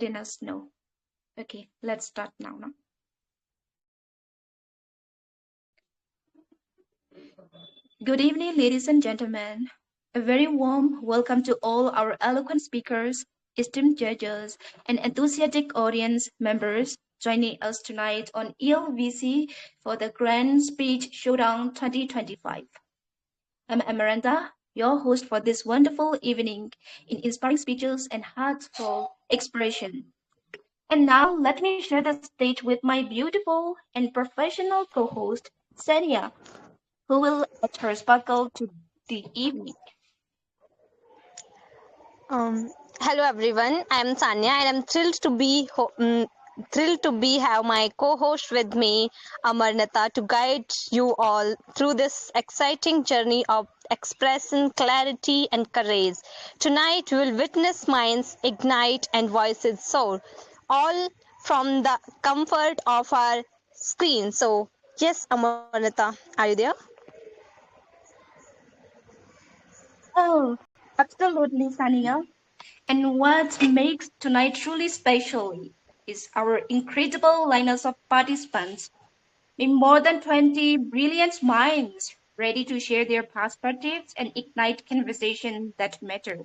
letting us know. Okay, let's start now. No? Good evening, ladies and gentlemen. A very warm welcome to all our eloquent speakers, esteemed judges, and enthusiastic audience members joining us tonight on ELVC for the Grand Speech Showdown 2025. I'm Amaranta, your host for this wonderful evening in inspiring speeches and heartfelt expression. And now let me share the stage with my beautiful and professional co-host, Saniya, who will add her sparkle to the evening. Hello everyone, I'm Saniya and I'm thrilled to be have my co-host with me, Amaranta, to guide you all through this exciting journey of expression, clarity, and courage. Tonight we will witness minds ignite and voices soar, all from the comfort of our screen. So yes, Amaranta, are you there? Oh, absolutely, Saniya. And what makes tonight truly special is our incredible lineup of participants. In more than 20 brilliant minds ready to share their perspectives and ignite conversation that matter.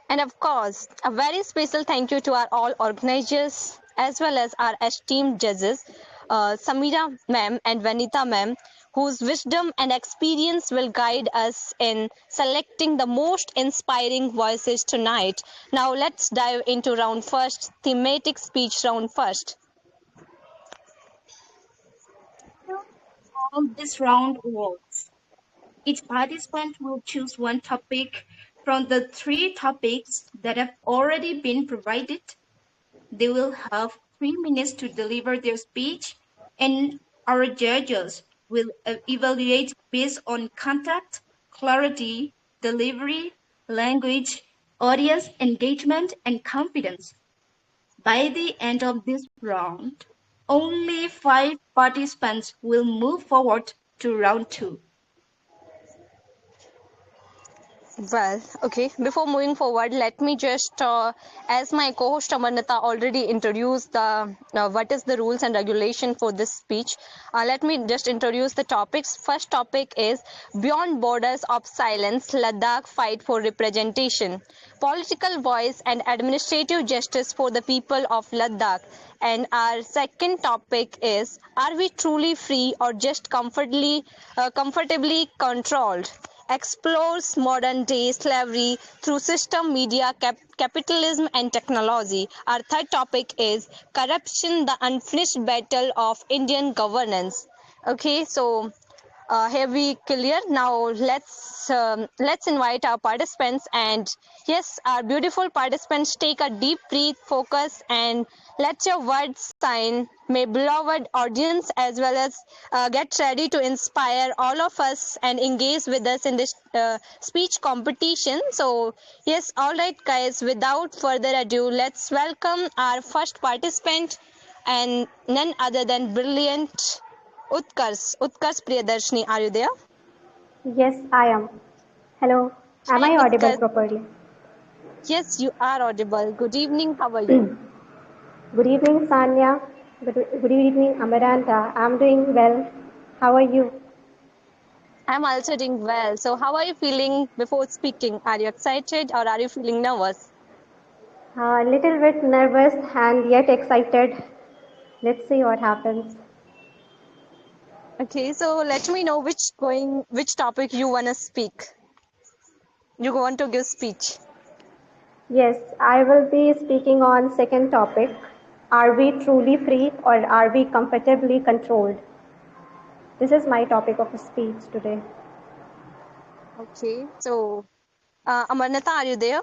And of course, a very special thank you to our all organizers as well as our esteemed judges, Samira ma'am and Vanita ma'am, whose wisdom and experience will guide us in selecting the most inspiring voices tonight. Now let's dive into round first, thematic speech round first. How this round works. Each participant will choose one topic from the three topics that have already been provided. They will have 3 minutes to deliver their speech, and our judges will evaluate based on content, clarity, delivery, language, audience engagement, and confidence. By the end of this round, only 5 participants will move forward to round two. Well, okay. Before moving forward, let me just, as my co-host Amarnata already introduced the what is the rules and regulation for this speech. Let me just introduce the topics. First topic is Beyond Borders of Silence, Ladakh Fight for Representation, Political Voice and Administrative Justice for the People of Ladakh. And our second topic is Are we truly free or just comfortably controlled? Explores modern day slavery through system, media, capitalism, and technology. Our third topic is corruption, the unfinished battle of Indian governance. Okay, so here we clear. Now let's invite our participants, and yes, our beautiful participants, take a deep breath, focus, and let your words shine. May beloved audience as well as get ready to inspire all of us and engage with us in this speech competition. So yes, all right guys, without further ado, let's welcome our first participant, and none other than brilliant Utkars Priyadarshini, are you there? Yes, I am. Hello. Am Hi I audible Utkars. properly? Yes, you are audible. Good evening. How are you? Good evening, Sanya. Good evening, Amaranta. I'm doing well. How are you? I'm also doing well. So, how are you feeling before speaking? Are you excited or are you feeling nervous? A little bit nervous and yet excited. Let's see what happens. Okay, so let me know which topic you wanna speak. You want to give speech. Yes, I will be speaking on second topic. Are we truly free or are we comfortably controlled? This is my topic of speech today. Okay, so Amarnata, are you there?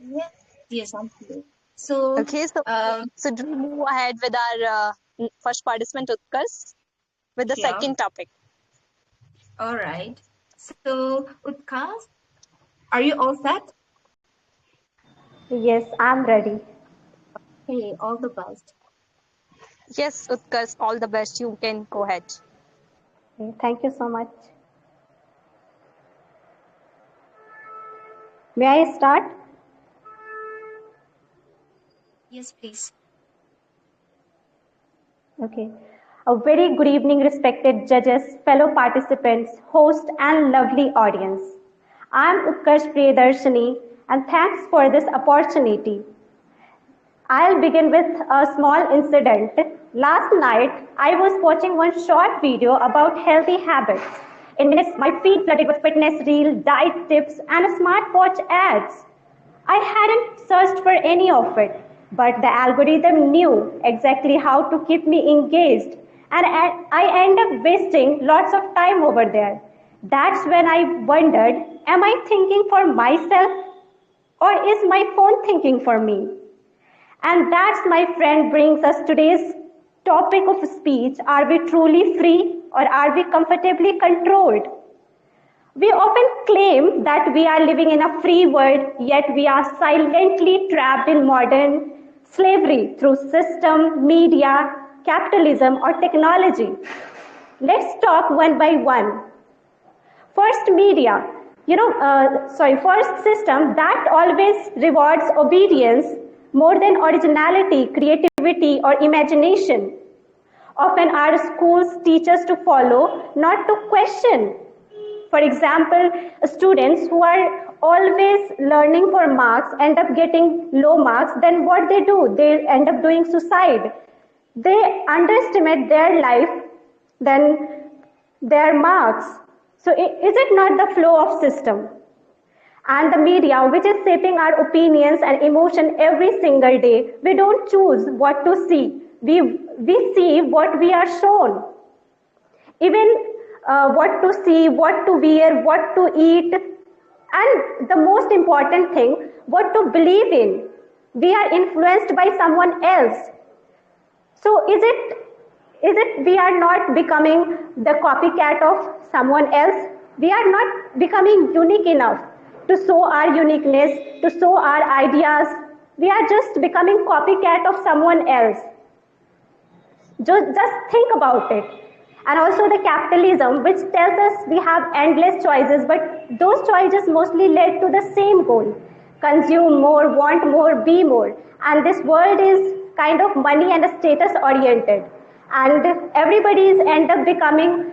Yes, yes, I'm here. So, Okay, so um, so do we move ahead with our first participant Utkars with the yeah, second topic? all right. So, Utkas, are you all set? Yes, I'm ready. Hey, all the best. Yes, Utkars, all the best. You can go ahead. Okay, thank you so much. May I start? Yes, please. Okay. A very good evening, respected judges, fellow participants, host, and lovely audience. I am Utkarsh Priyadarshini, and thanks for this opportunity. I'll begin with a small incident. Last night, I was watching one short video about healthy habits. In minutes, my feed flooded with fitness reels, diet tips, and smartwatch ads. I hadn't searched for any of it, but the algorithm knew exactly how to keep me engaged, and I end up wasting lots of time over there. That's when I wondered, am I thinking for myself or is my phone thinking for me? And that's, my friend, brings us today's topic of speech. Are we truly free or are we comfortably controlled? We often claim that we are living in a free world, yet we are silently trapped in modern slavery through system, media, capitalism, or technology. Let's talk one by one. First, media. First system that always rewards obedience more than originality, creativity, or imagination. Often, our schools teach us to follow, not to question. For example, students who are always learning for marks end up getting low marks, then what they do? They end up doing suicide. They underestimate their life than their marks. So is it not the flow of system? And the media, which is shaping our opinions and emotion every single day, we don't choose what to see. We see what we are shown. Even what to see, what to wear, what to eat, and the most important thing, what to believe in. We are influenced by someone else. So is it we are not becoming the copycat of someone else? We are not becoming unique enough to show our uniqueness, to show our ideas. We are just becoming copycat of someone else. Just think about it. And also the capitalism, which tells us we have endless choices, but those choices mostly lead to the same goal: consume more, want more, be more. And this world is kind of money and status oriented. And everybody is end up becoming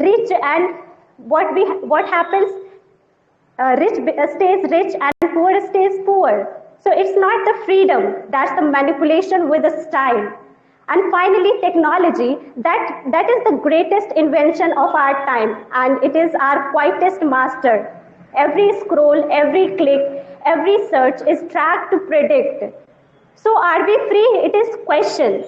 rich, and what happens, rich stays rich and poor stays poor. So it's not the freedom, that's the manipulation with a style. And finally, technology, that is the greatest invention of our time, and it is our quietest master. Every scroll, every click, every search is tracked to predict. So are we free? It is question.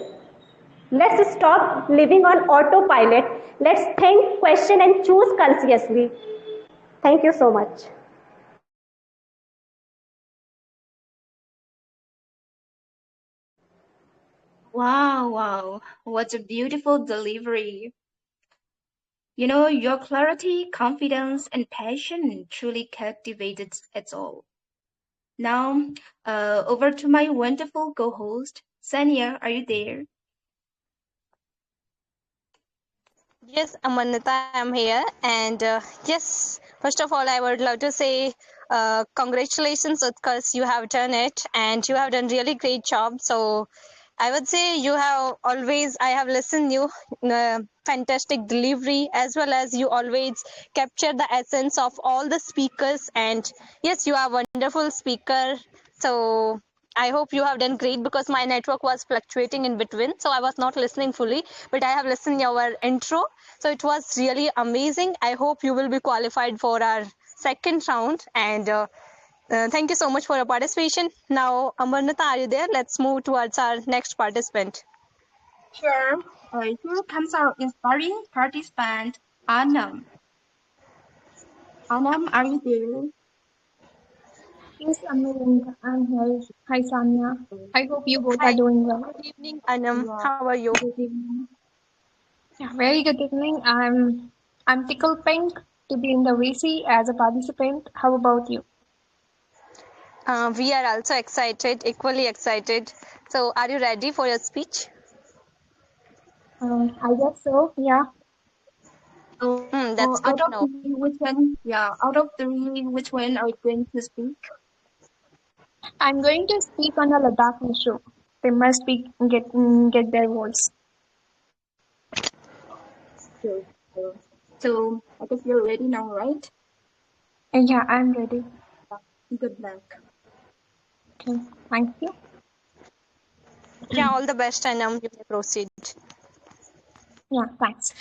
Let's stop living on autopilot. Let's think, question, and choose consciously. Thank you so much. Wow, wow. What a beautiful delivery. You know, your clarity, confidence, and passion truly captivated us all. Now, over to my wonderful co-host, Saniya. Are you there? Yes, Amaranta, I'm here. And yes, first of all, I would love to say congratulations, because you have done it and you have done really great job. So I would say you have always, I have listened you, fantastic delivery, as well as you always capture the essence of all the speakers. And yes, you are a wonderful speaker. So I hope you have done great, because my network was fluctuating in between, so I was not listening fully. But I have listened your intro, so it was really amazing. I hope you will be qualified for our second round. And thank you so much for your participation. Now, Amarnata, are you there? Let's move towards our next participant. Sure. Here comes our inspiring participant, Anam. Anam, are you there? Yes, Amaranta, I'm here. Hi, Saniya. I hope you both are Hi, doing well. good evening, Anam. Yeah, How are you? good evening. Yeah, very good evening. I'm tickled pink to be in the VC as a participant. How about you? We are also excited, equally excited. So, are you ready for your speech? I guess so. Yeah. So, That's out good of to know. three, which one? Yeah, out of three, which one are you going to speak? I'm going to speak on the Ladakh issue. They must be get their voice. Sure, sure. So I guess you're ready now, right? Yeah, I'm ready. Good luck. Okay, thank you. Yeah, all the best, Anam. You may proceed. Yeah, thanks.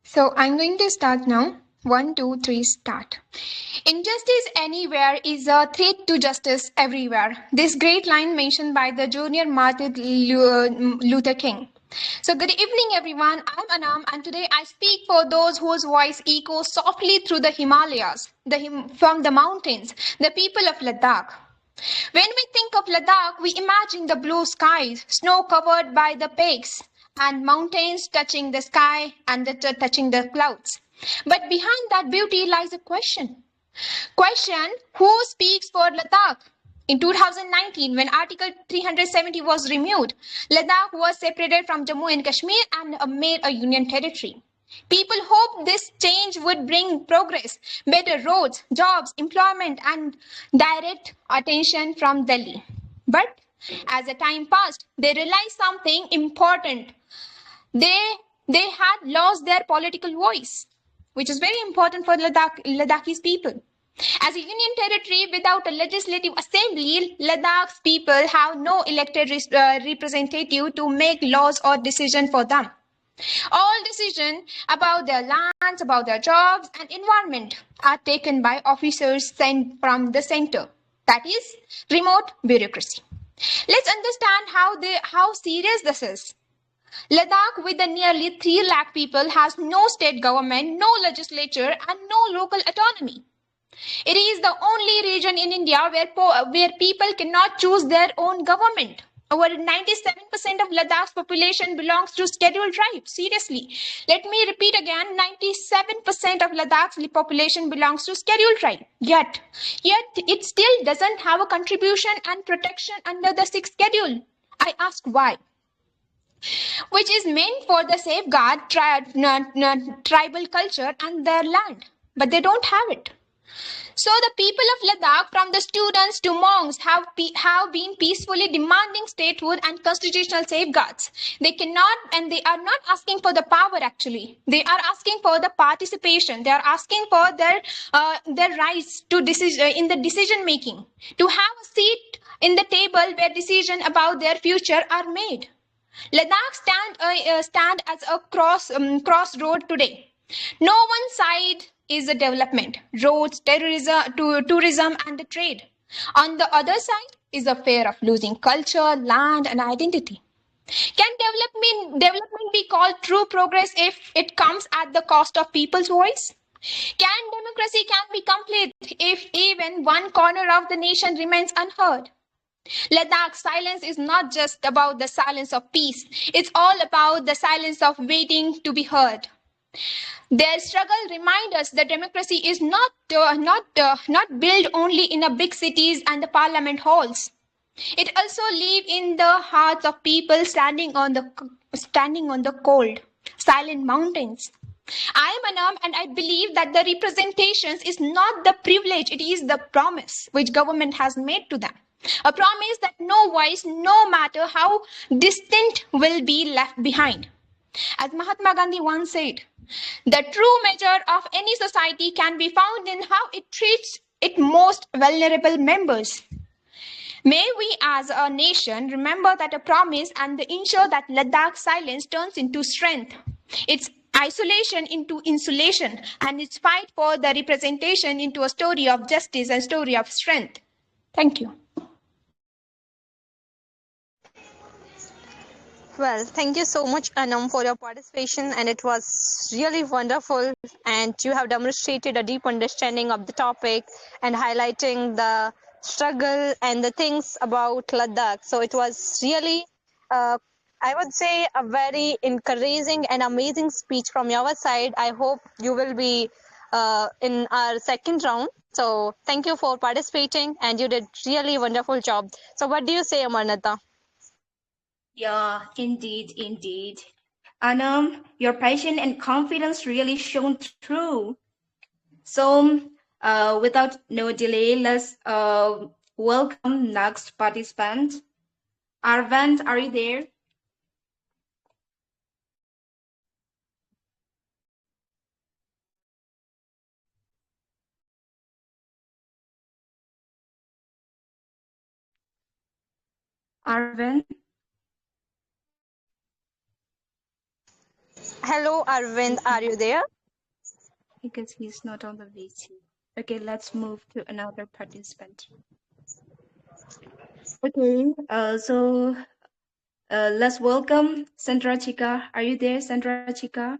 So I'm going to start now. 1, 2, 3, start. Injustice anywhere is a threat to justice everywhere. This great line mentioned by the junior Martin Luther King. So good evening everyone, I'm Anam and today I speak for those whose voice echoes softly through the Himalayas, from the mountains, the people of Ladakh. When we think of Ladakh, we imagine the blue skies, snow covered by the peaks, and mountains touching the sky and touching the clouds. But behind that beauty lies a question. Question: who speaks for Ladakh? In 2019, when Article 370 was removed, Ladakh was separated from Jammu and Kashmir and made a union territory. People hoped this change would bring progress, better roads, jobs, employment, and direct attention from Delhi. But as the time passed, they realized something important. They they had lost their political voice, which is very important for Ladakhis people. As a union territory without a legislative assembly, Ladakh's people have no elected representative to make laws or decisions for them. All decisions about their lands, about their jobs and environment are taken by officers sent from the center. That is remote bureaucracy. Let's understand how serious this is. Ladakh, with the nearly 3 lakh people, has no state government, no legislature, and no local autonomy. It is the only region in India where people cannot choose their own government. Over 97% of Ladakh's population belongs to scheduled tribes. Seriously. Let me repeat again, 97% of Ladakh's population belongs to scheduled tribe. Yet it still doesn't have a contribution and protection under the 6th schedule. I ask why, which is meant for the safeguard tribal culture and their land. But they don't have it. So the people of Ladakh, from the students to monks, have been peacefully demanding statehood and constitutional safeguards. They cannot, and they are not asking for the power actually. They are asking for the participation. They are asking for their rights to in the decision making, to have a seat in the table where decisions about their future are made. Ladakh stand as a crossroad today. No one side is the development, roads, tourism, and the trade. On the other side is the fear of losing culture, land, and identity. Can development be called true progress if it comes at the cost of people's voice? Can be complete if even one corner of the nation remains unheard? Ladakh's silence is not just about the silence of peace. It's all about the silence of waiting to be heard. Their struggle reminds us that democracy is not built only in the big cities and the parliament halls. It also lives in the hearts of people standing on the cold, silent mountains. I am Anam and I believe that the representations is not the privilege, it is the promise which government has made to them. A promise that no voice, no matter how distant, will be left behind. As Mahatma Gandhi once said, the true measure of any society can be found in how it treats its most vulnerable members. May we as a nation remember that a promise and ensure that Ladakh's silence turns into strength, its isolation into insulation, and its fight for the representation into a story of justice and story of strength. Thank you. Well, thank you so much, Anam, for your participation, and it was really wonderful. And you have demonstrated a deep understanding of the topic and highlighting the struggle and the things about Ladakh. So it was really, I would say, a very encouraging and amazing speech from your side. I hope you will be in our second round. So thank you for participating, and you did really wonderful job. So what do you say, Amaranta? Yeah, indeed, indeed. Anam, your passion and confidence really shone through. So, without no delay, let's welcome next participant. Arvind, are you there? Arvind? Hello, Arvind. Are you there? Because he's not on the VC. Okay, let's move to another participant. Okay, let's welcome Sandra Chica. Are you there, Sandra Chica?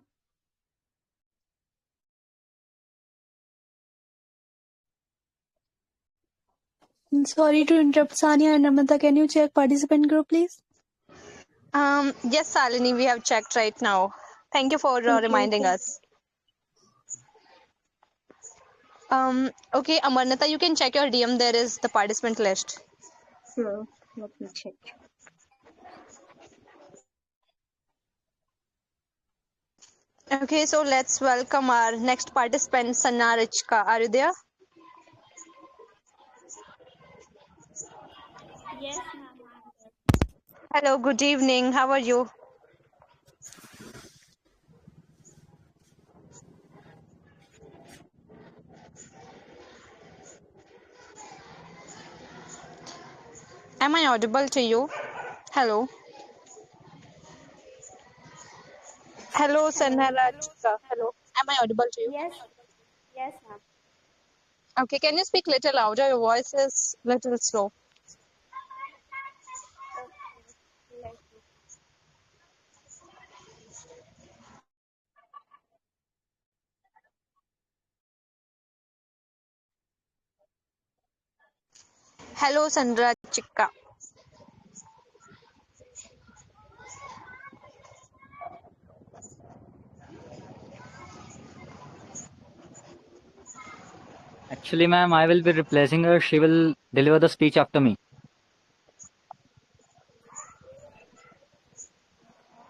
Sorry to interrupt, Saniya and Amaranta. Can you check participant group, please? Yes, Salini, we have checked right now. Thank you for reminding us. Okay, Amaranta, you can check your DM. There is the participant list. Sure, let me check. Okay, so let's welcome our next participant, Sanarichka. Are you there? Yes, ma'am. Hello, good evening. How are you? Am I audible to you? Hello. Hello, Sanarichka. Hello. Am I audible to you? Yes, yes, ma'am. Okay, can you speak little louder? Your voice is little slow. Okay, let me. Hello, Sanarichka. Actually, ma'am, I will be replacing her. She will deliver the speech after me.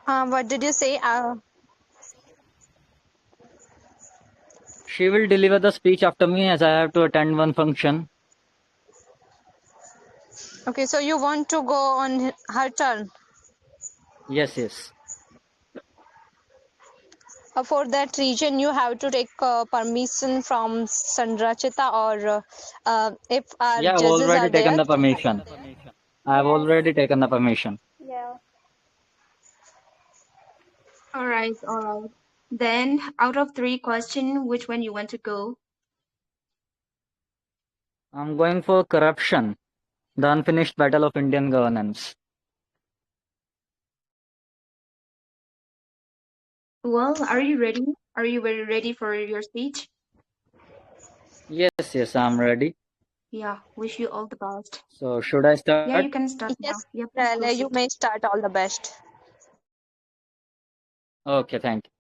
What did you say? She will deliver the speech after me as I have to attend one function. Okay, so you want to go on her turn. Yes, yes. For that region, you have to take permission from Sandrachita, or if our Yeah, I've judges are already taken there. the permission. I've Yes, already taken the permission. yeah. All right, all right. Then, out of 3 questions, which one you want to go? I'm going for corruption, the unfinished battle of Indian governance. Well, are you ready? Are you very ready for your speech? Yes, yes, I'm ready. Yeah, wish you all the best. So, should I start? Yeah, you can start now. Yes, Yeah, please you proceed. may start. All the best. Okay, thank you.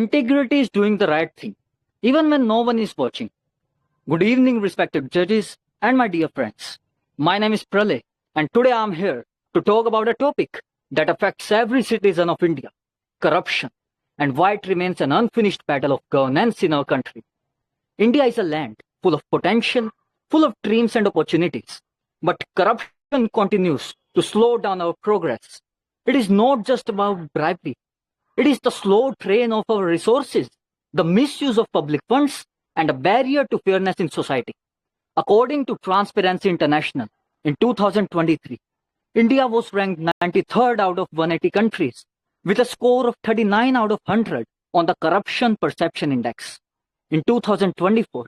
Integrity is doing the right thing, even when no one is watching. Good evening, respected judges and my dear friends. My name is Pralay, and today I'm here to talk about a topic that affects every citizen of India: corruption, and why it remains an unfinished battle of governance in our country. India is a land full of potential, full of dreams and opportunities. But corruption continues to slow down our progress. It is not just about bribery, it is the slow drain of our resources, the misuse of public funds, and a barrier to fairness in society. According to Transparency International, in 2023, India was ranked 93rd out of 180 countries, with a score of 39 out of 100 on the Corruption Perception Index. In 2024,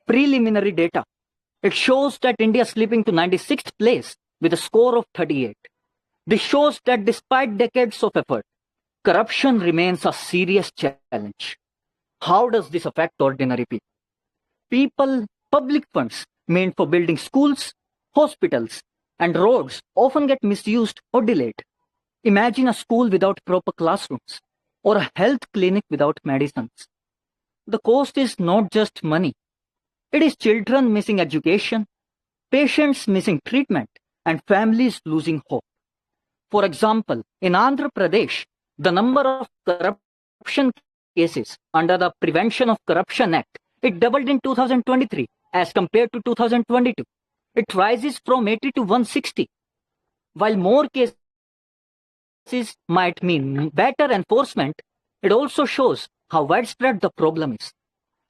preliminary data, it shows that India is slipping to 96th place with a score of 38. This shows that despite decades of effort, corruption remains a serious challenge. How does this affect ordinary people? Public funds meant for building schools, hospitals, and roads often get misused or delayed. Imagine a school without proper classrooms or a health clinic without medicines. The cost is not just money. It is children missing education, patients missing treatment, and families losing hope. For example, in Andhra Pradesh, the number of corruption cases under the Prevention of Corruption Act, it doubled in 2023 as compared to 2022. It rises from 80 to 160. While more cases might mean better enforcement, it also shows how widespread the problem is.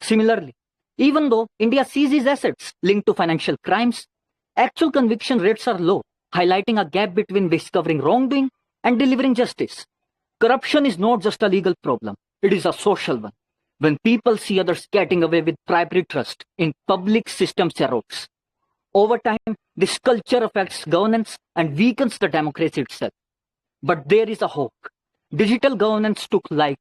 Similarly, even though India seizes assets linked to financial crimes, actual conviction rates are low, highlighting a gap between discovering wrongdoing and delivering justice. Corruption is not just a legal problem, it is a social one. When people see others getting away with bribery, trust in public systems erodes. Over time, this culture affects governance and weakens the democracy itself. But there is a hope. Digital governance took like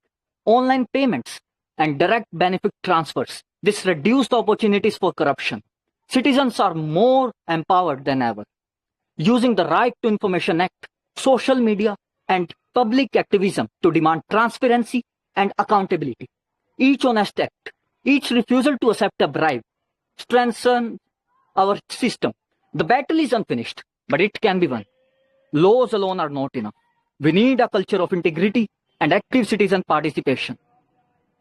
online payments and direct benefit transfers. This reduced opportunities for corruption. Citizens are more empowered than ever. Using the Right to Information Act, social media, and public activism to demand transparency and accountability. Each honest act, each refusal to accept a bribe, strengthens our system. The battle is unfinished, but it can be won. Laws alone are not enough. We need a culture of integrity and active citizen participation.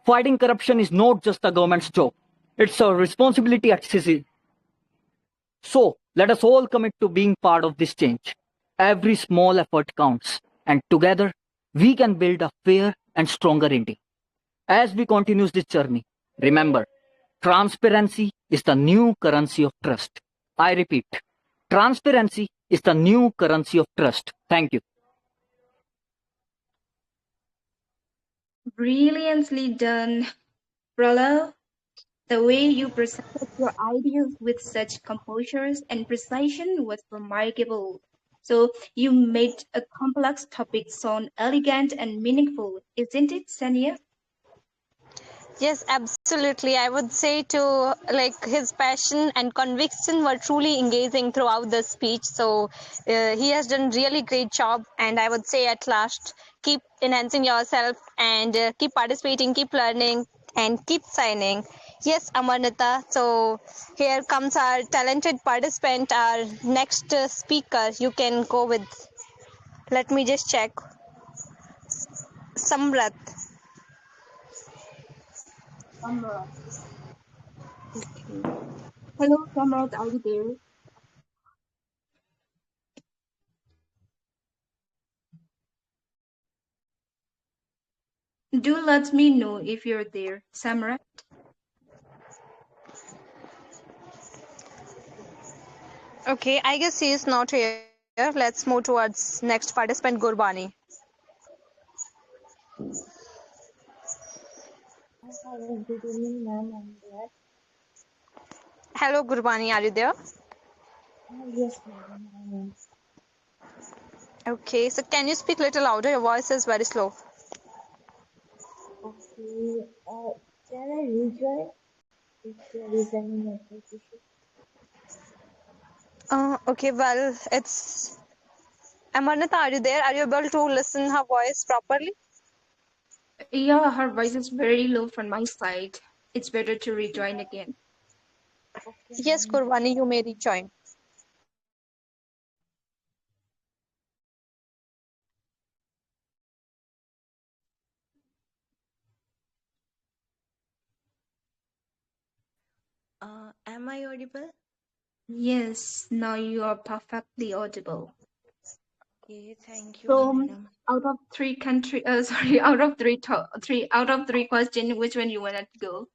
Fighting corruption is not just the government's job, it's our responsibility at CC. So, let us all commit to being part of this change. Every small effort counts, and together we can build a fair and stronger India. As we continue this journey, remember, transparency is the new currency of trust. I repeat, transparency is the new currency of trust. Thank you. Brilliantly done, Pralay. The way you presented your ideas with such composure and precision was remarkable. So you made a complex topic sound elegant and meaningful, isn't it, Saniya? Yes, absolutely. I would say to like his passion and conviction were truly engaging throughout the speech. So he has done really great job. And I would say at last, keep enhancing yourself and keep participating, keep learning, and keep signing. Yes, Amaranta. So here comes our talented participant, our next speaker. You can go with. Let me just check. Samrat. Samrat. Okay. Hello, Samrat, are you there? Do let me know if you're there, Samrat. Okay, I guess he is not here. Let's move towards next participant, Gurbani. Hello, good evening, ma'am. I'm there. Hello, Gurbani, are you there? Yes, madam, I am. Okay, so can you speak a little louder? Your voice is very slow. Okay, can I rejoin if there is any network issue? Okay, well, it's Amarnata, are you there? Are you able to listen her voice properly? Yeah, her voice is very low from my side. It's better to rejoin again. Okay, Yes, ma'am. Gurbani, you may rejoin. Am I audible? Yes, now you are perfectly audible. Okay, thank you, So, madam. out of three country, sorry, out of three questions, which one you wanted to go?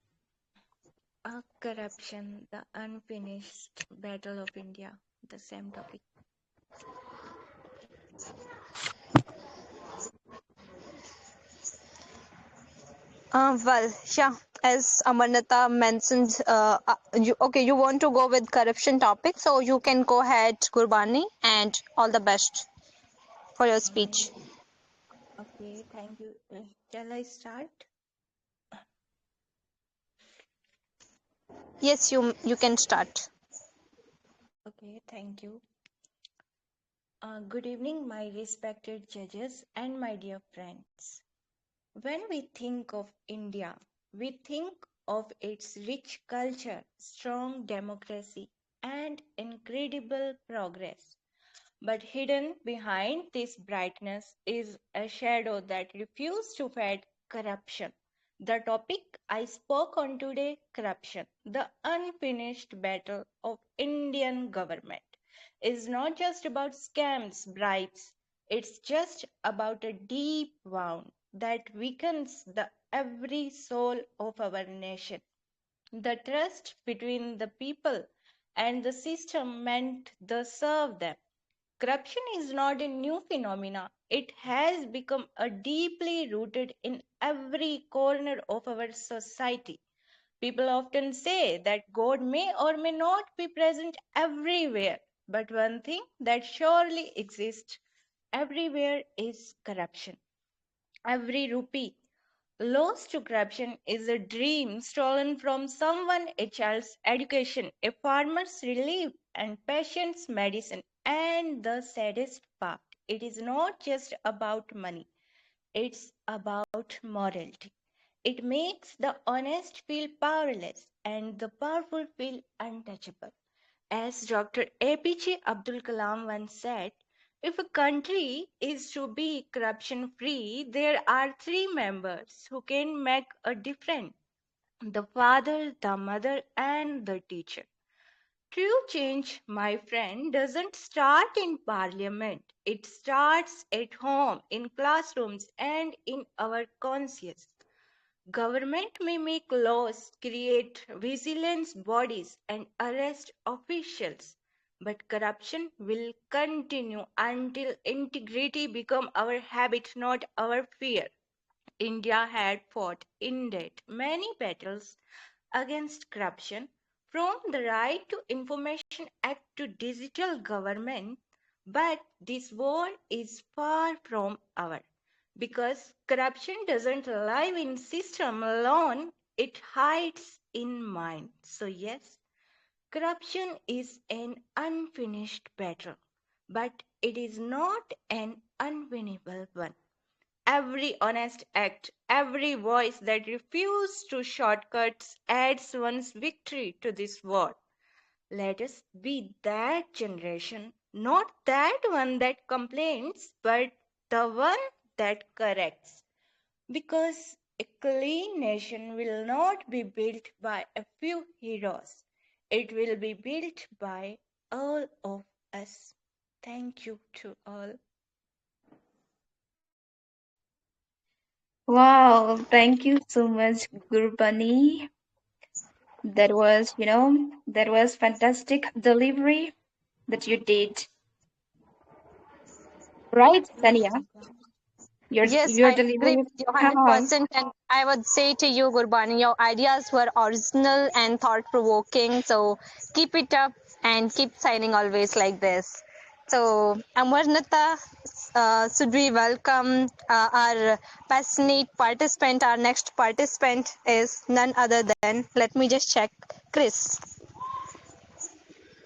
Corruption, the unfinished battle of India, the same topic. Well, yeah, as Amarnata mentioned, you want to go with corruption topic, so you can go ahead, Gurbani, and all the best for your speech. Okay, thank you. Shall I start? Yes, you can start. Okay, thank you. Good evening, my respected judges and my dear friends. When we think of India, we think of its rich culture, strong democracy, and incredible progress. But hidden behind this brightness is a shadow that refuses to fight corruption. The topic I spoke on today, corruption, the unfinished battle of Indian government, is not just about scams, bribes. It's just about a deep wound that weakens the every soul of our nation. The trust between the people and the system meant to serve them. Corruption is not a new phenomenon. It has become a deeply rooted in every corner of our society. People often say that God may or may not be present everywhere, but one thing that surely exists everywhere is corruption. Every rupee lost to corruption is a dream stolen from someone, a child's education, a farmer's relief, and patient's medicine. And the saddest part, it is not just about money, it's about morality. It makes the honest feel powerless and the powerful feel untouchable. As Dr. APJ Abdul Kalam once said, if a country is to be corruption free, there are three members who can make a difference: the father, the mother, and the teacher. True change, my friend, doesn't start in parliament. It starts at home, in classrooms, and in our conscience. Government may make laws, create vigilance bodies, and arrest officials, but corruption will continue until integrity becomes our habit, not our fear. India had fought in depth many battles against corruption, from the Right to Information Act to digital government, but this war is far from over. Because corruption doesn't live in system alone, it hides in mind. So yes, corruption is an unfinished battle, but it is not an unwinnable one. Every honest act, every voice that refuses to shortcuts adds one's victory to this war. Let us be that generation, not that one that complains, but the one that corrects. Because a clean nation will not be built by a few heroes, it will be built by all of us. Thank you to all. Wow, thank you so much, Gurbani. That was fantastic delivery that you did. Right, Saniya? Your Yes, your I agree delivery. with you Huh. 100%. And I would say to you, Gurbani, your ideas were original and thought provoking. So keep it up and keep signing always like this. So, Amaranta, should we welcome our passionate participant? Our next participant is none other than, let me just check, Chris.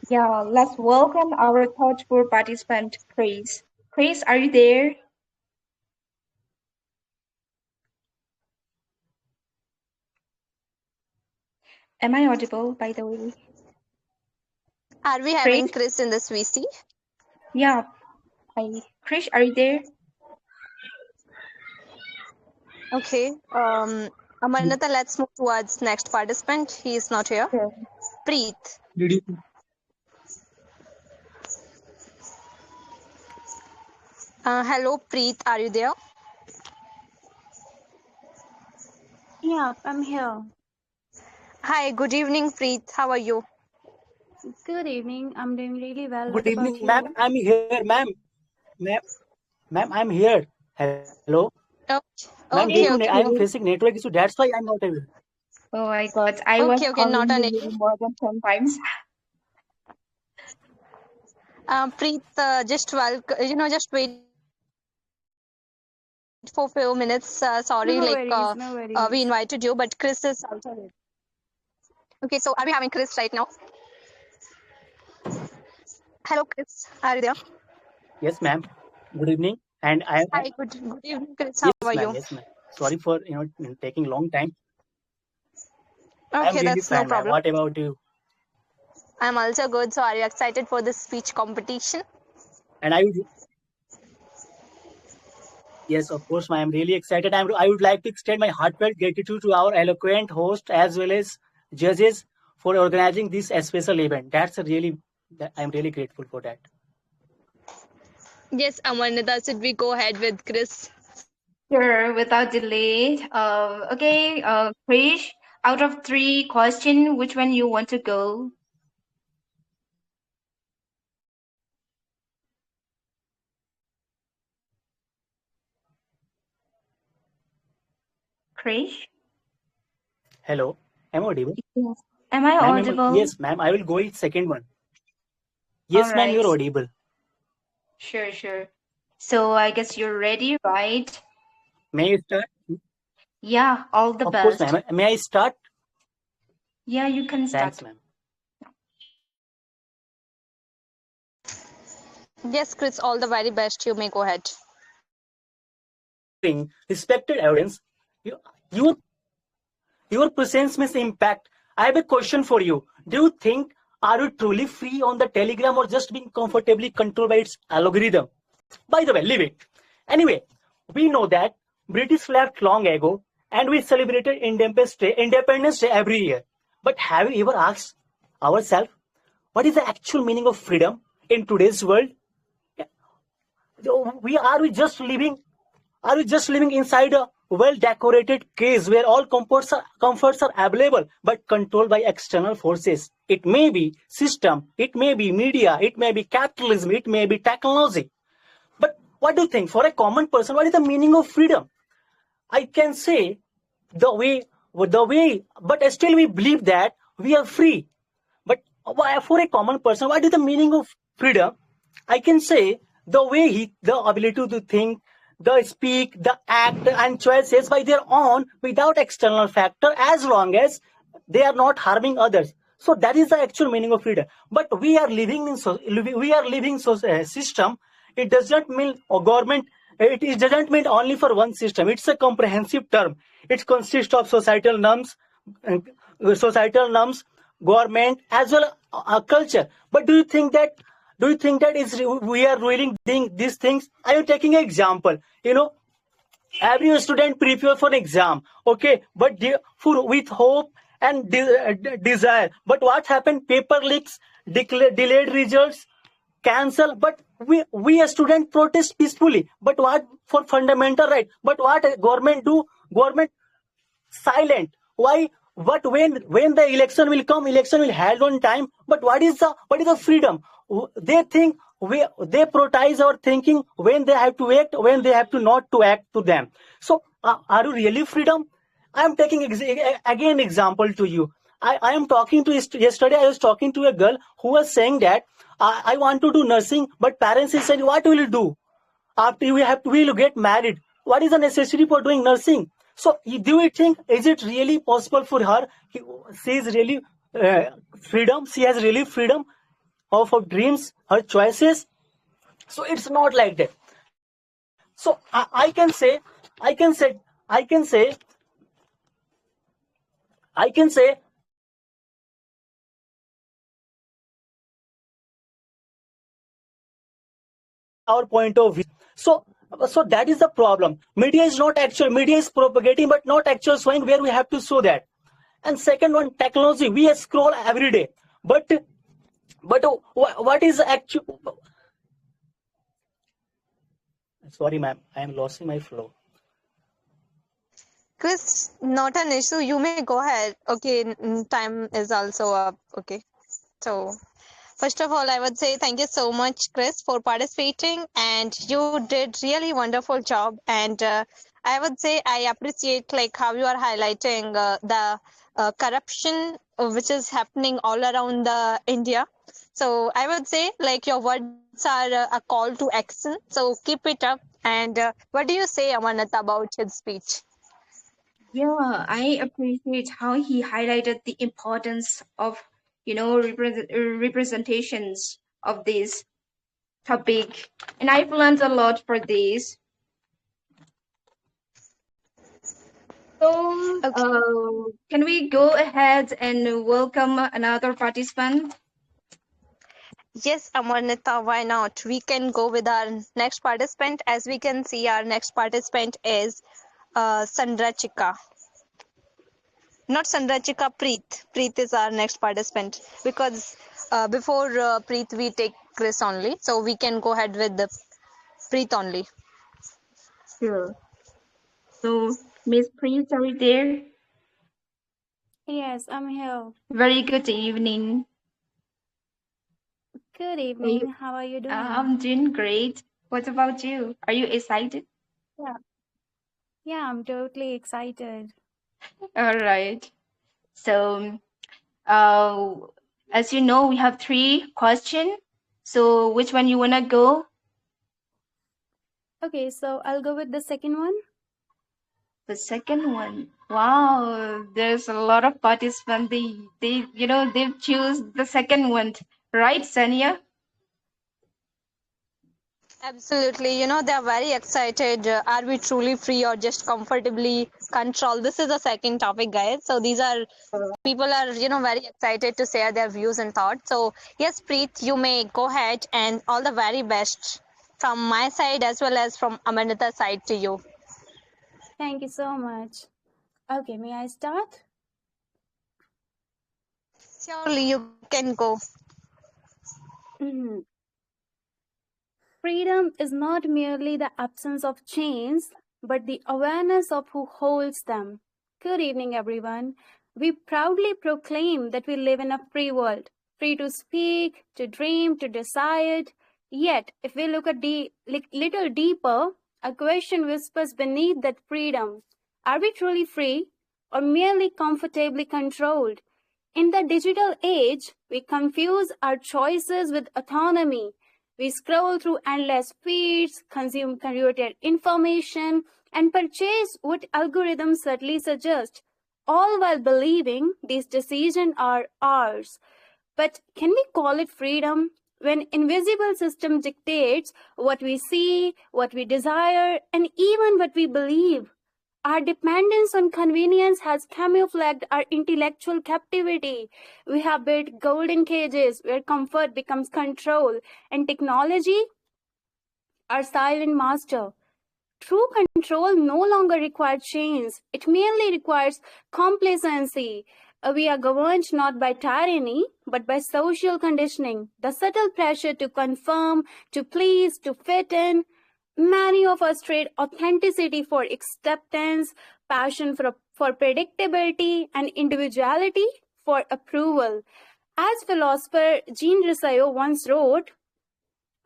Yeah, let's welcome our thoughtful participant, Chris. Chris, are you there? Am I audible, by the way? Are we Chris? having Chris in this VC? Yeah. Hi. Chris, are you there? Okay. Amarnata, let's move towards next participant. He is not here. Sure. Preet. Did you? Hello, Preet. Are you there? Yeah, I'm here. Hi. Good evening, Preet. How are you? Good evening. I'm doing really well. Good What evening, about ma'am. you? I'm here, ma'am, ma'am. I'm here. Hello, Oh, ma'am. Due Hey, to okay. I am Chris. facing network issue, that's why I'm not able. Oh my God, I was Okay. Not calling an you issue. more than 10 times. Preet, just wait for a few minutes. Sorry, we No invited you, worries, but no Chris is worries. also here. Okay, so are we having Chris right now? Hello, Chris. Are you there? Yes, ma'am. Good evening. And Hi. Good evening, Chris. How yes, are ma'am. you? Yes, ma'am. Sorry for taking long time. I'm Okay, really that's no fine, ma'am. problem. What about you? I'm also good. So, are you excited for this speech competition? And I would Yes, of course, I am really excited. I would like to extend my heartfelt gratitude to our eloquent host as well as judges for organizing this special event. I'm really grateful for that. Yes, Amaranta, should we go ahead with Chris? Sure, without delay. Okay, Krish, out of three question, which one you want to go? Krish? Hello, am I audible? Yes. Am I Yes, audible? ma'am, I will go with second one. All Yes, ma'am, right. you're audible. Sure, sure. So I guess you're ready, right? May I start? Yeah, all the Of course, best. ma'am. May I start? Yeah, you can Thanks, start. ma'am. Yes, Chris, all the very best. You may go ahead. Respected audience, you, your your presence may impact. I have a question for you. Do you think are you truly free on the Telegram or just being comfortably controlled by its algorithm? By the way, leave it. Anyway, we know that British left long ago and we celebrated Independence Day every year. But have you ever asked ourselves what is the actual meaning of freedom in today's world? We just living are we just living inside a well-decorated cage where all comforts are available but controlled by external forces? It may be system, it may be media, it may be capitalism, it may be technology. But what do you think? For a common person, what is the meaning of freedom? I can say but still we believe that we are free. But for a common person, what is the meaning of freedom? I can say the ability to think, the speak, the act, and choices by their own without external factor, as long as they are not harming others. So that is the actual meaning of freedom. But we are living in system. It does not mean a government. It doesn't mean only for one system. It's a comprehensive term. It consists of societal norms, government, as well culture. But do you think that we are ruling these things? I am taking an example. Every student prepare for an exam, okay, but with hope and desire. But what happened? Paper leaks, delayed results, cancel. But we a student protest peacefully. But what for fundamental right? But what government do? Government silent. Why? But when the election will held on time. But what is the freedom? They think they prioritize our thinking when they have to act, when they have to not to act to them. So are you really freedom? I am taking again example to you. I am talking to yesterday. I was talking to a girl who was saying that I want to do nursing, but parents is saying, what will you do? After we'll get married, what is the necessity for doing nursing? So do you think is it really possible for her? She is really freedom. She has really freedom of her dreams, her choices. So it's not like that. So I can say our point of view. So that is the problem. Media is propagating but not actual showing where we have to show that. And second one, technology. We scroll every day, but what is actual? Sorry, ma'am, I am losing my flow. Chris, not an issue. You may go ahead. Okay, time is also up. Okay. So, first of all, I would say thank you so much, Chris, for participating, and you did really wonderful job. And I would say I appreciate like how you are highlighting the corruption which is happening all around the India. So I would say like your words are a call to action. So keep it up. And what do you say, Amaranta, about his speech? Yeah, I appreciate how he highlighted the importance of, representations of this topic. And I've learned a lot for this. So, Okay. can we go ahead and welcome another participant? Yes, Amaranta, why not? We can go with our next participant. As we can see, our next participant is Sandrachika. Not Sandrachika, Preet. Preet is our next participant because before Preet, we take Chris only. So we can go ahead with the Preet only. Sure. So, Miss Prince, are you there? Yes, I'm here. Very good evening. Good Are you, evening. How are you doing? I'm doing great. What about you? Are you excited? Yeah. Yeah, I'm totally excited. All right. So, uh, as you know, we have three questions. So, which one you wanna go? Okay, so I'll go with the second one. The second one. Wow, there's a lot of participants. They choose the second one, right, Saniya? Absolutely. They are very excited. Are we truly free or just comfortably controlled? This is the second topic, guys. So these are people are, very excited to share their views and thoughts. So yes, Preet, you may go ahead and all the very best from my side as well as from Amanita's side to you. Thank you so much. Okay, may I start? Surely you can go. Mhm. Freedom is not merely the absence of chains, but the awareness of who holds them. Good evening, everyone. We proudly proclaim that we live in a free world, free to speak, to dream, to decide. Yet, if we look a little deeper, a question whispers beneath that freedom. Are we truly free or merely comfortably controlled? In the digital age, we confuse our choices with autonomy. We scroll through endless feeds, consume curated information, and purchase what algorithms subtly suggest, all while believing these decisions are ours. But can we call it freedom when invisible system dictates what we see, what we desire, and even what we believe? Our dependence on convenience has camouflaged our intellectual captivity. We have built golden cages where comfort becomes control, and technology, our silent master. True control no longer requires chains, it merely requires complacency. We are governed not by tyranny, but by social conditioning, the subtle pressure to conform, to please, to fit in. Many of us trade authenticity for acceptance, passion for predictability, and individuality for approval. As philosopher Jean Rousseau once wrote,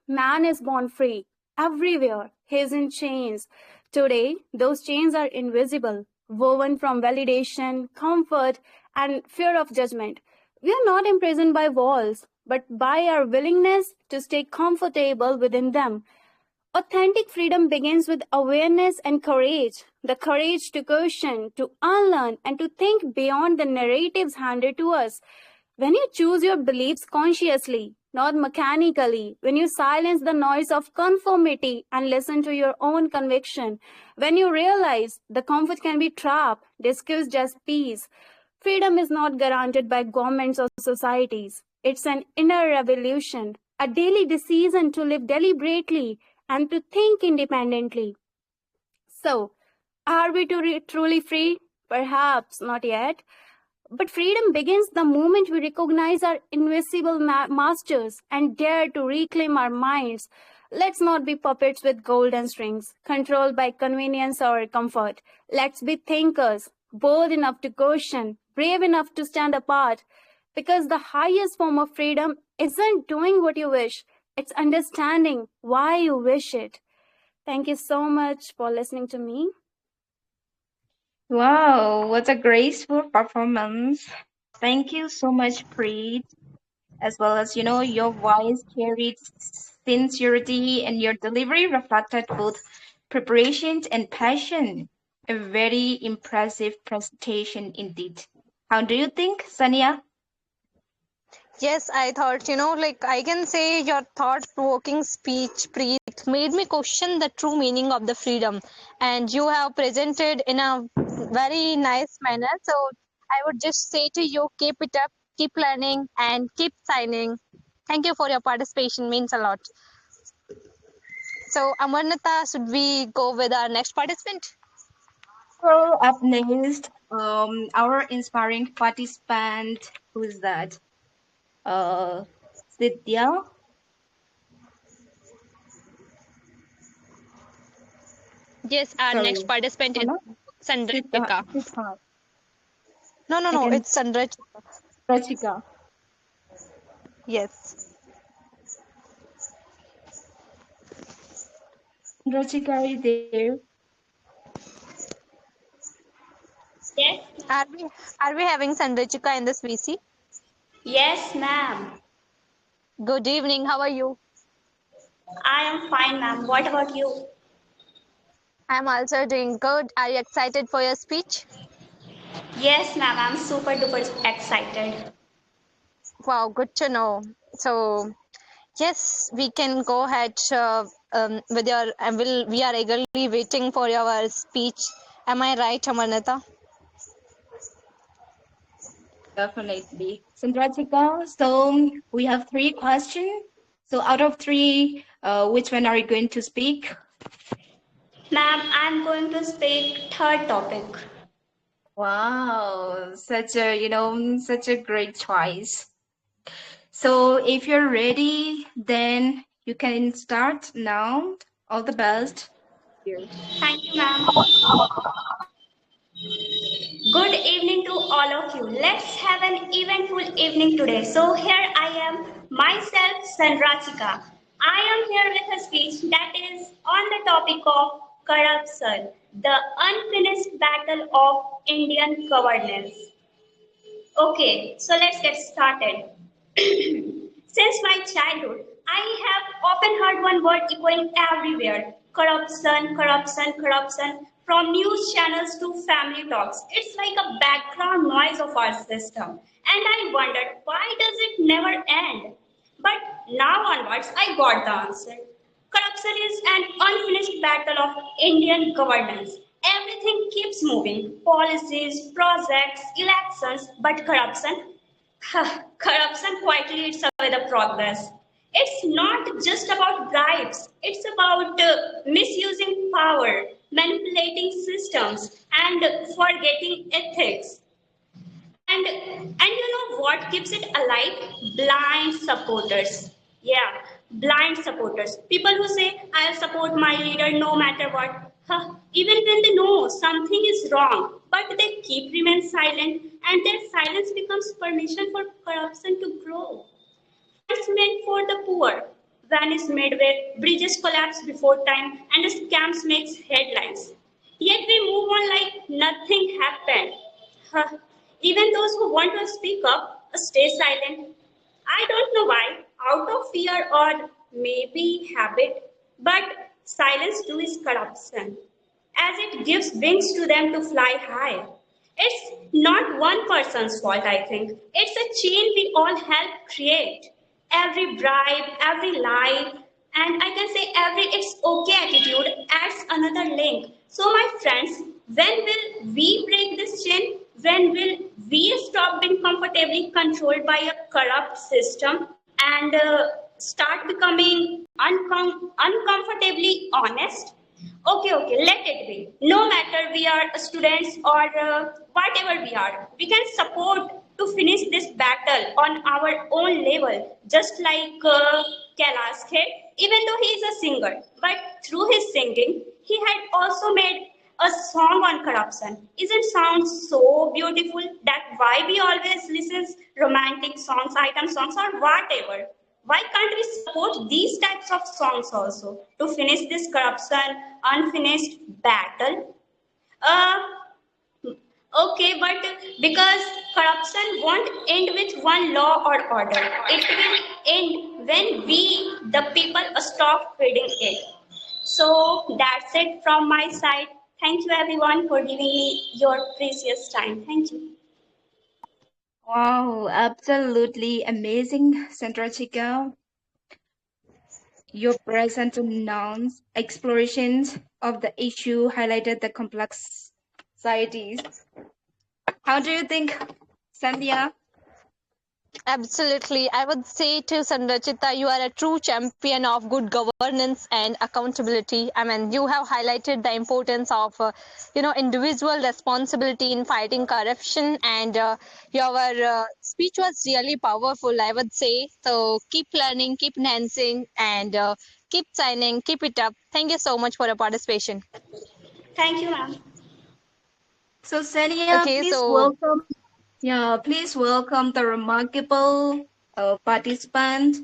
man is born free. Everywhere, he is in chains. Today, those chains are invisible, woven from validation, comfort, and fear of judgment. We are not imprisoned by walls, but by our willingness to stay comfortable within them. Authentic freedom begins with awareness and courage. The courage to question, to unlearn, and to think beyond the narratives handed to us. When you choose your beliefs consciously, not mechanically, when you silence the noise of conformity and listen to your own conviction, when you realize the comfort can be trap disguised as peace, freedom is not granted by governments or societies. It's an inner revolution, a daily decision to live deliberately and to think independently. So, are we truly free? Perhaps not yet. But freedom begins the moment we recognize our invisible masters and dare to reclaim our minds. Let's not be puppets with golden strings, controlled by convenience or comfort. Let's be thinkers, bold enough to question, brave enough to stand apart. Because the highest form of freedom isn't doing what you wish, it's understanding why you wish it. Thank you so much for listening to me. Wow, what a graceful performance. Thank you so much, Preet, as well as your voice carried sincerity and your delivery reflected both preparation and passion. A very impressive presentation indeed. How do you think, Sania? Yes, I thought, like I can say your thought provoking speech, Preet, made me question the true meaning of the freedom. And you have presented in a very nice manner. So I would just say to you, keep it up, keep learning, and keep signing. Thank you for your participation, means a lot. So, Amaranta, should we go with our next participant? So up next, our inspiring participant, who's that? Sidya. Yes, our Sorry, next participant is Sana? Sandrachika. Sidha. I No, can it's Sandrachika. Rachika. Yes. Rachika, are you there? Yes, Are we having Sandrachika in this VC? yes, ma'am. Good evening. How are you? I am fine, ma'am. What about you? I'm also doing good. Are you excited for your speech? Yes, ma'am. I'm super duper excited. Wow, good to know. So, yes, we can go ahead with your. We are eagerly waiting for your speech. Am I right, Amarnata? Definitely. Sandrachika, so we have three questions. So out of three, which one are you going to speak? Ma'am, I'm going to speak third topic. Wow, such a great choice. So if you're ready, then you can start now. All the best. Here. Thank you, ma'am. Good evening to all of you. Let's have an eventful evening today. So here I am, myself, Sandrachika. I am here with a speech that is on the topic of corruption, the unfinished battle of Indian governance. Okay, so let's get started. Since my childhood, I have often heard one word echoing everywhere: corruption, corruption, corruption, from news channels to family talks. It's like a background noise of our system. And I wondered, why does it never end? But now onwards, I got the answer. Corruption is an unfinished battle of Indian governance. Everything keeps moving: policies, projects, elections, but corruption? Corruption quietly eats away the progress. It's not just about bribes, it's about misusing power, manipulating systems, and forgetting ethics. And you know what keeps it alive? Blind supporters. Yeah, blind supporters. People who say, I'll support my leader no matter what. Huh. Even when they know something is wrong, but they keep remain silent, and their silence becomes permission for corruption to grow. It's meant for the poor. Van is made where bridges collapse before time and scams makes headlines. Yet we move on like nothing happened. Huh. Even those who want to speak up stay silent. I don't know why, out of fear or maybe habit, but silence too is corruption, as it gives wings to them to fly high. It's not one person's fault, I think. It's a chain we all help create. Every bribe, every lie, and I can say every it's okay attitude adds another link. So, my friends, when will we break this chain? When will we stop being comfortably controlled by a corrupt system and start becoming uncomfortably honest? Okay, let it be. No matter we are students or whatever we are, we can support to finish this battle on our own level, just like Kailash Khed, even though he is a singer. But through his singing, he had also made a song on corruption. Isn't sound so beautiful that why we always listen romantic songs, item songs, or whatever? Why can't we support these types of songs also to finish this corruption unfinished battle? Uh, okay, but because corruption won't end with one law or order, it will end when we, the people, stop feeding it. So that's it from my side. Thank you everyone for giving me your precious time. Thank you. Wow, absolutely amazing, Sandrachika. Your present announced explorations of the issue highlighted the complexities. How do you think, Sandhya? Absolutely. I would say to Sanrachita, you are a true champion of good governance and accountability. I mean, you have highlighted the importance of, individual responsibility in fighting corruption, and your speech was really powerful, I would say. So keep learning, keep enhancing, and keep signing, keep it up. Thank you so much for your participation. Thank you, ma'am. So Saniya, Okay, please so welcome. Yeah, please welcome the remarkable participant.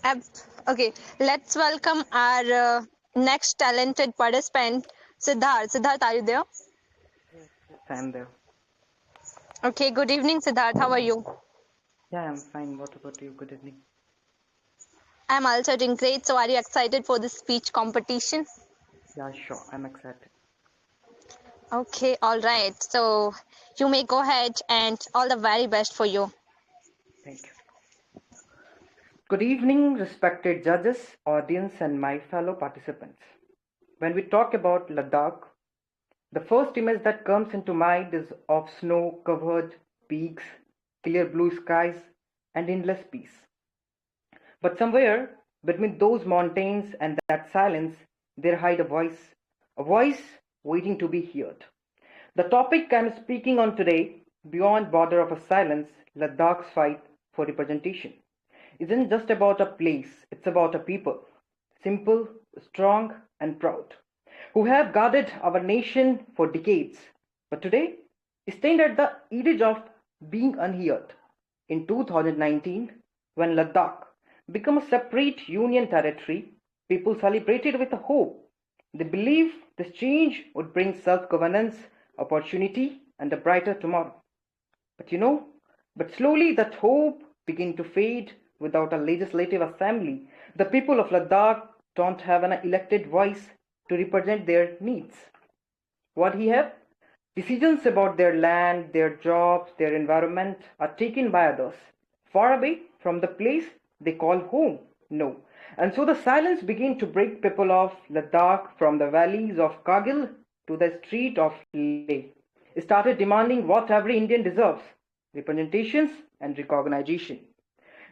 Ab- okay, let's welcome our next talented participant, Siddharth. Siddharth, are you there? Yes, yes, I'm there. Okay, good evening, Siddharth. How are you? Yeah, I'm fine. What about you? Good evening. I'm also doing great. So, are you excited for this speech competition? Yeah, sure. I'm excited. Okay, all right. So, you may go ahead and all the very best for you. Thank you. Good evening, respected judges, audience, and my fellow participants. When we talk about Ladakh, the first image that comes into mind is of snow-covered peaks, clear blue skies, and endless peace. But somewhere between those mountains and that silence, there hide a voice waiting to be heard. The topic I'm speaking on today, beyond border of a silence, Ladakh's fight for representation, isn't just about a place, it's about a people, simple, strong, and proud, who have guarded our nation for decades, but today stand at the edge of being unheard. In 2019, when Ladakh became a separate union territory, people celebrated with a hope. They believed this change would bring self-governance, opportunity, and a brighter tomorrow. But but slowly that hope began to fade without a legislative assembly. The people of Ladakh don't have an elected voice to represent their needs. What he have? Decisions about their land, their jobs, their environment are taken by others, far away from the place they call home. No. And so the silence began to break people of Ladakh from the valleys of Kargil to the street of Leh. Started demanding what every Indian deserves: representations and recognition.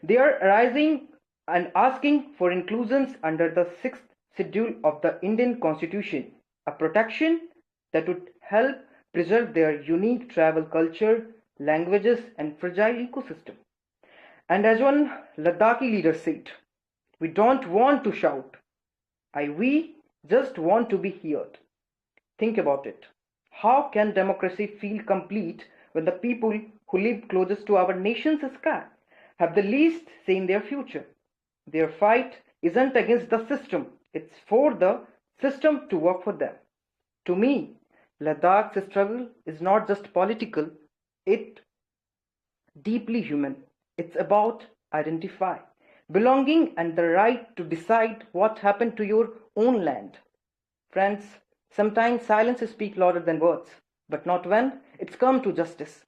They are rising and asking for inclusions under the sixth schedule of the Indian Constitution, a protection that would help preserve their unique tribal culture, languages, and fragile ecosystem. And as one Ladakhi leader said, we don't want to shout, we just want to be heard. Think about it. How can democracy feel complete when the people who live closest to our nation's sky have the least say in their future? Their fight isn't against the system, it's for the system to work for them. To me, Ladakh's struggle is not just political, it's deeply human. It's about identify, belonging, and the right to decide what happened to your own land. Friends, sometimes silence speaks louder than words, but not when it's come to justice.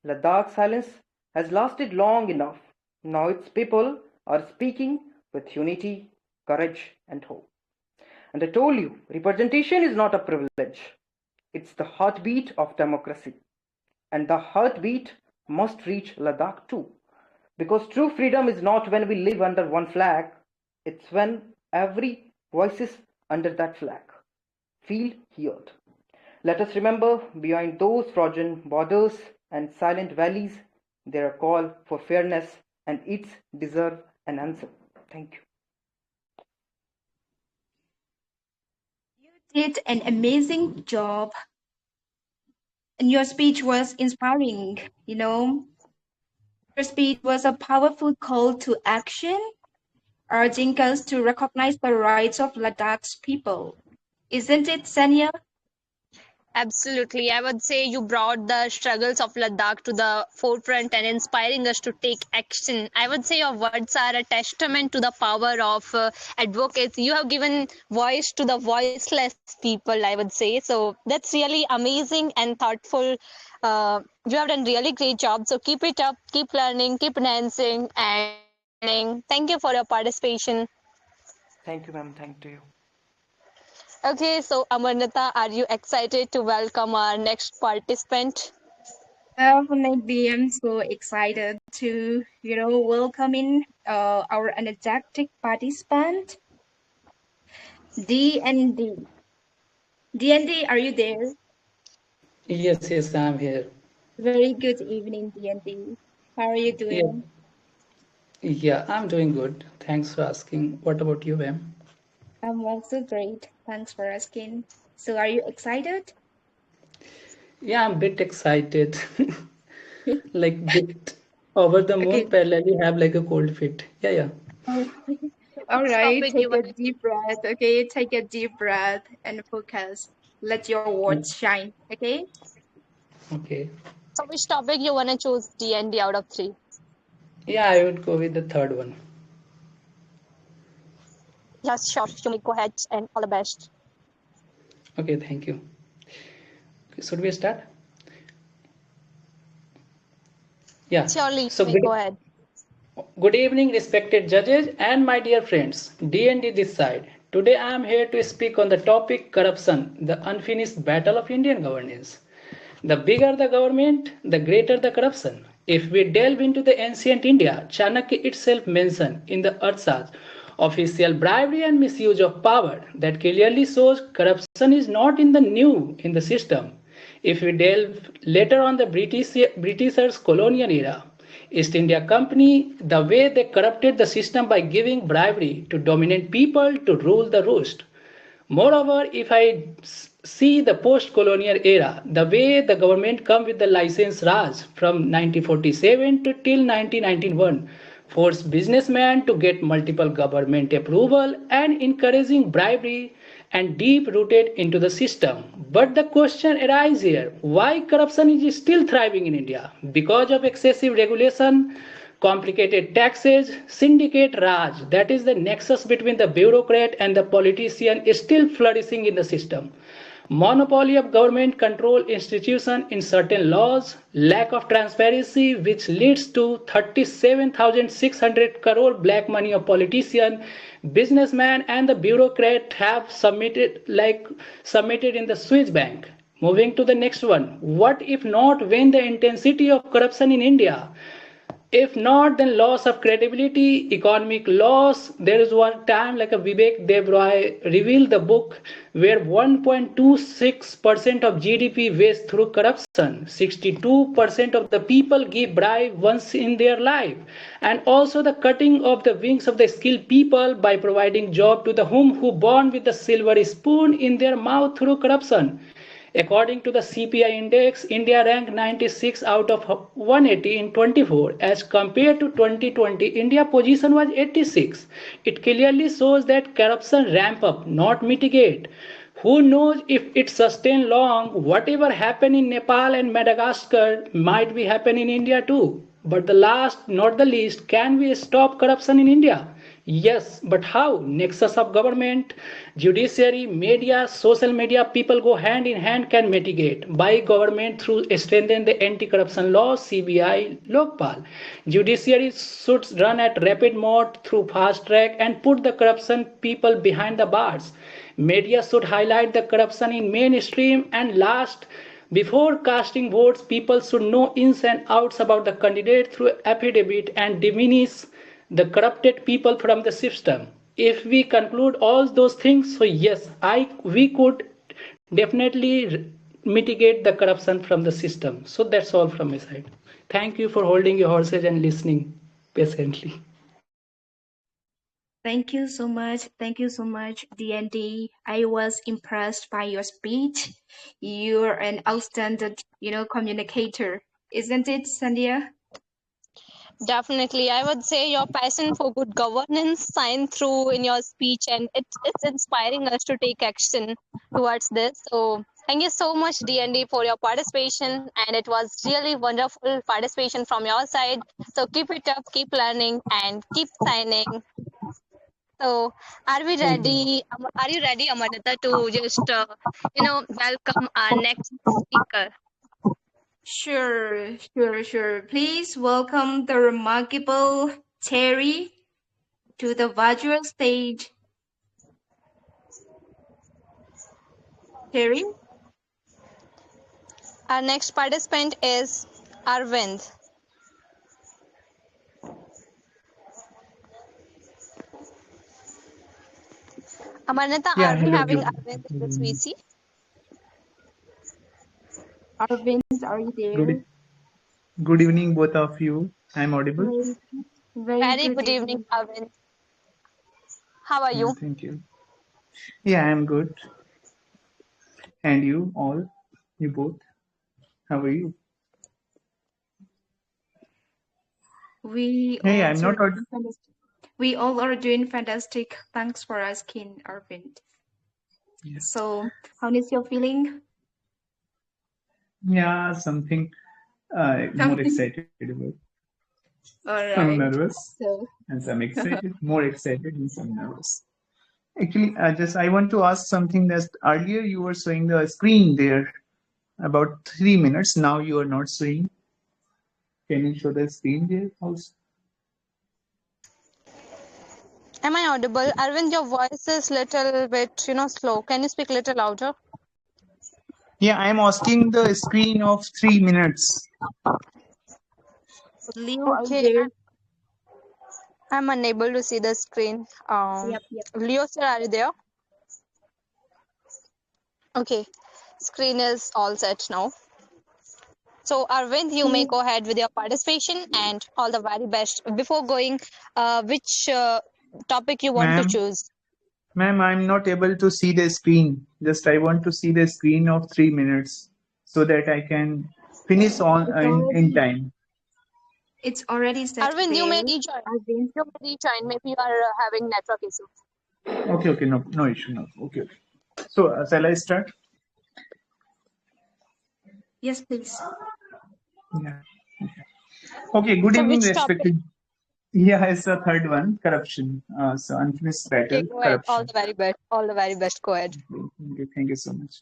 Ladakh's silence has lasted long enough. Now its people are speaking with unity, courage, and hope. And I told you, representation is not a privilege. It's the heartbeat of democracy. And the heartbeat must reach Ladakh too. Because true freedom is not when we live under one flag, it's when every voice is under that flag. Feel heard. Let us remember, behind those frozen borders and silent valleys, there are call for fairness, and it's deserve an answer. Thank you. You did an amazing job, and your speech was inspiring. Your speech was a powerful call to action, urging us to recognize the rights of Ladakh's people. Isn't it, Sanya? Absolutely. I would say you brought the struggles of Ladakh to the forefront and inspiring us to take action. I would say your words are a testament to the power of advocacy. You have given voice to the voiceless people, I would say. So that's really amazing and thoughtful. You have done really great job. So keep it up, keep learning, keep enhancing, and thank you for your participation. Thank you, ma'am. Thank to you. Okay, so Amaranta, are you excited to welcome our next participant? Definitely, I'm so excited to, welcome in our energetic participant, D and D. D and D, are you there? Yes, yes, I'm here. Very good evening, D and D. How are you Yeah, doing? yeah, I'm doing good. Thanks for asking. What about you, ma'am? I'm also great. Thanks for asking. So, are you excited? Yeah, I'm a bit excited. Like bit over the moon, Okay. parallelly have like a cold feet. Yeah, yeah. All Which right. topic you Take a wanna deep breath. Okay. Take a deep breath and focus. Let your words shine. Okay. Okay. so which topic you wanna choose D&D out of three? Yeah, I would go with the third one. Yes, sure. You may go ahead and all the best. Okay, thank you. Okay, should we start? Yeah. Surely you So may go ahead. good evening, respected judges and my dear friends. D&D this side. Today I am here to speak on the topic corruption, the unfinished battle of Indian governance. The bigger the government, the greater the corruption. If we delve into the ancient India, Chanakya itself mentioned in the Arthas official bribery and misuse of power that clearly shows corruption is not in the new in the system. If we delve later on the Britishers colonial era, East India Company, the way they corrupted the system by giving bribery to dominant people to rule the roost. Moreover, if I see the post-colonial era, the way the government come with the license Raj from 1947 to till 1991, forced businessmen to get multiple government approval and encouraging bribery and deep rooted into the system. But the question arises here, why corruption is still thriving in India? Because of excessive regulation, complicated taxes, syndicate Raj, that is the nexus between the bureaucrat and the politician, is still flourishing in the system. Monopoly of government control institution in certain laws, lack of transparency which leads to 37,600 crore black money of politician, businessman and the bureaucrat have submitted in the Swiss bank. Moving to the next one. What if not when the intensity of corruption in India? If not, then loss of credibility, economic loss. There is one time like a Vivek Devroy revealed the book where 1.26% of GDP waste through corruption. 62% of the people give bribe once in their life. And also the cutting of the wings of the skilled people by providing job to the who born with the silver spoon in their mouth through corruption. According to the CPI index, India ranked 96 out of 180 in 24. As compared to 2020, India position was 86. It clearly shows that corruption ramp up, not mitigate. Who knows if it sustain long? Whatever happened in Nepal and Madagascar might be happen in India too. But the last, not the least, can we stop corruption in India? Yes, but how? Nexus of government, judiciary, media, social media, people go hand in hand can mitigate. By government through strengthen the anti-corruption law, CBI, Lokpal. Judiciary should run at rapid mode through fast track and put the corruption people behind the bars. Media should highlight the corruption in mainstream and last before casting votes, people should know ins and outs about the candidate through affidavit and diminish the corrupted people from the system. If we conclude all those things, so yes, we could definitely mitigate the corruption from the system. So that's all from my side. Thank you for holding your horses and listening patiently. Thank you so much. Thank you so much, DND. I was impressed by your speech. You're an outstanding, communicator. Isn't it, Saniya? Definitely, I would say your passion for good governance shine through in your speech, and it's inspiring us to take action towards this. So, thank you so much, D&D, for your participation, and it was really wonderful participation from your side. So, keep it up, keep learning, and keep signing. So, are we Thank you. ready? Are you ready, Amaranta, to just welcome our next speaker? Sure, sure, sure. Please welcome the remarkable Terry to the virtual stage. Terry? Our next participant is Arvind. Amaranta, Yeah, are we hello. having Arvind in this VC? Arvind, are you there? Good, good evening, both of you. I'm audible. Very, very Very good good evening, evening. Arvind. How are Yeah, you? thank you. Yeah, I'm good. And you all, you both, how are you? We Hey, I'm also not doing fantastic. We all are doing fantastic. Thanks for asking, Arvind. Yeah. So, how is your feeling? Yeah, something more Something. excited about. All Some right. nervous So, and some excited, more excited and some nervous. Actually, I want to ask something that earlier you were showing the screen there about 3 minutes. Now you are not showing. Can you show the screen there also? Am I audible? Arvind, your voice is little bit, slow. Can you speak a little louder? Yeah, I'm asking the screen of 3 minutes. Leo, are you Okay, there? I'm unable to see the screen. Yep, yep. Leo, sir, are you there? Okay, screen is all set now. So, Arvind, you may go ahead with your participation and all the very best. Before going, which topic you want to Ma'am, choose? ma'am, I'm not able to see the screen. Just I want to see the screen of 3 minutes so that I can finish on It's in already time. it's already set Arvind, you there. may rejoin. Arvind. You may rejoin. Maybe you are having network issue. Okay, no, no issue, no. Okay. So, shall I start? Yes, please. Yeah. Okay, good So, evening, which topic? respected. Yeah, it's the third one, corruption. So, unfinished Okay, battle, go ahead. All corruption. the very best. All the very best. Go ahead. Thank you so much.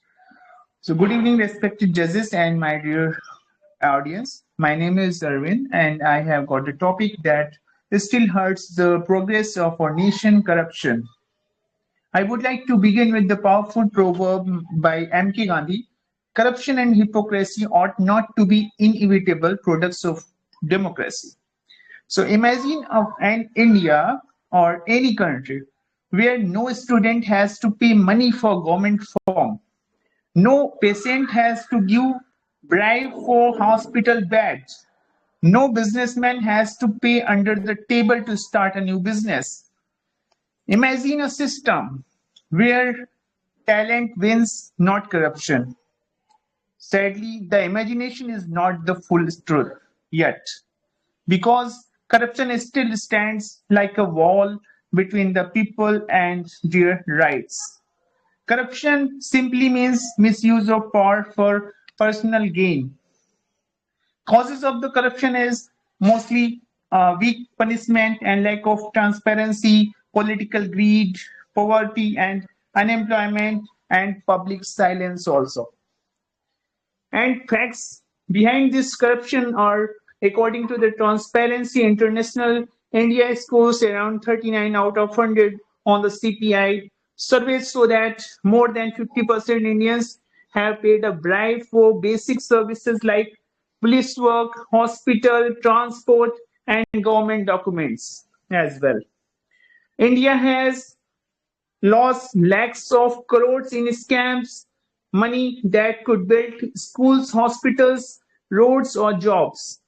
So, good evening, respected judges and my dear audience. My name is Arvind, and I have got a topic that still hurts the progress of our nation, corruption. I would like to begin with the powerful proverb by M.K. Gandhi: corruption and hypocrisy ought not to be inevitable products of democracy. So imagine an India or any country where no student has to pay money for government form. No patient has to give bribe for hospital beds. No businessman has to pay under the table to start a new business. Imagine a system where talent wins, not corruption. Sadly, the imagination is not the full truth yet, because corruption still stands like a wall between the people and their rights. Corruption simply means misuse of power for personal gain. Causes of the corruption is mostly weak punishment and lack of transparency, political greed, poverty and unemployment, and public silence also. And facts behind this corruption are, according to the Transparency International, India scores around 39 out of 100 on the CPI. Surveys show that more than 50% Indians have paid a bribe for basic services like police work, hospital, transport, and government documents as well. India has lost lakhs of crores in scams, money that could build schools, hospitals, roads, or jobs.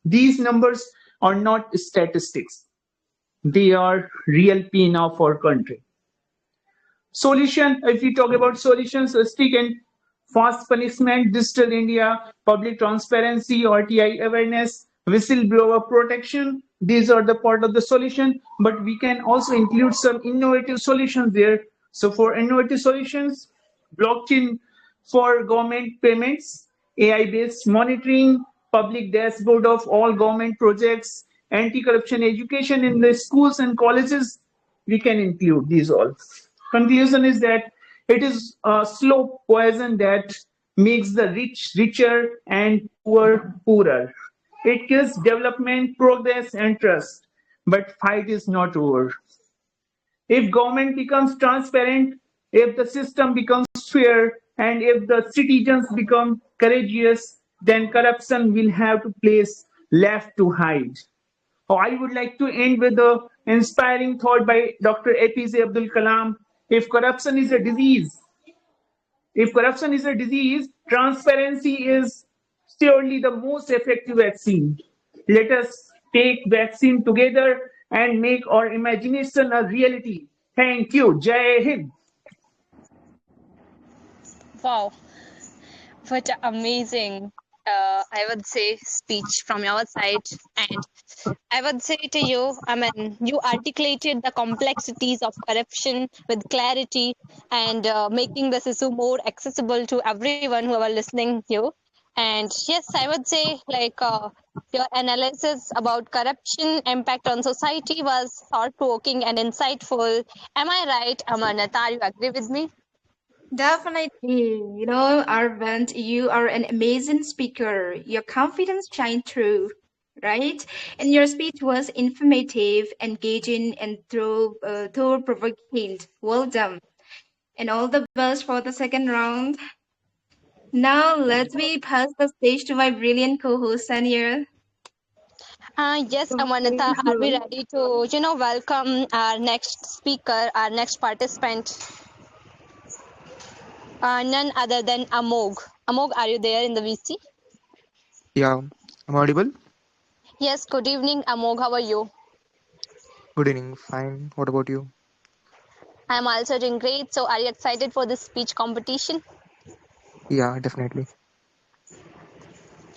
These numbers are not statistics, they are real pain of our country. Solution, if we talk about solutions, strict and fast punishment, digital India, public transparency, RTI awareness, whistleblower protection, these are the part of the solution, but we can also include some innovative solutions there. So for innovative solutions, blockchain for government payments, AI-based monitoring, public dashboard of all government projects, anti-corruption education in the schools and colleges, we can include these all. Conclusion is that it is a slow poison that makes the rich richer and poor poorer. It kills development, progress, and trust. But fight is not over. If government becomes transparent, if the system becomes fair, and if the citizens become courageous, then corruption will have to place left to hide. I would like to end with the inspiring thought by Dr. APJ Abdul Kalam. If corruption is a disease, if corruption is a disease, transparency is surely the most effective vaccine. Let us take vaccine together and make our imagination a reality. Thank you. Jai Hind. Wow, what an amazing, I would say, speech from your side. And I would say to you, I mean, you articulated the complexities of corruption with clarity and making this issue more accessible to everyone who are listening you. And yes, I would say, like, your analysis about corruption impact on society was thought-provoking and insightful. Am I right, Amaranta? You agree with me? Definitely. Arvind, you are an amazing speaker. Your confidence shine through, right? And your speech was informative, engaging, and thought-provoking. Well done. And all the best for the second round. Now, let me pass the stage to my brilliant co-host, Saniya. Yes, Amanita, are we ready to, welcome our next speaker, our next participant, none other than Amog. Amog, are you there in the VC? Yeah, I'm audible. Yes, good evening, Amog. How are you? Good evening. Fine. What about you? I'm also doing great. So, are you excited for this speech competition? Yeah, definitely.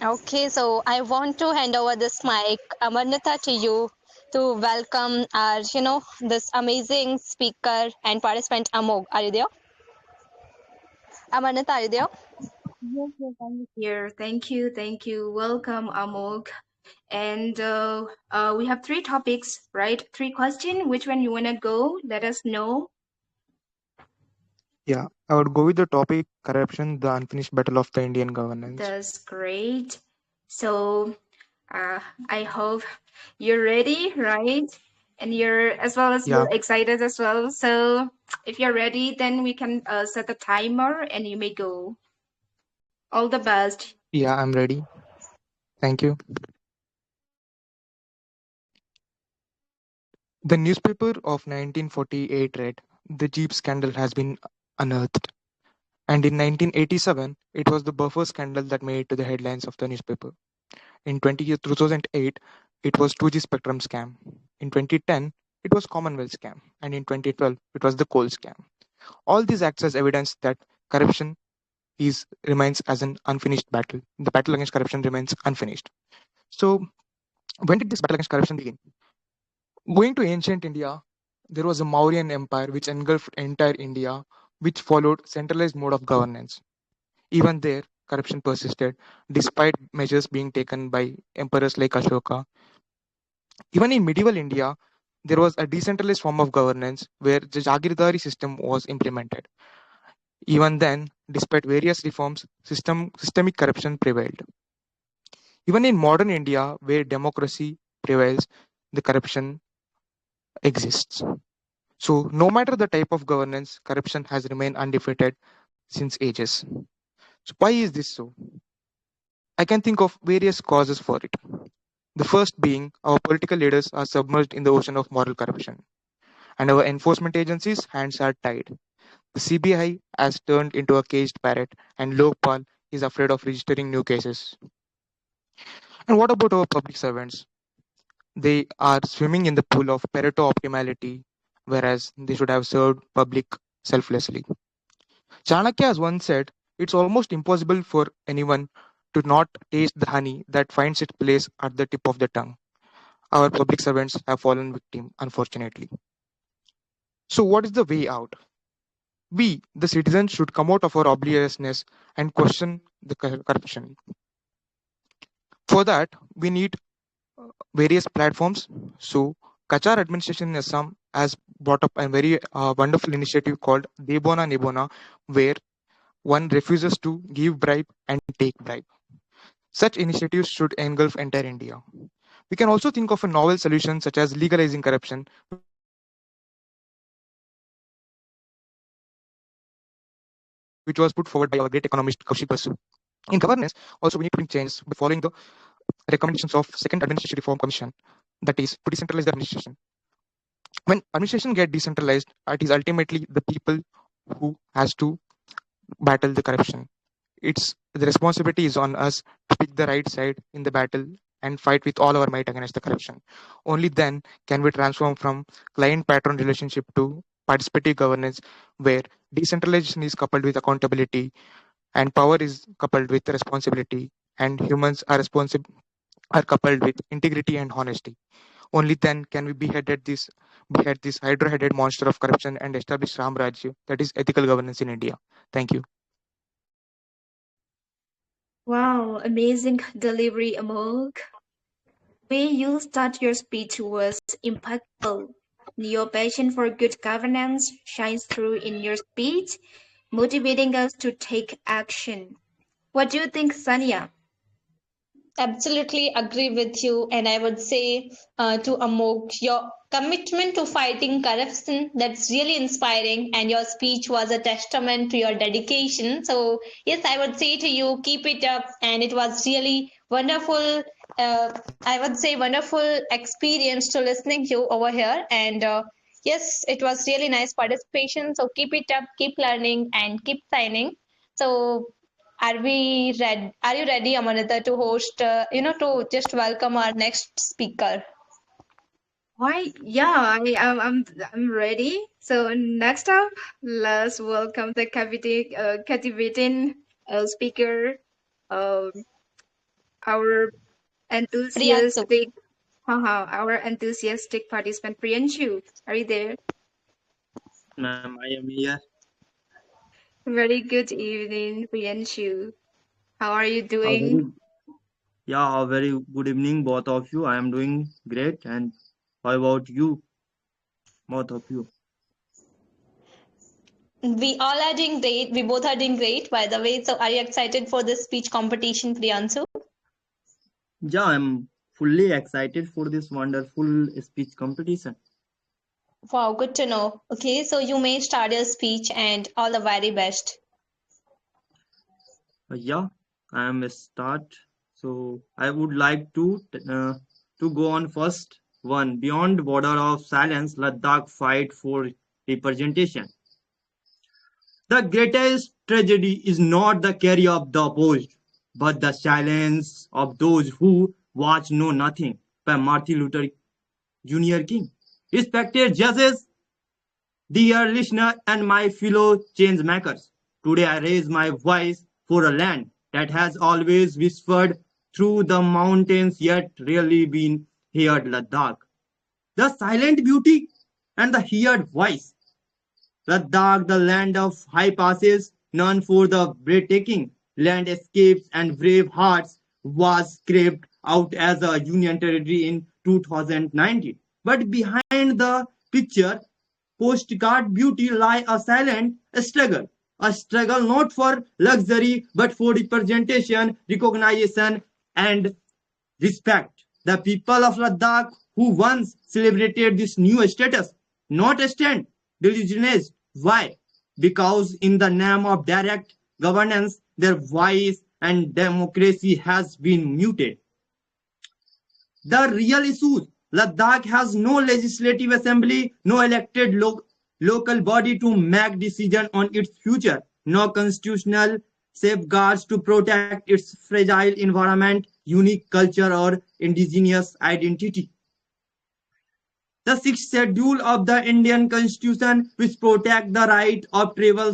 Okay, so I want to hand over this mic, Amarnita, to you to welcome our, this amazing speaker and participant, Amog. Are you there? Amarnita, are you there? Yes, yes, I'm here. Thank you, thank you. Welcome, Amog. And we have three topics, right? Three questions. Which one you wanna go? Let us know. Yeah, I would go with the topic corruption, the unfinished battle of the Indian governance. That's great. So uh, I hope you're ready, right? And you're as well as Yeah, you're excited as well. So if you're ready, then we can set the timer and you may go. All the best. yeah, I'm ready. Thank you. The newspaper of 1948 read, "The Jeep scandal has been unearthed." And in 1987, it was the buffer scandal that made it to the headlines of the newspaper. In 2008, it was 2G Spectrum scam. In 2010, it was Commonwealth scam. And in 2012, it was the coal scam. All these acts as evidence that corruption remains as an unfinished battle. The battle against corruption remains unfinished. So, when did this battle against corruption begin? Going to ancient India, there was a Mauryan Empire which engulfed entire India, which followed centralized mode of governance. Even there, corruption persisted, despite measures being taken by emperors like Ashoka. Even in medieval India, there was a decentralized form of governance where the Jagirdari system was implemented. Even then, despite various reforms, systemic corruption prevailed. Even in modern India, where democracy prevails, the corruption exists. So, no matter the type of governance, corruption has remained undefeated since ages. So, why is this so? I can think of various causes for it. The first being our political leaders are submerged in the ocean of moral corruption, and our enforcement agencies' hands are tied. The CBI has turned into a caged parrot, and Lokpal is afraid of registering new cases. And what about our public servants? They are swimming in the pool of Pareto optimality, whereas they should have served public selflessly. Chanakya has once said, "It's almost impossible for anyone to not taste the honey that finds its place at the tip of the tongue." Our public servants have fallen victim, unfortunately. So, what is the way out? We, the citizens, should come out of our obliviousness and question the corruption. For that, we need various platforms. So, Kachar administration in Assam has brought up a very wonderful initiative called Debona Nebona, where one refuses to give bribe and take bribe. Such initiatives should engulf entire India. We can also think of a novel solution such as legalizing corruption, which was put forward by our great economist Kaushik Basu. And what about the In governance, also we need to bring changes by following the recommendations of Second Administration Reform Commission, that is to decentralize the administration. When administration get decentralized, it is ultimately the people who has to battle the corruption. It's the responsibility is on us to pick the right side in the battle and fight with all our might against the corruption. Only then can we transform from client patron relationship to participative governance, where decentralization is coupled with accountability and power is coupled with responsibility, and humans are are coupled with integrity and honesty. Only then can we behead this hydra-headed monster of corruption and establish Ram Rajya, that is ethical governance in India. Thank you. Wow, amazing delivery, Amol. The way you start your speech was impactful. Your passion for good governance shines through in your speech, motivating us to take action. What do you think, Saniya? Absolutely agree with you, and I would say to Amok, your commitment to fighting corruption, that's really inspiring, and your speech was a testament to your dedication. So yes, I would say to you, keep it up, and it was really wonderful. I would say wonderful experience to listening you over here, and yes, it was really nice participation. So keep it up, keep learning, and keep signing. So are you ready, Amaranta, to host, to just welcome our next speaker? Why? Yeah, I'm ready. So next up, let's welcome the captivating speaker, um, our Priyansu. enthusiastic, our enthusiastic participant Priyanshu. Are you there? Ma'am, I am here. Very good evening, Priyanshu. How are you A doing? very, yeah, a very good evening, both of you. I am doing great. And how about you, both of you? We all are doing great. We both are doing great, by the way. So are you excited for this speech competition, Priyansu? Yeah, I'm fully excited for this wonderful speech competition. Wow, good to know. Okay, so you may start your speech and all the very best. Yeah, I am a start. So I would like to go on first one. Beyond border of silence, Ladakh fight for representation. The greatest tragedy is not the carry of the opposed, but the silence of those who watch know nothing. By Martin Luther Jr. King. Respected judges, dear listener, and my fellow change makers. Today I raise my voice for a land that has always whispered through the mountains yet rarely been heard, Ladakh. The silent beauty and the heard voice. Ladakh, the land of high passes, known for the breathtaking landscapes and brave hearts, was carved out as a union territory in 2019. But behind the picture postcard beauty lie a struggle not for luxury but for representation, recognition, and respect. The people of Ladakh who once celebrated this new status not stand diligence. Why? Because in the name of direct governance, their voice and democracy has been muted. The real issue, Ladakh has no legislative assembly, no elected local body to make decision on its future, no constitutional safeguards to protect its fragile environment, unique culture, or indigenous identity. The sixth schedule of the Indian Constitution, which protects the right of tribal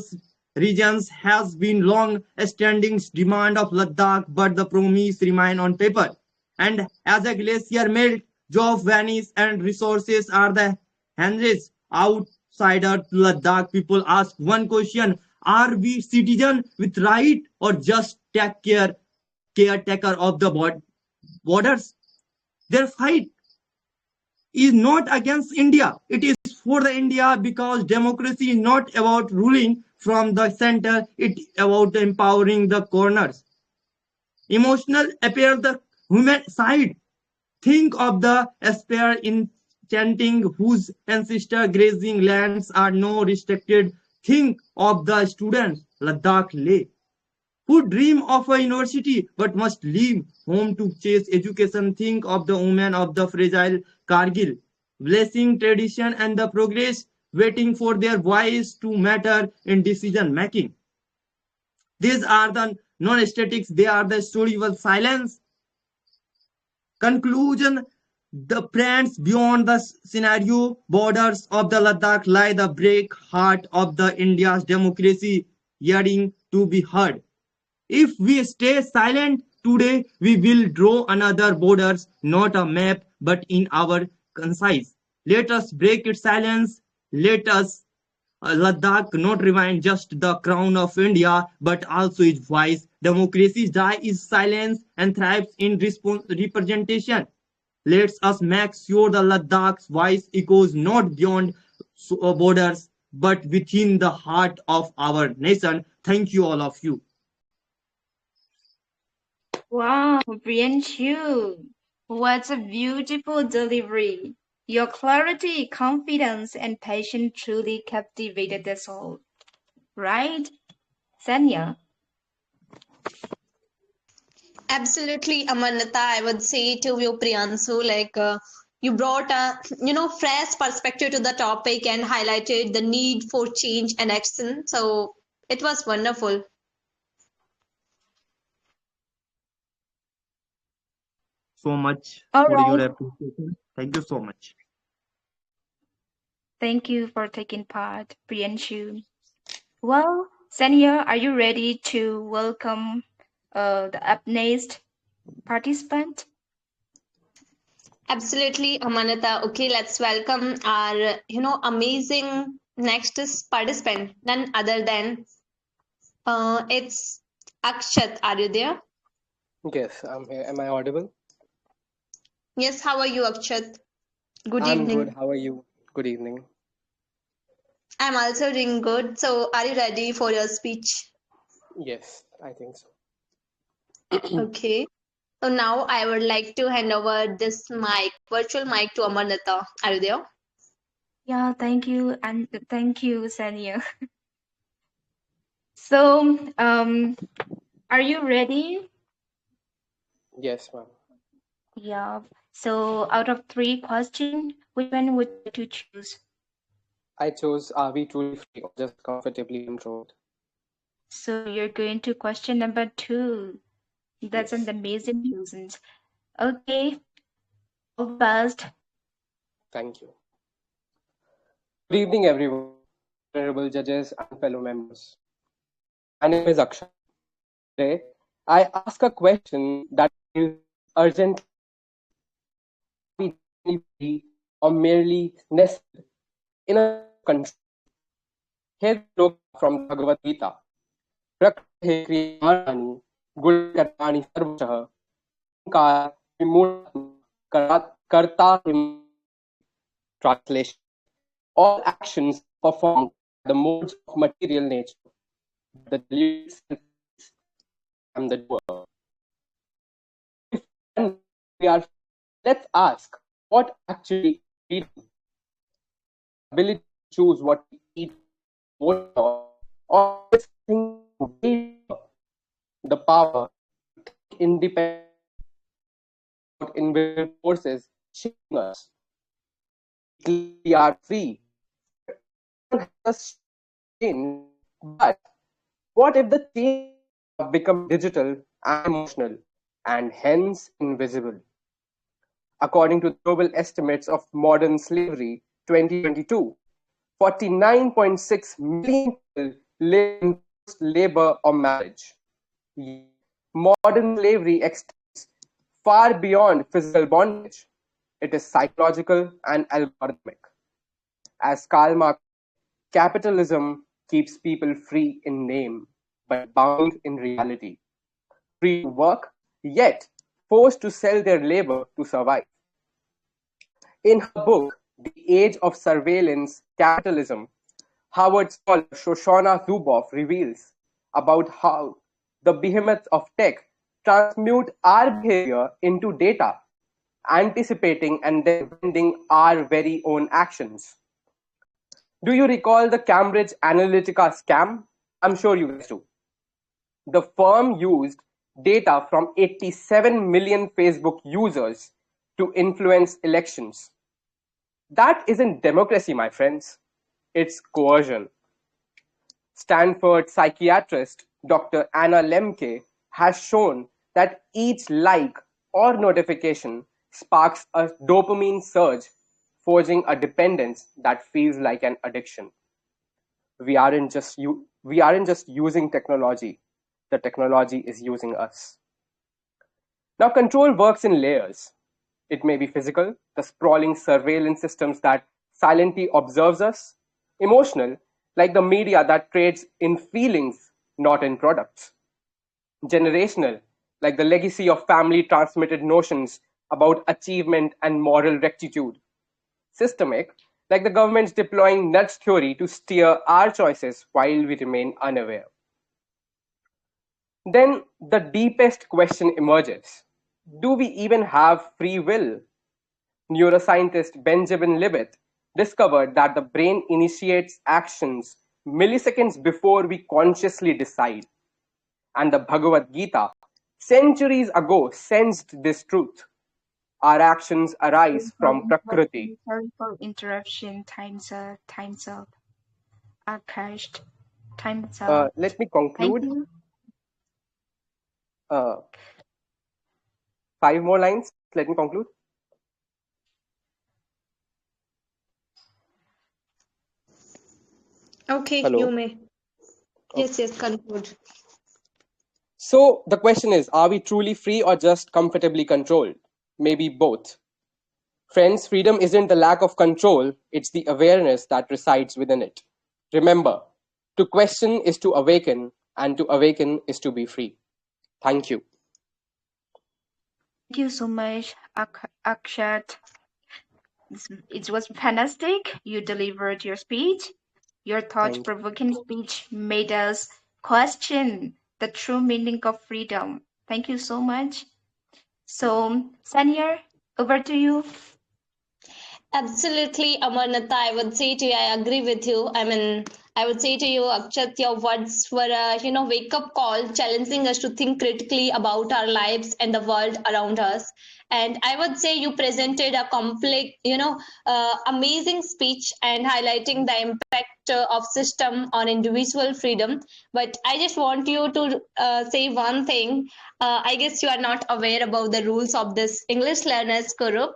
regions, has been long-standing demand of Ladakh, but the promise remain on paper. And as a glacier melt, jobs vanish, and resources are the hindrance outsider to Ladakh. People ask one question: Are we citizens with right, or just caretaker of the borders? Their fight is not against India. It is for the India because democracy is not about ruling from the center. It is about empowering the corners. Emotional appear the human side. Think of the aspire in chanting whose ancestor grazing lands are no restricted. Think of the students Ladakh Leh who dream of a university but must leave home to chase education. Think of the women of the fragile Kargil, blessing tradition and the progress, waiting for their voice to matter in decision making. These are the non-statics, they are the story of silence. Conclusion, the friends beyond the scenario borders of the Ladakh lie the break heart of the India's democracy yearning to be heard. If we stay silent today, we will draw another borders, not a map, but in our conscience. Let us break its silence. Let us Ladakh not remain just the crown of India, but also its voice. Democracy dies in silence and thrives in representation. Let us make sure the Ladakh's voice echoes not beyond borders, but within the heart of our nation. Thank you, all of you. Wow, Priyanshu, what a beautiful delivery. Your clarity, confidence, and passion truly captivated us all. Right, Sanya? Absolutely, Amaranta. I would say to you, Priyansu, you brought a fresh perspective to the topic and highlighted the need for change and action. So it was wonderful. So much All for your right. appreciation. Thank you so much. Thank you for taking part, Priyanshu. Well, Sanya, are you ready to welcome the up next participant? Absolutely, Amanata. Okay, let's welcome our, amazing next participant, none other than it's Akshat. Are you there? Yes, I'm here. Am I audible? Yes, how are you, Akshat? Good I'm good. evening. How are you? Good evening. I'm also doing good. So, are you ready for your speech? Yes, I think so. Okay. So now I would like to hand over this virtual mic to Amanata. Are you there? Yeah, thank you, and thank you, Sanya. So, are you ready? Yes, ma'am. Yeah. So, out of three questions, which one would you like to choose? I chose Are we truly free or just comfortably controlled? So, you're going to question number two. That's an Yes. amazing reason. Okay, all the best. Thank you. Good evening, everyone, honorable judges and fellow members. My name is Akshay. Today, I ask a question that feels urgent. Are we truly free or merely nestled in a control? Here's a look from the Bhagavad Gita. प्रकृतेः क्रियमाणानि गुणकर्माणि सर्वशः अहंकार विमूढात्मा कर्ता Translation: all actions performed by the modes of material nature, but the deluded self thinks, I am the doer. If we are, let's ask what actually freedom? Ability to choose what we eat, vote for, or something way deeper. The power to think independently without invisible forces shaping us. We are free, but everyone has a change. But what if the change have become digital and emotional and hence invisible? According to the global estimates of modern slavery 2022, 49.6 million people live in forced labor or marriage. Yet, modern slavery extends far beyond physical bondage. It is psychological and algorithmic. As Karl Marx, capitalism keeps people free in name, but bound in reality. Free to work, yet forced to sell their labor to survive. In her book, The Age of Surveillance Capitalism, Harvard scholar Shoshana Zuboff reveals about how the behemoths of tech transmute our behavior into data, anticipating and then bending our very own actions. Do you recall the Cambridge Analytica scam? I'm sure you guys do. The firm used data from 87 million Facebook users to influence elections. That isn't democracy, my friends. It's coercion. Stanford psychiatrist Dr. Anna Lemke has shown that each like or notification sparks a dopamine surge, forging a dependence that feels like an addiction. We aren't just using technology. The technology is using us. Now, control works in layers. It may be physical, the sprawling surveillance systems that silently observes us; emotional, like the media that trades in feelings, not in products; generational, like the legacy of family transmitted notions about achievement and moral rectitude; systemic, like the government's deploying nudge theory to steer our choices while we remain unaware. Then the deepest question emerges: do we even have free will? Neuroscientist Benjamin Libet discovered that the brain initiates actions milliseconds before we consciously decide. And the Bhagavad Gita, centuries ago, sensed this truth. Our actions arise from Prakriti. Sorry for interruption. Time's up. Crashed. Time's up. Let me Thank conclude. you. 5 more lines. Let me conclude. Okay, Hello. you may. Yes, conclude. So the question is, are we truly free or just comfortably controlled? Maybe both. Friends, freedom isn't the lack of control, it's the awareness that resides within it. Remember, to question is to awaken, and to awaken is to be free. Thank you. Thank you so much, Akshat. It was fantastic. You delivered your speech. Your thought-provoking speech made us question the true meaning of freedom. Thank you so much. So, Saniya, over to you. Absolutely, Amaranta. I would say to you, I agree with you. I would say to you, Akshat, your words were a wake up call, challenging us to think critically about our lives and the world around us. And I would say you presented a complex, amazing speech and highlighting the impact of system on individual freedom. But I just want you to say one thing. I guess you are not aware about the rules of this English learners group.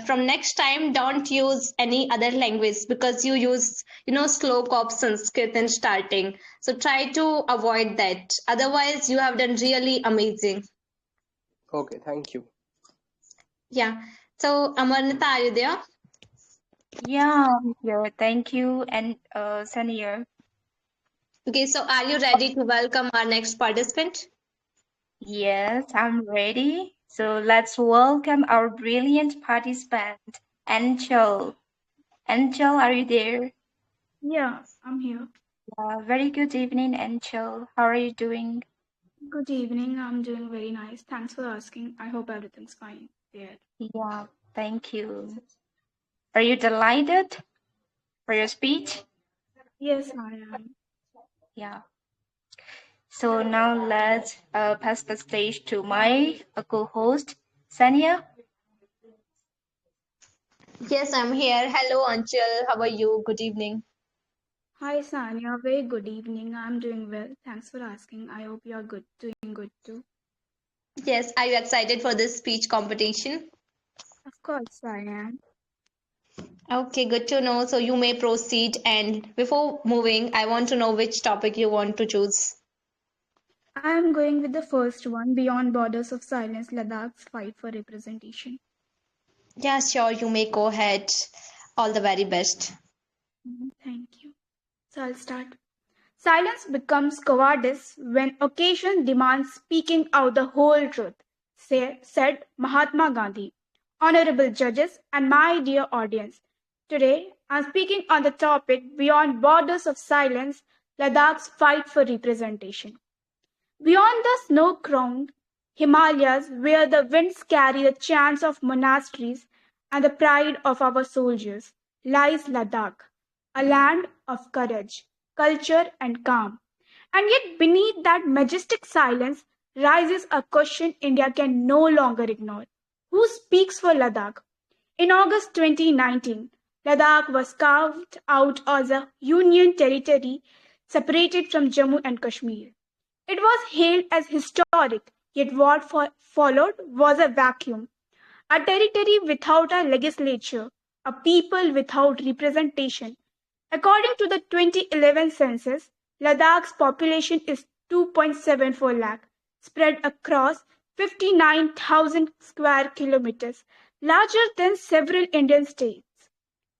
From next time, don't use any other language because you use slok of Sanskrit in starting. So try to avoid that. Otherwise, you have done really amazing. Okay, thank you. Yeah. So Amarnita, are you there? Yeah, thank you, and Saniya. Okay, so are you ready to welcome our next participant? Yes, I'm ready. So let's welcome our brilliant participant, Angel. Angel, are you there? Yeah, I'm here. Very good evening, Angel. How are you doing? Good evening. I'm doing very nice. Thanks for asking. I hope everything's fine there. Yeah, thank you. Are you delighted for your speech? Yes, I am. Yeah. So now let's pass the stage to my co-host, Saniya. Yes, I'm here. Hello, Anchal. How are you? Good evening. Hi, Saniya. Very good evening. I'm doing well. Thanks for asking. I hope you're good, doing good too. Yes, are you excited for this speech competition? Of course, I am. Okay, good to know. So you may proceed. And before moving, I want to know which topic you want to choose. I'm going with the first one, Beyond Borders of Silence, Ladakh's Fight for Representation. Yeah, sure. You may go ahead. All the very best. Thank you. So I'll start. Silence becomes cowardice when occasion demands speaking out the whole truth, said Mahatma Gandhi. Honorable judges and my dear audience, today I'm speaking on the topic Beyond Borders of Silence, Ladakh's Fight for Representation. Beyond the snow-crowned Himalayas, where the winds carry the chants of monasteries and the pride of our soldiers, lies Ladakh, a land of courage, culture, and calm. And yet, beneath that majestic silence rises a question India can no longer ignore. Who speaks for Ladakh? In August 2019, Ladakh was carved out as a union territory separated from Jammu and Kashmir. It was hailed as historic, yet what followed was a vacuum. A territory without a legislature, a people without representation. According to the 2011 census, Ladakh's population is 2.74 lakh, spread across 59,000 square kilometers, larger than several Indian states.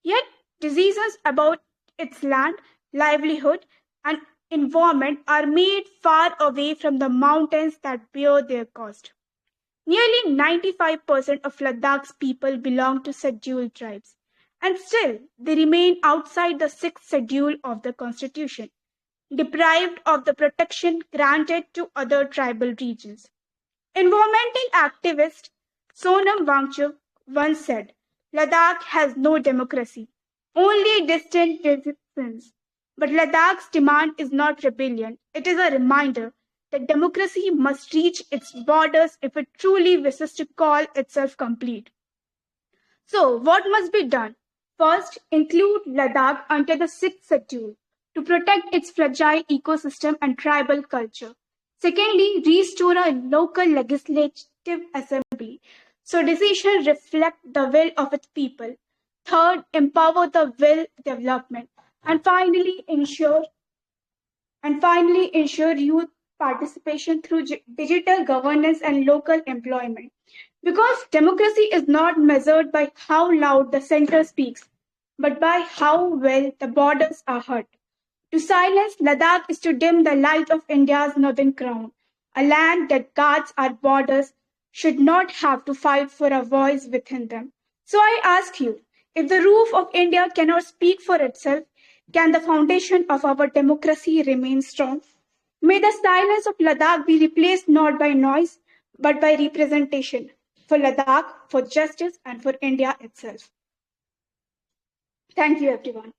Yet, decisions about its land, livelihood, and environment are made far away from the mountains that bear their cost. Nearly 95% of Ladakh's people belong to scheduled tribes, and still they remain outside the sixth schedule of the constitution, deprived of the protection granted to other tribal regions. Environmental activist Sonam Wangchuk once said, Ladakh has no democracy, only distant resistance. But Ladakh's demand is not rebellion, it is a reminder that democracy must reach its borders if it truly wishes to call itself complete. So, what must be done? First, include Ladakh under the sixth schedule to protect its fragile ecosystem and tribal culture. Secondly, restore a local legislative assembly so decisions reflect the will of its people. Third, empower the will development. And finally, ensure youth participation through digital governance and local employment. Because democracy is not measured by how loud the center speaks, but by how well the borders are heard. To silence Ladakh is to dim the light of India's northern crown. A land that guards our borders should not have to fight for a voice within them. So I ask you, if the roof of India cannot speak for itself, can the foundation of our democracy remain strong? May the silence of Ladakh be replaced not by noise, but by representation for Ladakh, for justice, and for India itself. Thank you, everyone.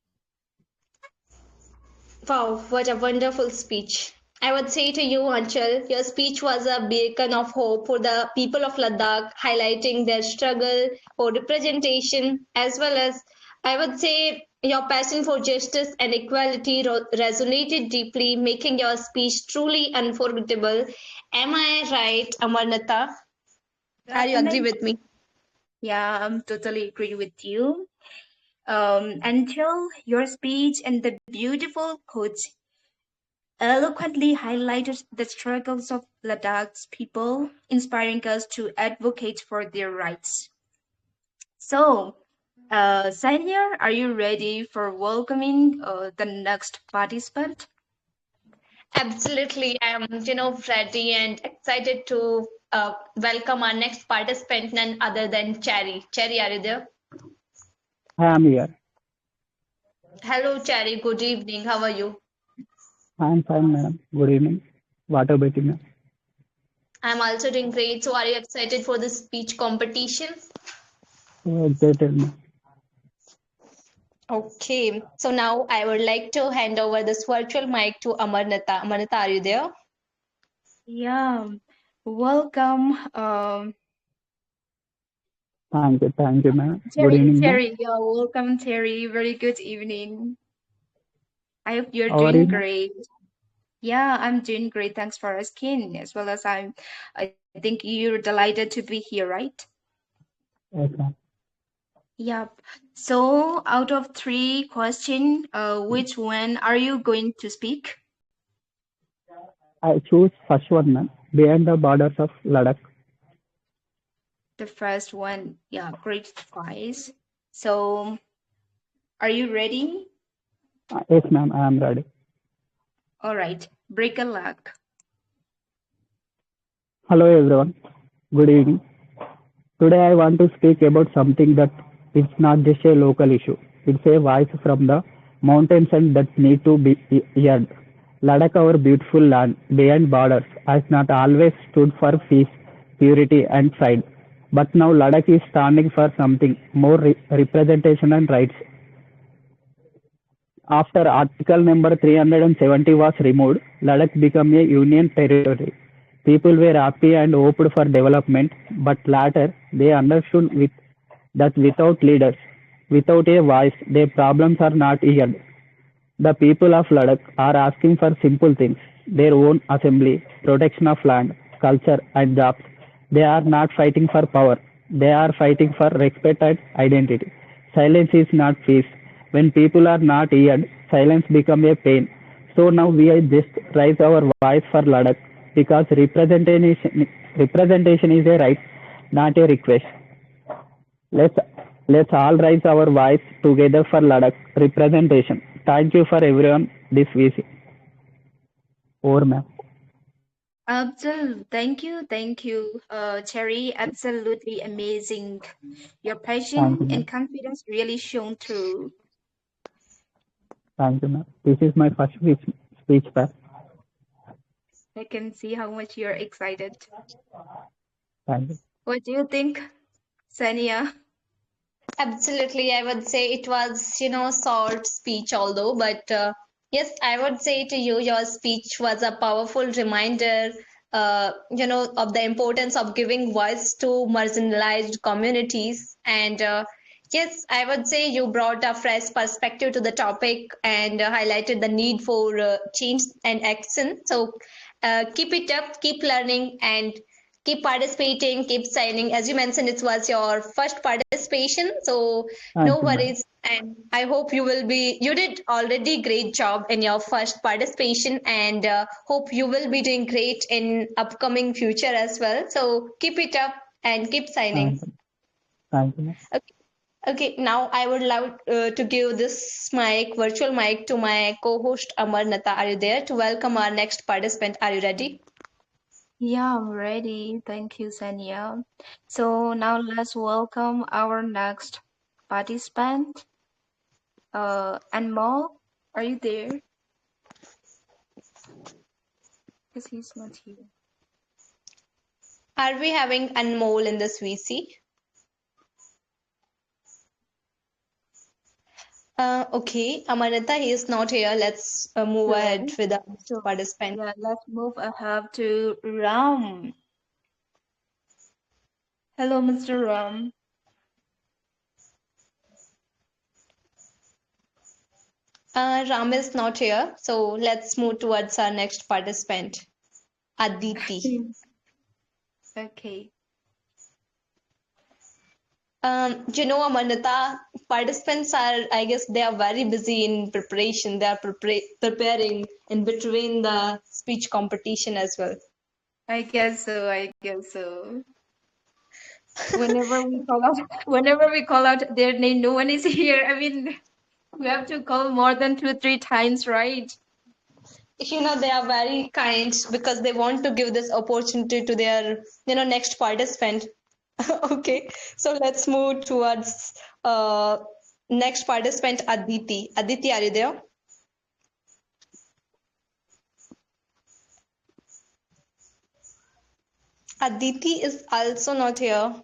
Wow, what a wonderful speech. I would say to you, Anchal, your speech was a beacon of hope for the people of Ladakh, highlighting their struggle for representation, as well as, I would say, your passion for justice and equality resonated deeply, making your speech truly unforgettable. Am I right, Amaranta? Are you agree with me? Yeah, I'm totally agree with you. Until your speech and the beautiful quotes eloquently highlighted the struggles of Ladakh's people, inspiring us to advocate for their rights. So, Saniya, are you ready for welcoming the next participant? Absolutely. I'm, ready and excited to welcome our next participant, none other than Cherry. Cherry, are you there? I am here. Hello, Cherry. Good evening. How are you? I am fine, madam. Good evening. What about you, ma'am? I'm also doing great. So, are you excited for the speech competition? Excited, ma'am. Okay. So now I would like to hand over this virtual mic to Amaranta. Amaranta, are you there? Yeah, welcome. Thank you, ma'am. Good Terry, evening, ma'am. Terry, yeah, welcome, Terry. Very good evening. I hope you're How are doing you, ma'am? great. Yeah, I'm doing great. Thanks for asking. As well as I think you're delighted to be here, right? Yes, ma'am. Yep. So, out of three questions, which one are you going to speak? I choose first one, ma'am. Beyond the borders of Ladakh. The first one, yeah, great choice. So, are you ready? Yes, ma'am. I am ready. All right, break a luck. Hello, everyone. Good evening. Today, I want to speak about something that is not just a local issue. It's a voice from the mountains and that need to be heard. Ladakh, our beautiful land beyond borders, has not always stood for peace, purity, and pride. But now Ladakh is standing for something more representation and rights. After Article number 370 was removed, Ladakh became a union territory. People were happy and hoped for development, but later they understood that without leaders, without a voice, their problems are not heard. The people of Ladakh are asking for simple things: their own assembly, protection of land, culture, and jobs. They are not fighting for power. They are fighting for respect and identity. Silence is not peace. When people are not heard, silence becomes a pain. So now we are just raise our voice for Ladakh because representation is a right, not a request. Let's let's all raise our voice together for Ladakh representation. Thank you for everyone this week. Over, ma'am. Thank you, Cherry. Absolutely amazing. Your Thank passion you, and ma'am. confidence really shone through. Thank you, ma'am. This is my first speech, ma'am. I can see how much you're excited. Thank you. What do you think, Saniya? Absolutely, I would say it was, short speech, although, but yes, I would say to you, your speech was a powerful reminder, of the importance of giving voice to marginalized communities. And yes, I would say you brought a fresh perspective to the topic and highlighted the need for change and action. So keep it up, keep learning, and keep participating, keep signing. As you mentioned, it was your first participation, so no Thank you, ma'am. worries. And I hope you did already great job in your first participation, and hope you will be doing great in upcoming future as well. So keep it up and keep signing. Thank you. Thank you, ma'am. Okay. Okay, now I would love to give this virtual mic to my co-host Amaranta. Are you there to welcome our next participant? Are you ready? Yeah, I'm ready. Thank you, Saniya. So now let's welcome our next participant. Anmol, are you there? Because he's not here. Are we having Anmol in this VC? Okay, Amaranta, he is not here. Let's move ahead with the next So participant. yeah, let's move ahead to Ram. Hello, Mr. Ram. Ram is not here, so let's move towards our next participant, Aditi. Okay. Amaranta, participants are, I guess, they are very busy in preparation. They are preparing in between the speech competition as well. I guess so. I guess so. Whenever we call out their name, no one is here. I mean, we have to call more than 2-3 times, right? They are very kind because they want to give this opportunity to their, next participant. Okay, so let's move towards next participant, Aditi. Aditi, are you there? Aditi is also not here.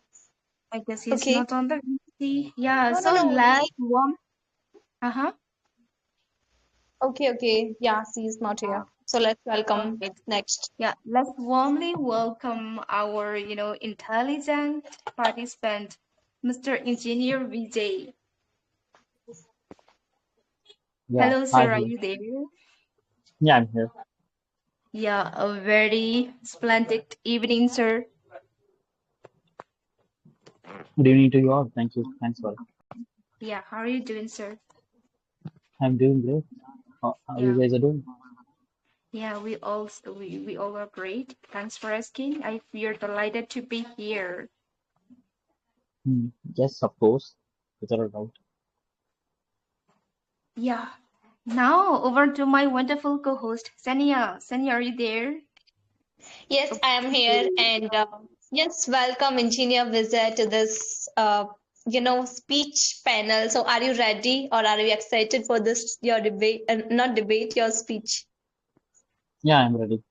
I guess he's Okay. not on the VC. Yeah, No, so no, no. last one. Okay. Yeah, she's not here. So let's welcome next. Yeah, let's warmly welcome our, intelligent participant, Mr. Engineer Vijay. Yeah, Hello, hi sir. Are here. you there? Yeah, I'm here. Yeah, a very splendid evening, sir. Good evening to you all. Thank you. Thanks for. Yeah, how are you doing, sir? I'm doing great. How you Yeah. guys are doing? Yeah, we all are great. Thanks for asking. We are delighted to be here. Yes, of course, without a doubt. Yeah. Now over to my wonderful co-host, Saniya. Saniya, are you there? Yes, I am here, and yes, welcome Engineer Vijay to this, speech panel. So, are you ready, or are you excited for this your debate? Not debate, your speech. Yeah, I'm ready.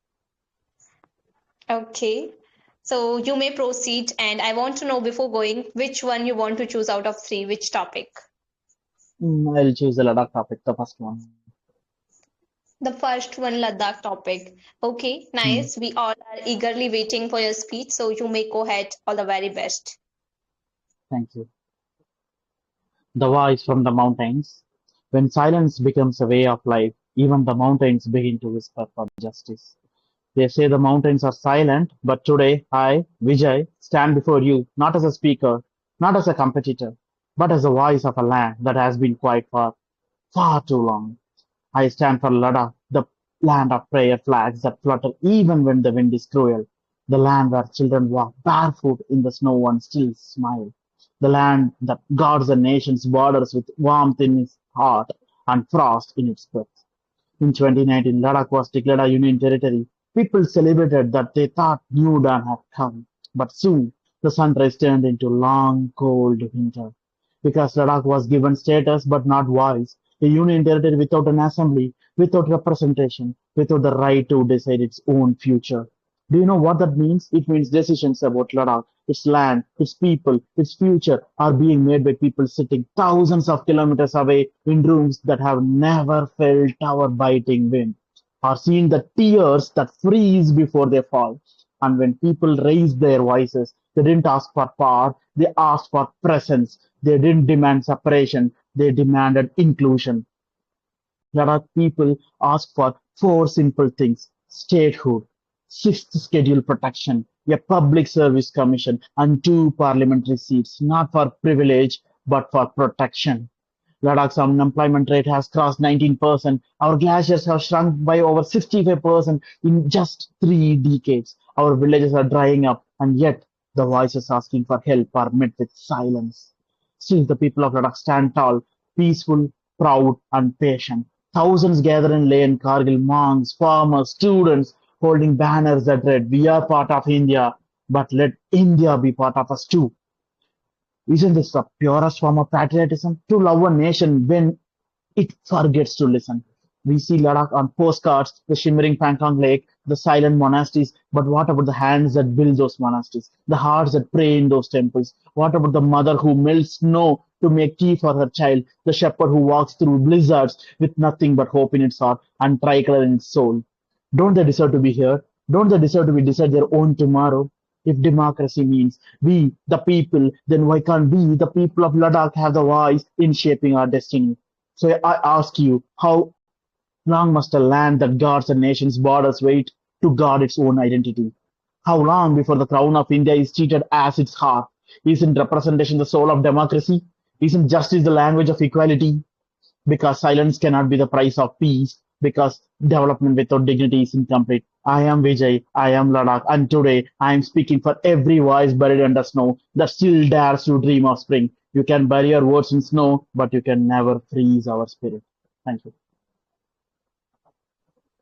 Okay. So you may proceed, and I want to know before going which one you want to choose out of three, which topic. I'll choose the Ladakh topic, the first one. The first one, Ladakh topic. Okay, nice. We all are eagerly waiting for your speech, so you may go ahead. All the very best. Thank you. The voice from the mountains. When silence becomes a way of life, even the mountains begin to whisper for justice. They say the mountains are silent, but today I, Vijay, stand before you not as a speaker, not as a competitor, but as a voice of a land that has been quiet for far too long. I stand for Ladakh, the land of prayer flags that flutter even when the wind is cruel, the land where children walk barefoot in the snow and still smile, the land that guards the nation's borders with warmth in its heart and frost in its breath. In 2019, Ladakh was declared a union territory. People celebrated that they thought new dawn had come. But soon, the sunrise turned into long, cold winter. Because Ladakh was given status but not voice, a union territory without an assembly, without representation, without the right to decide its own future. Do you know what that means? It means decisions about Ladakh, its land, its people, its future are being made by people sitting thousands of kilometers away in rooms that have never felt our biting wind, or seen the tears that freeze before they fall. And when people raised their voices, they didn't ask for power, they asked for presence. They didn't demand separation, they demanded inclusion. Ladakh people ask for four simple things: statehood, sixth schedule protection, a public service commission, and two parliamentary seats, not for privilege but for protection. Ladakh's unemployment rate has crossed 19%. Our glaciers have shrunk by over 65% in just 3 decades. Our villages are drying up, and yet the voices asking for help are met with silence. Still, the people of Ladakh stand tall, peaceful, proud, and patient. Thousands gather in Leh and Kargil, monks, farmers, students, holding banners that read, "We are part of India, but let India be part of us too." Isn't this the purest form of patriotism? To love a nation when it forgets to listen. We see Ladakh on postcards, the shimmering Pangong Lake, the silent monasteries, but what about the hands that build those monasteries, the hearts that pray in those temples? What about the mother who melts snow to make tea for her child, the shepherd who walks through blizzards with nothing but hope in its heart and tricolor in its soul? Don't they deserve to be here? Don't they deserve to be decide their own tomorrow? If democracy means we, the people, then why can't we, the people of Ladakh, have the voice in shaping our destiny? So I ask you, how long must a land that guards a nation's borders wait to guard its own identity? How long before the crown of India is treated as its heart? Isn't representation the soul of democracy? Isn't justice the language of equality? Because silence cannot be the price of peace, because development without dignity is incomplete. I am Vijay, I am Ladakh, and today I am speaking for every voice buried under snow that still dares to dream of spring. You can bury your words in snow, but you can never freeze our spirit. Thank you.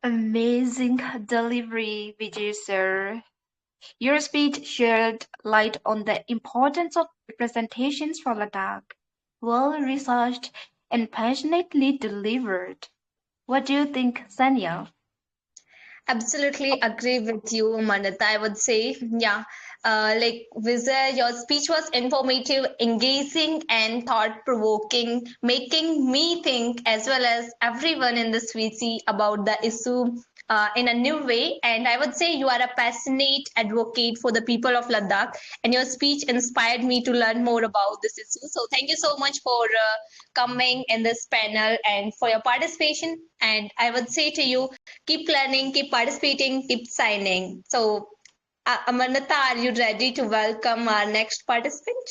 Amazing delivery, Vijay sir. Your speech shed light on the importance of representations for Ladakh. Well researched and passionately delivered. What do you think, Saniya? Absolutely agree with you, Manita. I would say, yeah, like Vijay, your speech was informative, engaging, and thought-provoking, making me think as well as everyone in the VC about the issue in a new way. And I would say you are a passionate advocate for the people of Ladakh, and your speech inspired me to learn more about this issue. So thank you so much for coming in this panel and for your participation. And I would say to you, keep learning, keep participating, keep signing. So, Amaranta, are you ready to welcome our next participant?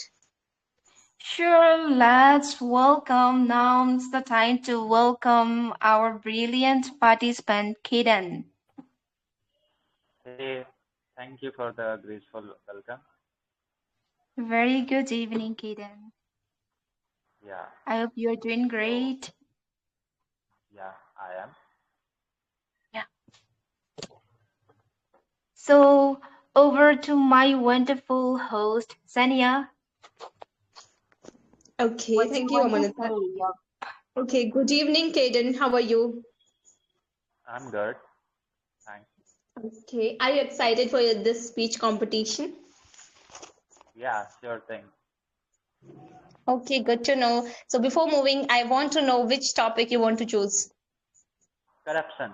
Sure, let's welcome. Now's the time to welcome our brilliant participant, Kaden. Hey, thank you for the graceful welcome. Very good evening, Kaden. Yeah, I hope you're doing great. yeah, I am. Yeah. So, over to my wonderful host, Saniya. Okay, What's thank you, Amaranta. wonderful? Yep. Okay, good evening, Kaden. How are you? I'm good. Thanks. Okay, are you excited for this speech competition? Yeah, sure thing. Okay, good to know. So before moving, I want to know which topic you want to choose. Corruption.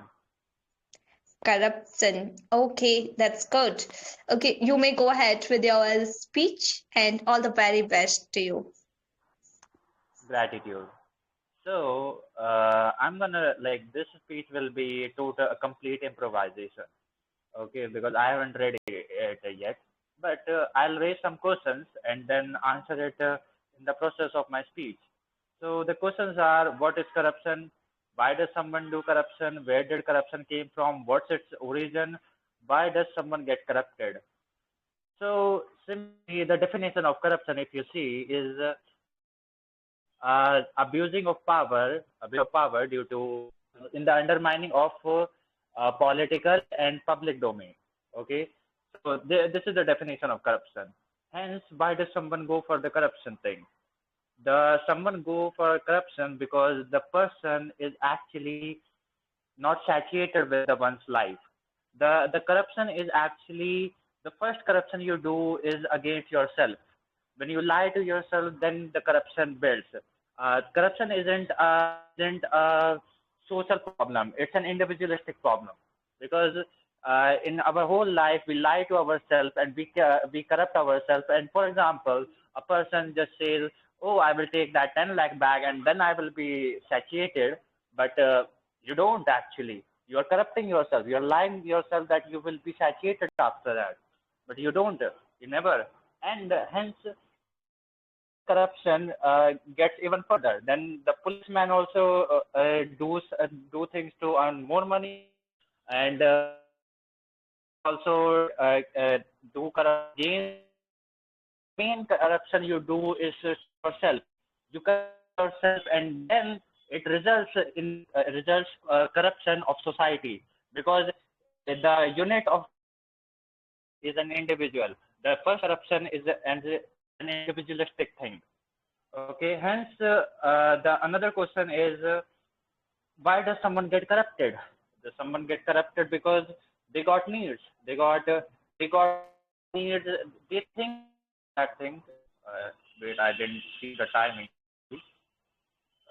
Corruption. Okay, that's good. Okay, you may go ahead with your speech and all the very best to you. Gratitude. So I'm gonna like this speech will be total a complete improvisation. Okay, because I haven't read it yet. But I'll raise some questions and then answer it in the process of my speech. So the questions are: what is corruption? Why does someone do corruption? Where did corruption came from? What's its origin? Why does someone get corrupted? So simply, the definition of corruption, if you see, is abuse of power due to in the undermining of political and public domain. Okay, so this is the definition of corruption. Hence, why does someone go for the corruption thing? The someone go for corruption because the person is actually not satiated with the one's life. The corruption is actually the first corruption you do is against yourself. When you lie to yourself, then the corruption builds. Corruption isn't a social problem; it's an individualistic problem because in our whole life we lie to ourselves and we corrupt ourselves. And for example, a person just says, "Oh, I will take that 10 lakh bag and then I will be satiated," but you don't actually. You are corrupting yourself. You are lying to yourself that you will be satiated after that, but you don't. You never. And hence, corruption gets even further. Then the policeman also do things to earn more money, and also do corrupt gains. The main corruption you do is yourself. You corrupt yourself, and then it results corruption of society because the unit of is an individual. The first corruption is an individualistic thing. Okay, hence the another question is why does someone get corrupted? Does someone get corrupted because they got needs? They got needs. They think that thing. Wait, I didn't see the timing.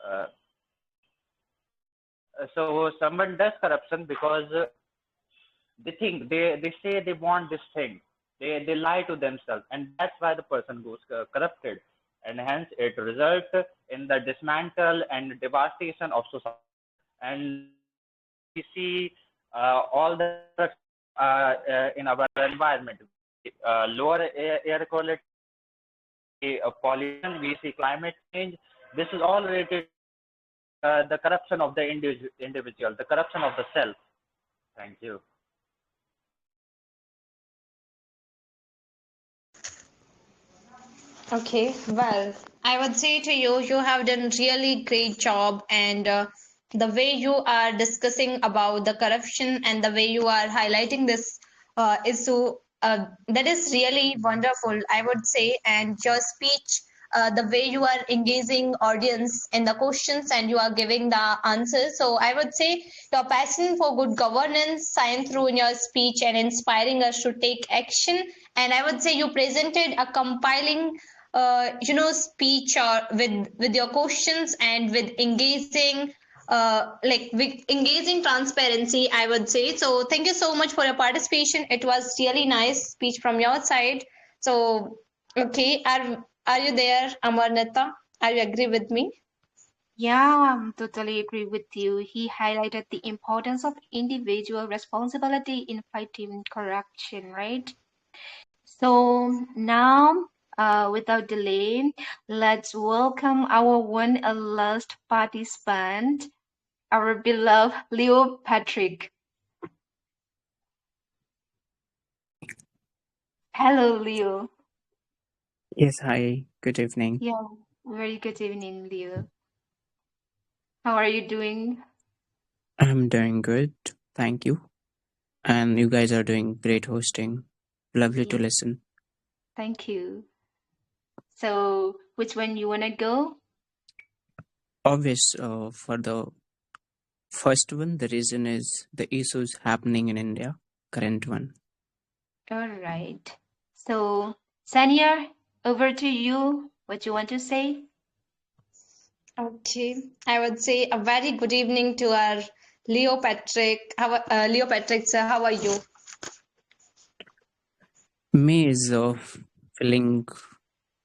Uh, so someone does corruption because they say they want this thing. They lie to themselves, and that's why the person goes corrupted, and hence it results in the dismantle and devastation of society. And we see all the in our environment, lower air quality, pollution, we see climate change. This is all related to the corruption of the individual, the corruption of the self. Thank you. Okay, well, I would say to you, you have done really great job, and the way you are discussing about the corruption and the way you are highlighting this issue, that is really wonderful, I would say. And your speech, the way you are engaging audience in the questions and you are giving the answers. So I would say your passion for good governance shine through in your speech and inspiring us to take action. And I would say you presented a compiling speech or with your questions and with engaging with engaging transparency, I would say. So thank you so much for your participation. It was really nice speech from your side. So okay, are you there, Amaranta? Are you agree with me? Yeah, I totally agree with you. He highlighted the importance of individual responsibility in fighting corruption, right? So now, without delay, let's welcome our one last participant, our beloved Leo Patrick. Hello, Leo. Yes, hi. Good evening. Yeah, very good evening, Leo. How are you doing? I'm doing good. Thank you. And you guys are doing great hosting. Lovely to Yeah, listen. thank you. So, which one you wanna go? Obvious, for the first one, the reason is the issues happening in India, current one. All right. So, Saniya, over to you. What you want to say? Okay, I would say a very good evening to our Leo Patrick. Leo Patrick, sir, how are you? May is feeling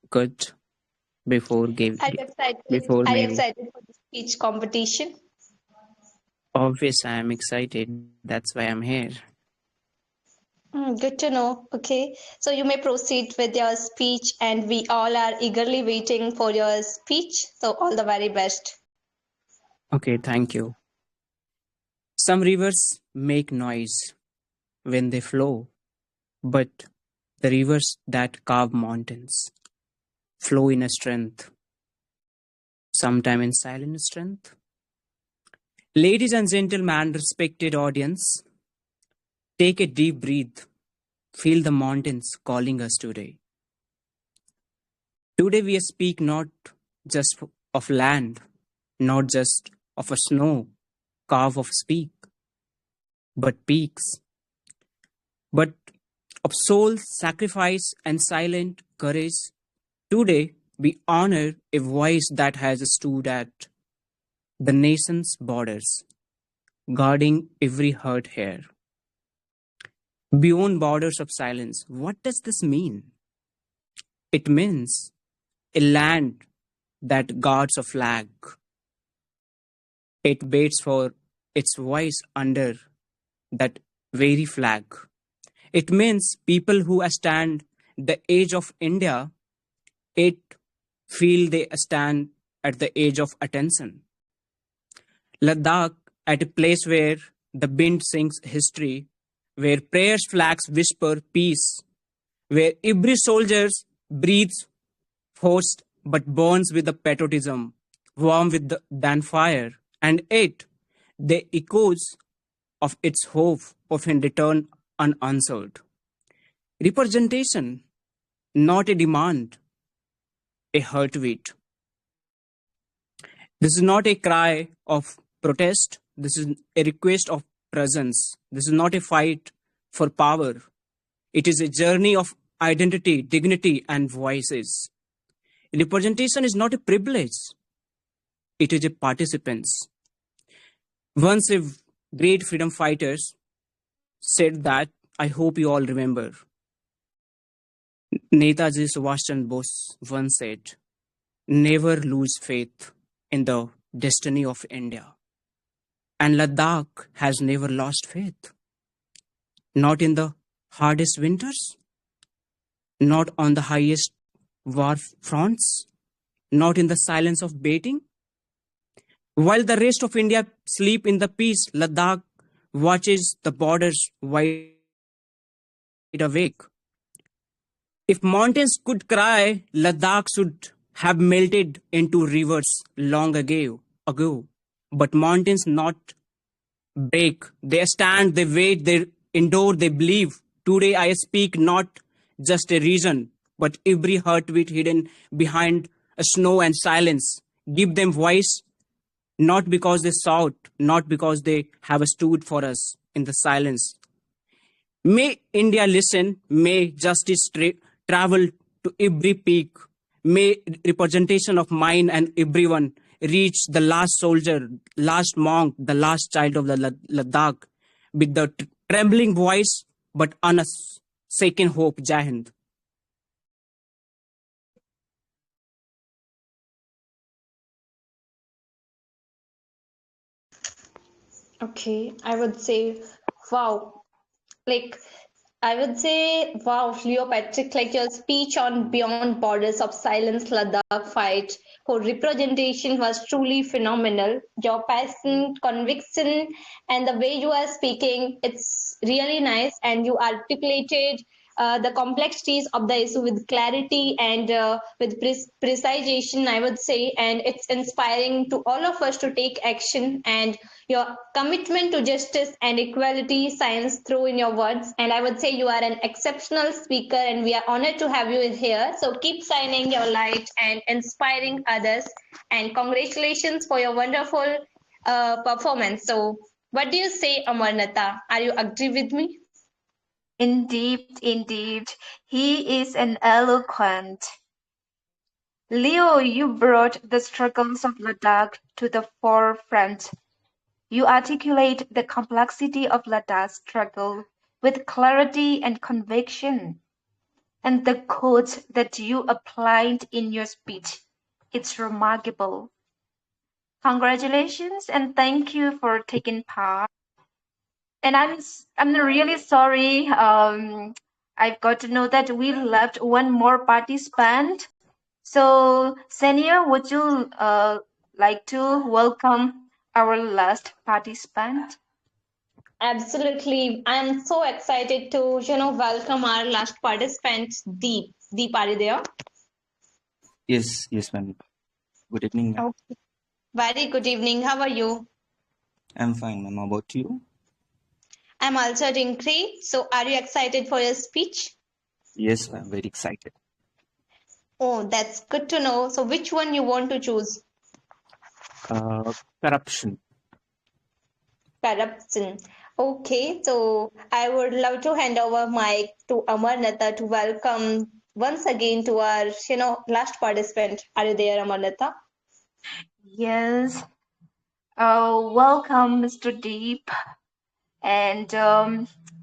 good before Are you excited? before Are you maybe. excited for the speech competition? Obvious, I am excited. That's why I'm here. Good to know. Okay, so you may proceed with your speech, and we all are eagerly waiting for your speech. So, all the very best. Okay, thank you. Some rivers make noise when they flow, but the rivers that carve mountains flow in a strength, sometime in silent strength. Ladies and gentlemen, respected audience, take a deep breath. Feel the mountains calling us today. Today we speak not just of land, not just of a snow carve of speak, but peaks, but of soul, sacrifice, and silent courage. Today we honor a voice that has stood at the nation's borders, guarding every heart here. Beyond borders of silence, what does this mean? It means a land that guards a flag. It waits for its voice under that very flag. It means people who stand the edge of India, it feel they stand at the edge of attention. Ladakh, at a place where the wind sings history, where prayers flags whisper peace, where every soldier breathes forced but burns with the patriotism, warm with the than fire, and yet the echoes of its hope often return unanswered. Representation, not a demand, a heartbeat. This is not a cry of protest. This is a request of presence. This is not a fight for power. It is a journey of identity, dignity, and voices. Representation is not a privilege. It is a participants. Once a great freedom fighters said that, I hope you all remember. Netaji Subhash Chandra Bose once said, never lose faith in the destiny of India. And Ladakh has never lost faith. Not in the hardest winters, not on the highest war fronts, not in the silence of baiting. While the rest of India sleep in the peace, Ladakh watches the borders wide awake. If mountains could cry, Ladakh should have melted into rivers long ago. But mountains not break. They stand, they wait, they endure, they believe. Today I speak not just a reason, but every heartbeat hidden behind a snow and silence. Give them voice, not because they shout, not because they have stood for us in the silence. May India listen, may justice travel to every peak, may representation of mine and everyone reach the last soldier, last monk, the last child of the Ladakh with the trembling voice but unshaken hope. Jai Hind. Okay, I would say, wow. Like, I would say, wow, Leo Patrick, like your speech on Beyond Borders of Silence Ladakh fight for representation was truly phenomenal. Your passion, conviction, and the way you are speaking, it's really nice. And you articulated the complexities of the issue with clarity and with precision, I would say. And it's inspiring to all of us to take action, and your commitment to justice and equality shines through in your words. And I would say you are an exceptional speaker, and we are honored to have you here. So keep shining your light and inspiring others. And congratulations for your wonderful performance. So, what do you say, Amaranta? Are you agree with me? Indeed, indeed. He is an eloquent. Leo, you brought the struggles of Ladakh to the forefront. You articulate the complexity of Ladakh's struggle with clarity and conviction. And the quotes that you applied in your speech, it's remarkable. Congratulations and thank you for taking part. And I'm really sorry. I've got to know that we left one more participant. So, Saniya, would you like to welcome our last participant? Absolutely. I'm so excited to, welcome our last participant, Deep. Deep, are you there? Yes, ma'am. Good evening, ma'am. Okay. Very good evening. How are you? I'm fine, ma'am. How about you? I'm also doing great. So, are you excited for your speech? Yes, I'm very excited. Oh, that's good to know. So, which one you want to choose? Corruption. Corruption. Okay, so I would love to hand over mic to Amaranta to welcome once again to our, last participant. Are you there, Amaranta? Yes. Welcome, Mr. Deep. And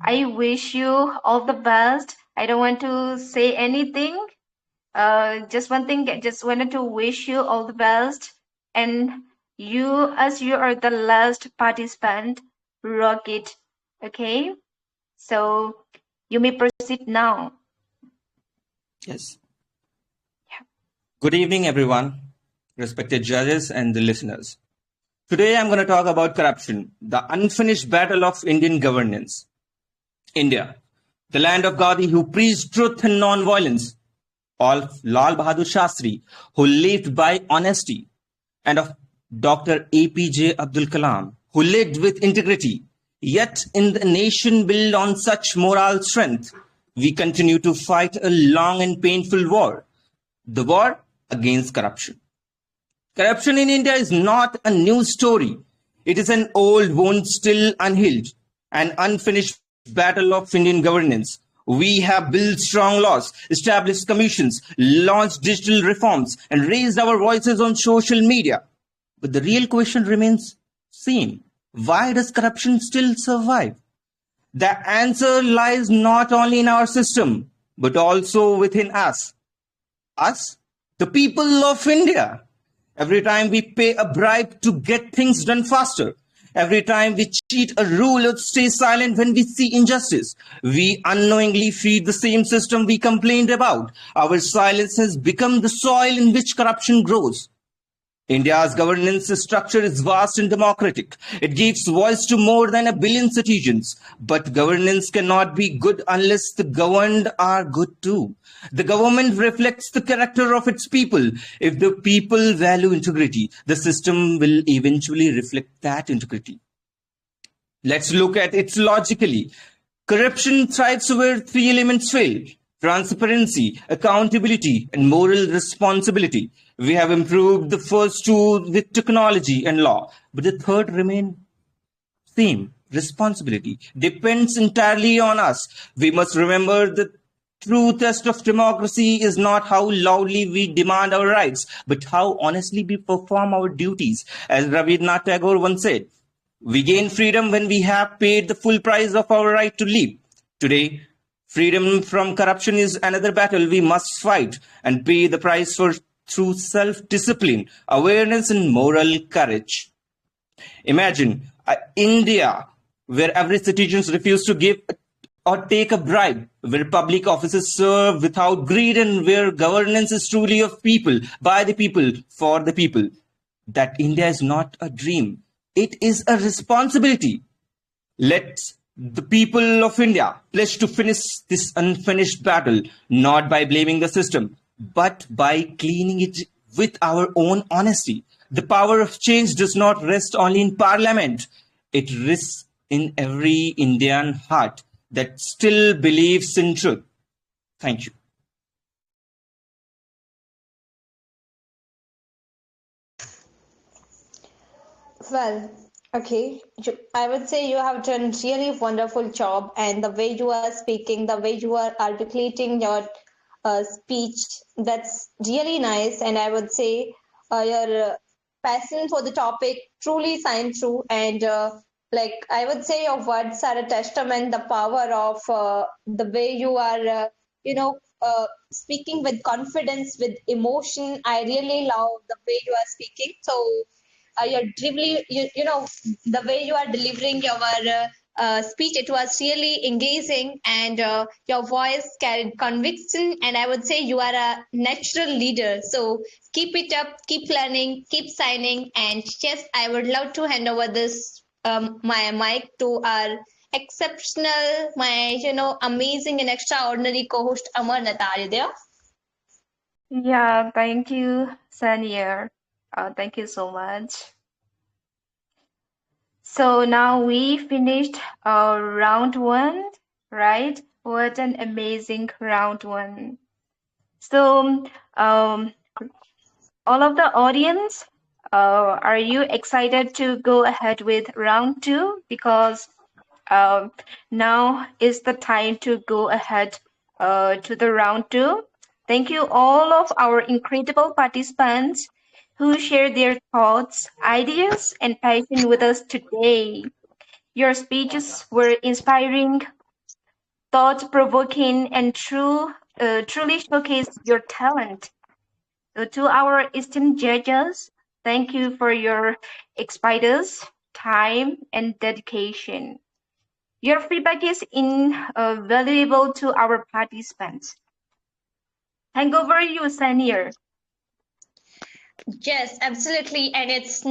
I wish you all the best. I don't want to say anything. Just one thing, just wanted to wish you all the best. And you, as you are the last participant, rock it. Okay? So you may proceed now. Yes. Good evening, everyone, respected judges and the listeners. Today, I'm going to talk about corruption, the unfinished battle of Indian governance. India, the land of Gandhi who preached truth and non-violence, of Lal Bahadur Shastri who lived by honesty, and of Dr. APJ Abdul Kalam who lived with integrity. Yet in the nation built on such moral strength, we continue to fight a long and painful war, the war against corruption. Corruption in India is not a new story. It is an old wound still unhealed, an unfinished battle of Indian governance. We have built strong laws, established commissions, launched digital reforms, and raised our voices on social media. But the real question remains same. Why does corruption still survive? The answer lies not only in our system, but also within us. Us, the people of India. Every time we pay a bribe to get things done faster, every time we cheat a rule or stay silent when we see injustice, we unknowingly feed the same system we complained about. Our silence has become the soil in which corruption grows. India's governance structure is vast and democratic. It gives voice to more than 1 billion citizens. But governance cannot be good unless the governed are good too. The government reflects the character of its people. If the people value integrity, the system will eventually reflect that integrity. Let's look at it logically. Corruption thrives where 3 elements fail: transparency, accountability, and moral responsibility. We have improved the first 2 with technology and law, but the third remains same. Responsibility depends entirely on us. We must remember the true test of democracy is not how loudly we demand our rights, but how honestly we perform our duties. As Rabindranath Tagore once said, we gain freedom when we have paid the full price of our right to live. Today, freedom from corruption is another battle we must fight and pay the price for through self-discipline, awareness, and moral courage. Imagine India where every citizen refuses to give or take a bribe, where public offices serve without greed, and where governance is truly of people, by the people, for the people. That India is not a dream. It is a responsibility. Let the people of India pledge to finish this unfinished battle, not by blaming the system, but by cleaning it with our own honesty. The power of change does not rest only in parliament. It rests in every Indian heart that still believes in truth. Thank you. Well, okay. I would say you have done really wonderful job, and the way you are speaking, the way you are articulating your speech. That's really nice, and I would say your passion for the topic truly shine through. And like I would say, your words are a testament the power of the way you are, speaking with confidence, with emotion. I really love the way you are speaking. So the way you are delivering your speech, it was really engaging, and your voice carried conviction, and I would say you are a natural leader. So keep it up, keep learning, keep signing. And yes, I would love to hand over this my mic to our exceptional, my amazing and extraordinary co-host Amaranta. Are you there? Yeah, thank you, Saniya. Thank you so much. So now we finished round one, right? What an amazing round one. So, all of the audience, are you excited to go ahead with round two? Because um, now is the time to go ahead to the round two. Thank you all of our incredible participants who shared their thoughts, ideas, and passion with us today. Your speeches were inspiring, thought-provoking, and truly showcased your talent. So to our esteemed judges, thank you for your expertise, time, and dedication. Your feedback is invaluable to our participants. Hand over you, Saniya. Yes, absolutely. And it's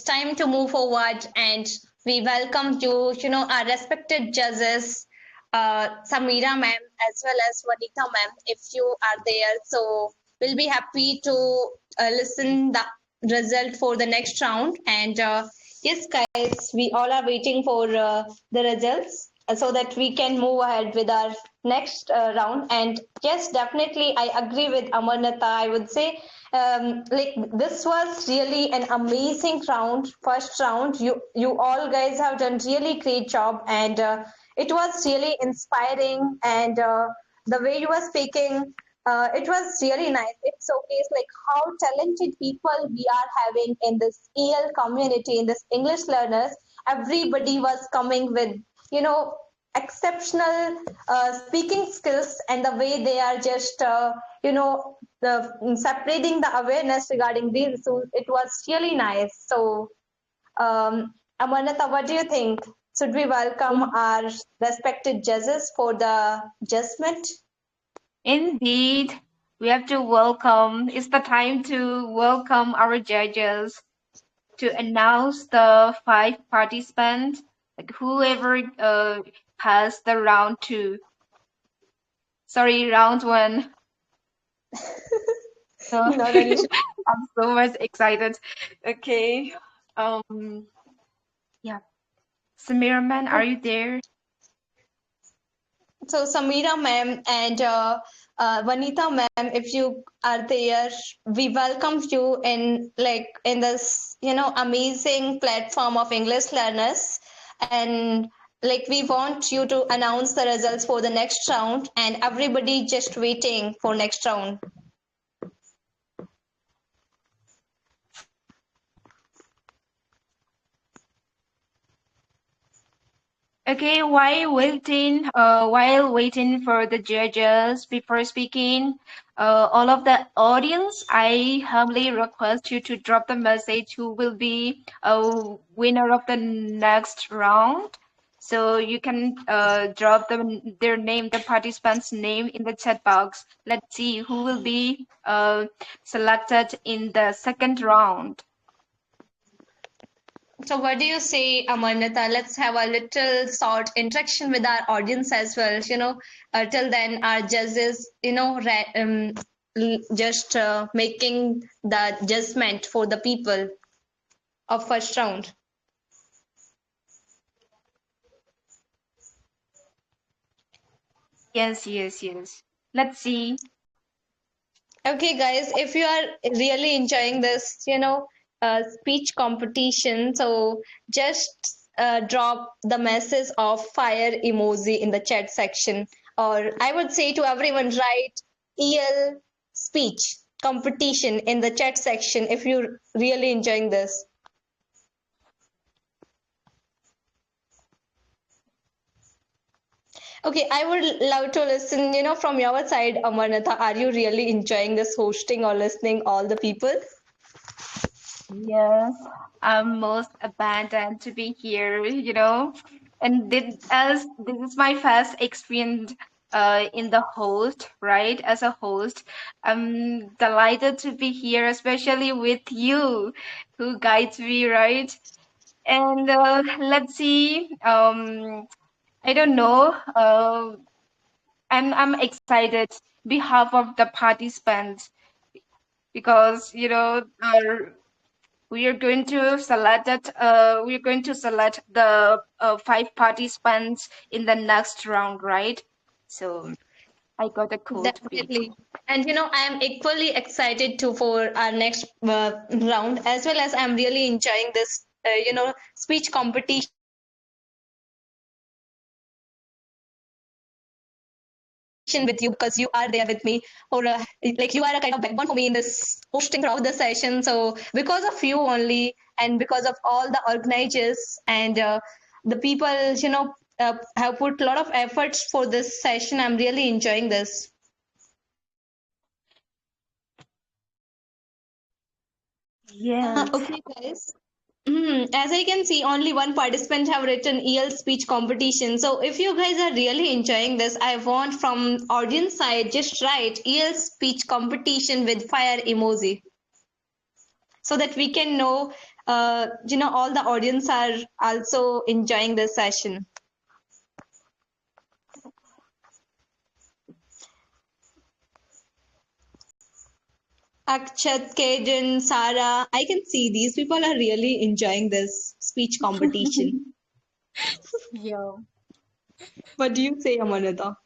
time to move forward, and we welcome our respected judges, Samira ma'am as well as Vanita ma'am, if you are there. So we'll be happy to listen the result for the next round. And yes, guys, we all are waiting for the results so that we can move ahead with our next round. And yes, definitely, I agree with Amarnata. I would say like this was really an amazing round, first round. You all guys have done really great job, and it was really inspiring. And the way you were speaking, it was really nice. It showcased like how talented people we are having in this EL community, in this English learners. Everybody was coming with you know exceptional speaking skills, and the way they are just separating the awareness regarding these. So it was really nice. So Amarnata, what do you think? Should we welcome our respected judges for the judgment? Indeed, we have to welcome, it's the time to welcome our judges to announce the five participants, like whoever passed the round two. Sorry, round one. So Not an issue. I'm so much excited. Okay. Yeah. Samira man, are you there? So Samira ma'am and Vanita ma'am, if you are there, we welcome you in this amazing platform of English learners, and like we want you to announce the results for the next round, and everybody just waiting for next round. Okay, while waiting for the judges before speaking, all of the audience, I humbly request you to drop the message who will be a winner of the next round. So you can drop their name, the participant's name in the chat box. Let's see who will be selected in the second round. So what do you say, Amarnata? Let's have a little short interaction with our audience as well. Till then, our judges, just making the judgment for the people of first round. Yes. Let's see. Okay, guys, if you are really enjoying this, speech competition, so just drop the message of fire emoji in the chat section. Or I would say to everyone, write EL speech competition in the chat section if you're really enjoying this. Okay, I would love to listen, from your side, Amaranta. Are you really enjoying this hosting or listening all the people? Yes, I'm most abandoned to be here, and this is my first experience in the host, right? As a host, I'm delighted to be here, especially with you, who guides me, right? And let's see. I don't know. I'm excited behalf of the participants because we are going to select it. We are going to select the 5 participants in the next round, right? So I got a cool tweet. Definitely. And I am equally excited too for our next round, as well as I'm really enjoying this, speech competition with you because you are there with me, or like you are a kind of backbone for me in this hosting throughout the session. So because of you only, and because of all the organizers and the people, have put a lot of efforts for this session, I'm really enjoying this. Yes. Okay, guys. As I can see, only one participant have written EL speech competition. So if you guys are really enjoying this, I want from audience side just write EL speech competition with fire emoji, so that we can know, all the audience are also enjoying this session. Akshat, Kaden, Sarah, I can see these people are really enjoying this speech competition. Yeah. What do you say, Amaranta?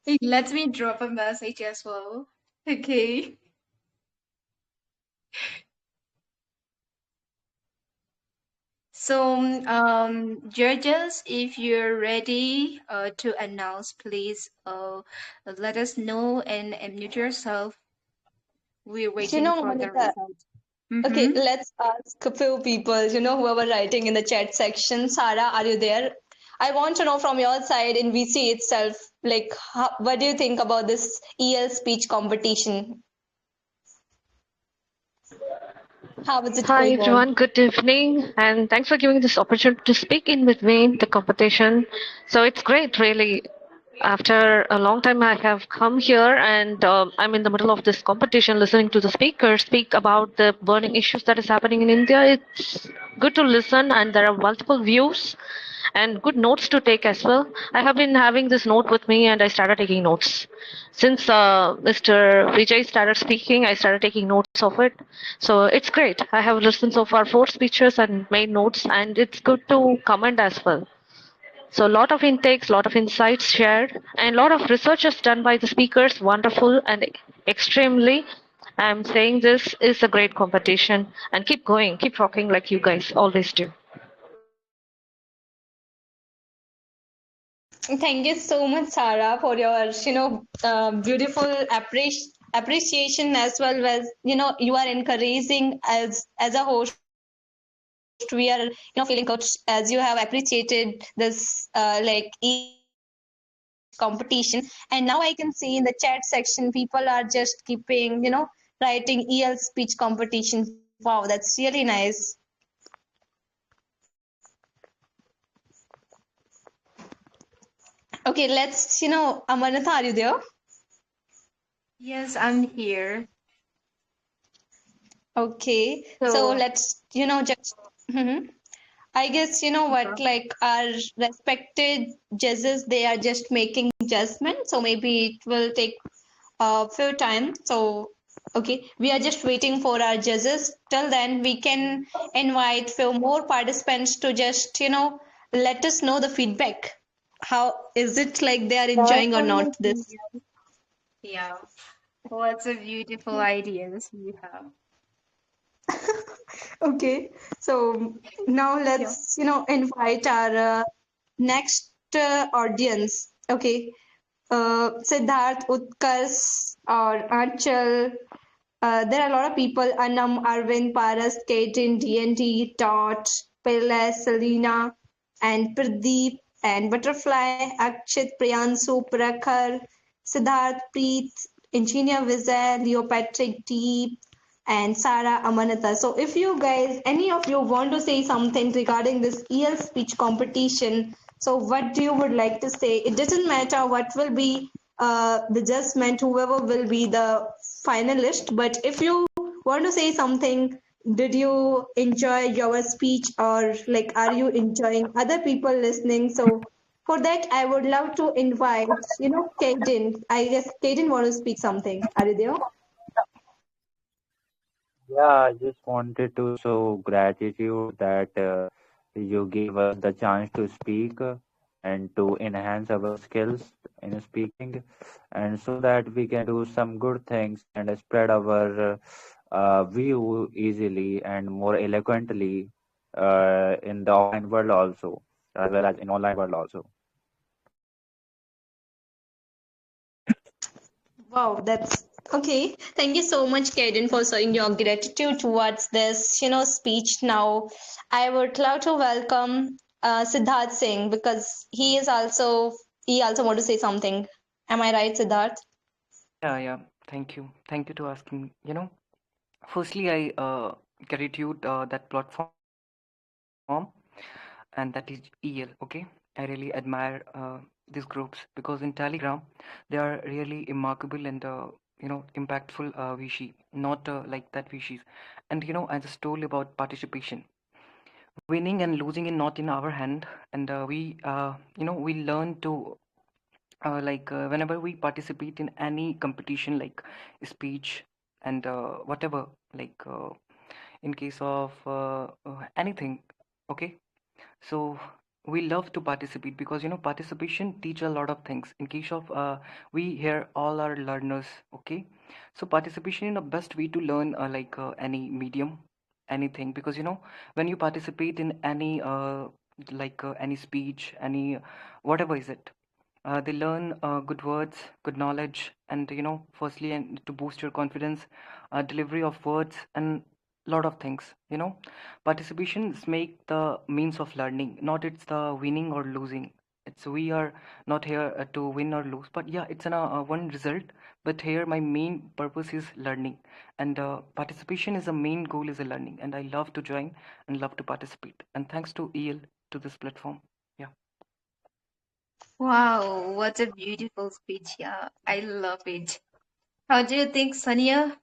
Hey, let me drop a message as well. Okay. So, judges, if you're ready to announce, please let us know and mute yourself. We're waiting for the Amaranta, result. okay, let's ask a few people, whoever writing in the chat section. Sarah, are you there? I want to know from your side in VC itself, like, what do you think about this EL speech competition? How is it Hi going on? everyone, good evening, and thanks for giving this opportunity to speak in between the competition. So it's great, really. After a long time, I have come here, and I'm in the middle of this competition, listening to the speakers speak about the burning issues that is happening in India. It's good to listen, and there are multiple views and good notes to take as well. I have been having this note with me, and I started taking notes. Since Mr. Vijay started speaking, I started taking notes of it. So it's great. I have listened so far 4 speeches and made notes, and it's good to comment as well. So a lot of intakes, lot of insights shared, and a lot of researches done by the speakers. Wonderful and extremely. I'm saying this is a great competition, and keep going, keep rocking like you guys always do. Thank you so much, Sarah, for your, beautiful appreciation, as well as, you are encouraging as a host. We are, feeling good as you have appreciated this, like EL speech competition. And now I can see in the chat section, people are just keeping, writing EL speech competition. Wow, that's really nice. Okay, let's, Amarnatha, are you there? Yes, I'm here. Okay, so So, let's, just. Mhm. I guess what, like our respected judges, they are just making judgment, so maybe it will take a few time. So okay, we are just waiting for our judges. Till then, we can invite few more participants to just let us know the feedback. How is it, like they are enjoying or not this? yeah. Lots of beautiful ideas you have. Okay, so now Yeah. let's invite our next audience. Okay, Siddharth, Utkarsh, or Anchal. There are a lot of people: Anam, Arvind, Paras, Katin, DNT, Tot, Pele, Selena, and Pradeep, and Butterfly, Akshit, Priyansu, Prakhar, Siddharth, Preet, Engineer Vijay, Leo Patrick, Deep, and Sarah Amanata. So, if you guys, any of you want to say something regarding this EL speech competition, so what do you would like to say? It doesn't matter what will be the judgment, whoever will be the finalist, but if you want to say something, did you enjoy your speech, or like are you enjoying other people listening? So for that, I would love to invite, Kaden. I guess Kaden want to speak something. Are you there? Yeah, I just wanted to show gratitude that you gave us the chance to speak and to enhance our skills in speaking, and so that we can do some good things and spread our view easily and more eloquently in the offline world also, as well as in online world also. Wow, that's okay. Thank you so much, Kaden, for showing your gratitude towards this, speech. Now, I would love to welcome Siddharth Singh, because he also want to say something. Am I right, Siddharth? Yeah. Thank you. Thank you to asking. Firstly, I gratitude that platform, and that is EL. Okay, I really admire these groups, because in Telegram they are really remarkable and impactful Vichy, not like that Vichy. And I just told you about participation. Winning and losing is not in our hand, and we learn to whenever we participate in any competition like speech and whatever, like in case of anything. Okay, so we love to participate because participation teach a lot of things. In case of we here all are learners. Okay, so participation is the best way to learn any medium, anything, because when you participate in any any speech, any whatever is it, they learn good words, good knowledge, and firstly, and to boost your confidence, delivery of words, and lot of things. Participations make the means of learning, not it's the winning or losing. It's we are not here to win or lose, but yeah, it's one result. But here, my main purpose is learning, and participation is the main goal is a learning, and I love to join and love to participate. And thanks to EL to this platform. Yeah. Wow, what a beautiful speech. Yeah, I love it. How do you think, Saniya?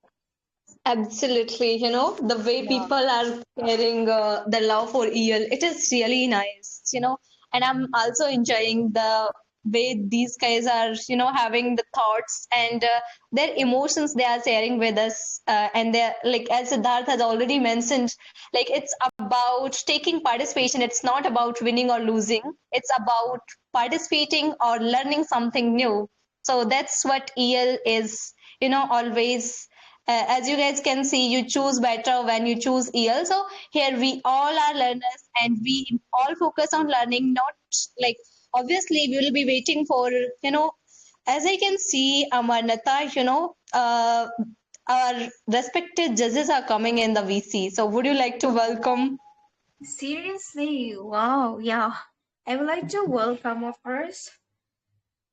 Absolutely, the way Yeah. people are carrying the love for EL, it is really nice, and I'm also enjoying the way these guys are, having the thoughts and their emotions they are sharing with us. And they're like, as Siddharth has already mentioned, like it's about taking participation. It's not about winning or losing, it's about participating or learning something new. So that's what EL is, always as you guys can see, you choose better when you choose EL. So here we all are learners and we all focus on learning, not like obviously we will be waiting for, as I can see, Amaranta, our respected judges are coming in the VC. So would you like to welcome? Seriously, wow, yeah. I would like to welcome, of course,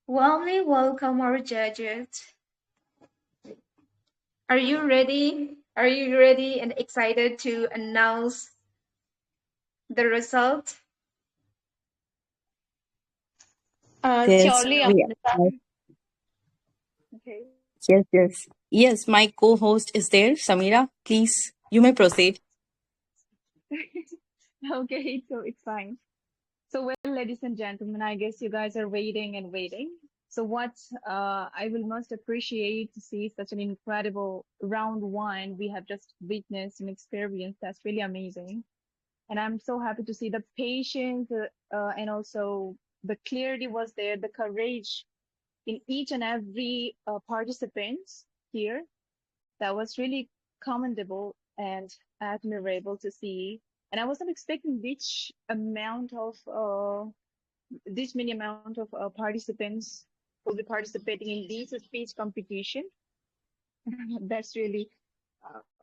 warmly welcome our judges. Are you ready? Are you ready and excited to announce the result? Yes, Surely, we are. Amaranta. Okay. Yes. Yes, my co-host is there. Samira, please, you may proceed. Okay, so it's fine. So, well, ladies and gentlemen, I guess you guys are waiting and waiting. So, what I will most appreciate to see such an incredible round one we have just witnessed and experienced. That's really amazing. And I'm so happy to see the patience and also the clarity was there, the courage in each and every participants here. That was really commendable and admirable to see. And I wasn't expecting this many amount of participants will be participating in this speech competition. That's really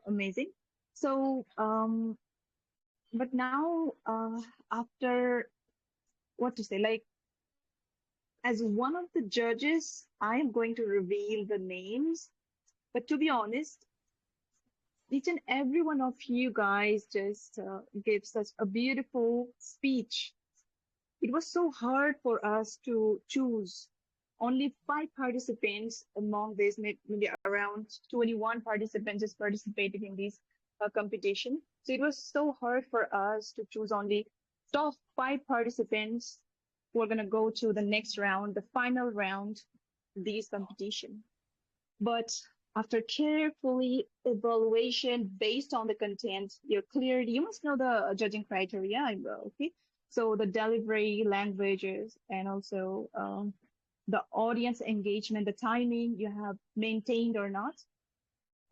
amazing. So, but now, after what to say, like as one of the judges, I am going to reveal the names. But to be honest, each and every one of you guys just gave such a beautiful speech. It was so hard for us to choose only 5 participants among this, maybe around 21 participants is participated in this competition. So it was so hard for us to choose only top 5 participants who are going to go to the next round, the final round, this competition. But after carefully evaluation based on the content, you're cleared. You must know the judging criteria, okay? So the delivery, languages, and also the audience engagement, the timing you have maintained or not,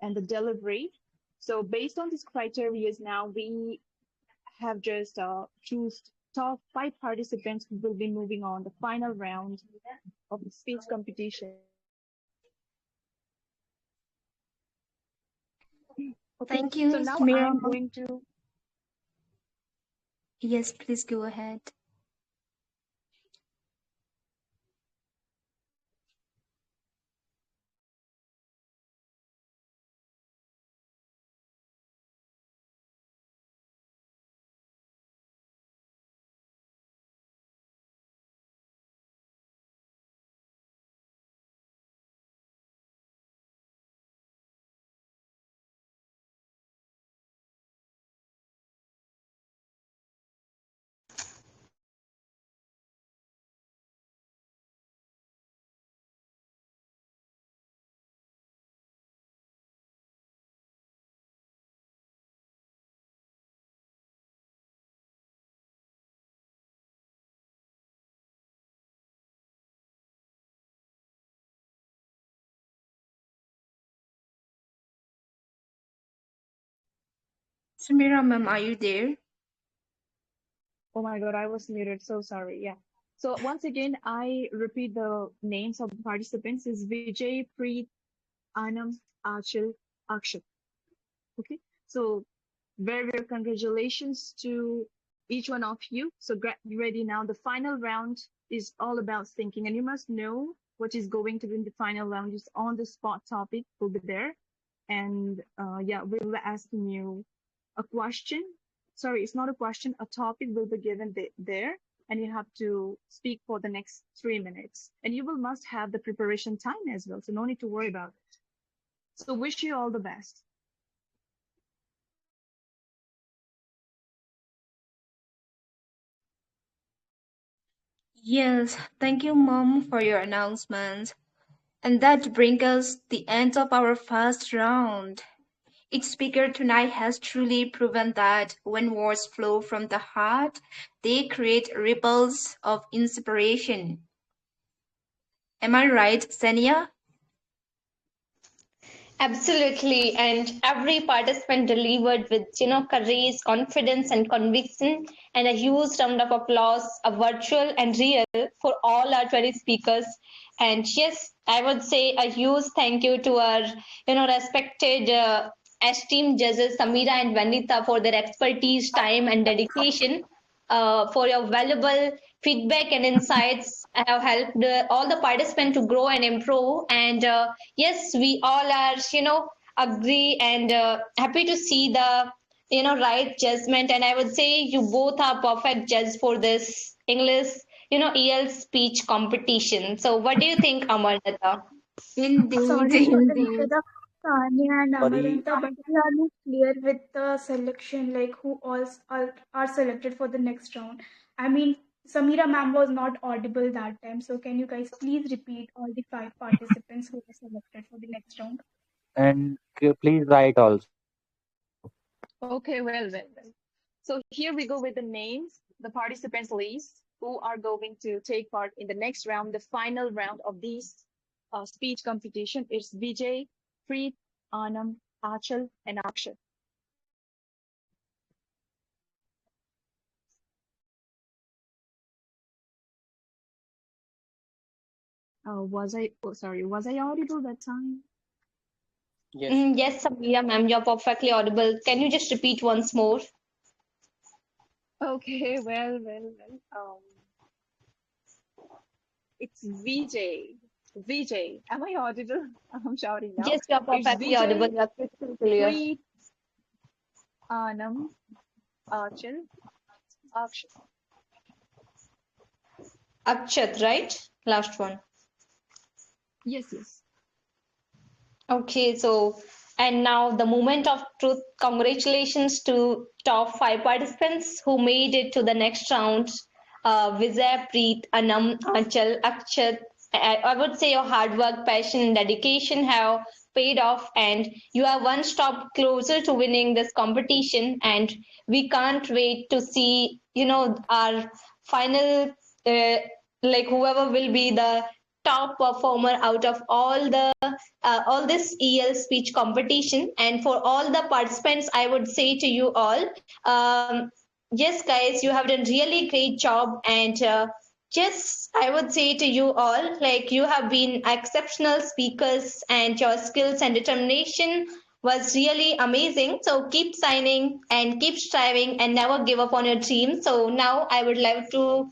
and the delivery. So based on these criteria, now we have just choose top 5 participants who will be moving on the final round of the speech competition. Okay, Thank you, so now Samira. I'm going to. Yes, please go ahead. Samira, ma'am, are you there? Oh my God, I was muted. So sorry. Yeah. So once again, I repeat the names of the participants is Vijay, Preet, Anam, Achal, Akshat. Okay. So very, very congratulations to each one of you. So get ready now. The final round is all about thinking, and you must know what is going to be in the final round. Is on the spot topic will be there, and yeah, we'll be asking you a question. Sorry, it's not a question. A topic will be given there, and you have to speak for the next 3 minutes. And you will must have the preparation time as well, so no need to worry about it. So wish you all the best. Yes, thank you, Mom, for your announcement. And that brings us the end of our first round. Each speaker tonight has truly proven that when words flow from the heart, they create ripples of inspiration. Am I right, Saniya? Absolutely, and every participant delivered with courage, confidence, and conviction, and a huge round of applause, a virtual and real, for all our 20 speakers. And yes, I would say a huge thank you to our respected esteemed judges Samira and Vanita for their expertise, time, and dedication. For your valuable feedback and insights have helped all the participants to grow and improve. And yes, we all are, agree and happy to see the, right judgment. And I would say you both are perfect judges for this English, EL speech competition. So what do you think, Amaranta? Indeed, Sorry for the indeed. interruption, Saniya and Sorry, Amaranta, but we are not clear with the selection, like who all are selected for the next round. I mean, Samira ma'am was not audible that time, so can you guys please repeat all the 5 participants who were selected for the next round? and please write also. Okay, well. So here we go with the names, the participants list who are going to take part in the next round, the final round of this speech competition. It's Vijay, Preet, Anam, Achal, and Akshat. Was I? Oh, sorry. Was I audible that time? Yes. Yes, Saniya, ma'am, you're perfectly audible. Can you just repeat once more? Okay. Well. It's VJ. VJ. Am I audible? I'm shouting now. Yes, you're It's perfectly audible. VJ. You're crystal clear. Pre Anam Archil Akshat. Akshat, right? Last one. Yes. Okay, so and now the moment of truth. Congratulations to top 5 participants who made it to the next round. Vijay, Preet, Anam, Anchal, Akshat. I would say your hard work, passion, and dedication have paid off, and you are one stop closer to winning this competition. And we can't wait to see, our final, like whoever will be the top performer out of all this EL speech competition. And for all the participants, I would say to you all, yes, guys, you have done really great job. And yes, I would say to you all, like you have been exceptional speakers, and your skills and determination was really amazing. So keep signing and keep striving and never give up on your dream. So now I would like to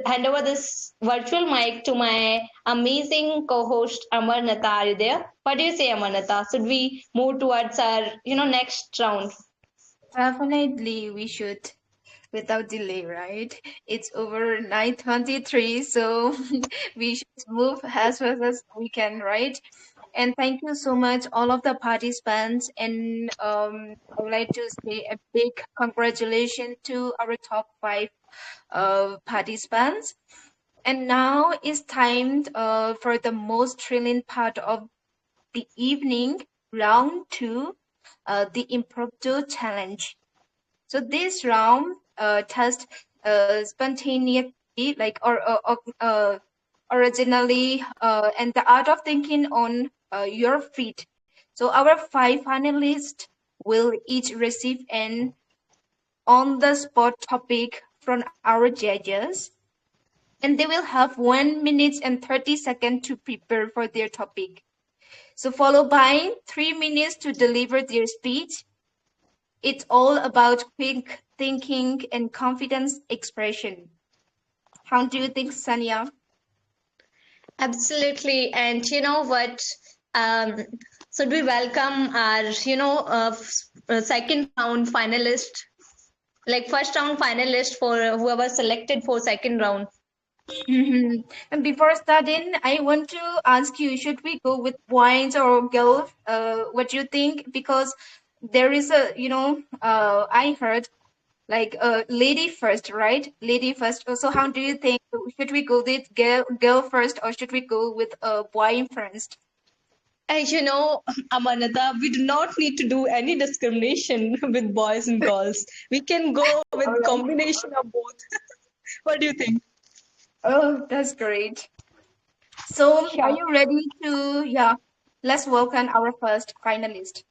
hand over this virtual mic to my amazing co-host Amaranta. Are you there? What do you say, Amaranta? Should we move towards our next round? Definitely, we should without delay, right? It's over 9:23, so we should move as fast as we can, right? And thank you so much, all of the participants. And I would like to say a big congratulations to our top 5 participants. And now it's time for the most thrilling part of the evening, round 2, the impromptu challenge. So this round test spontaneity, like originally, and the art of thinking on your feet. So our 5 finalists will each receive an on-the-spot topic from our judges, and they will have 1 minute and 30 seconds to prepare for their topic. So followed by 3 minutes to deliver their speech. It's all about quick thinking and confidence expression. How do you think, Saniya? Absolutely. And you know what? Um, should we welcome our, second round finalist, like first round finalist for whoever selected for second round? And before starting, I want to ask you, should we go with boys or girls? What do you think? Because there is a, I heard like lady first, right? Lady first. So how do you think? Should we go with girl first, or should we go with boy first? Amanata, we do not need to do any discrimination with boys and girls. We can go with All right. combination of both. What do you think? Oh, that's great. So are you ready to, let's welcome our first finalist.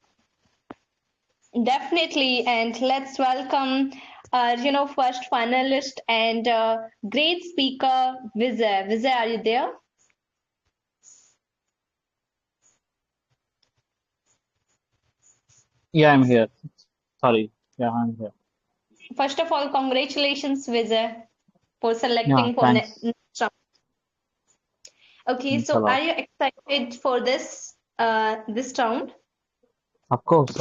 Definitely, and let's welcome first finalist and great speaker, Vijay. Vijay, are you there? Yeah, I'm here. Sorry. Yeah, I'm here. First of all, congratulations, Vijay, for Yeah, selecting for thanks. next round. Okay, Thanks a so lot. are you excited for this round? Of course,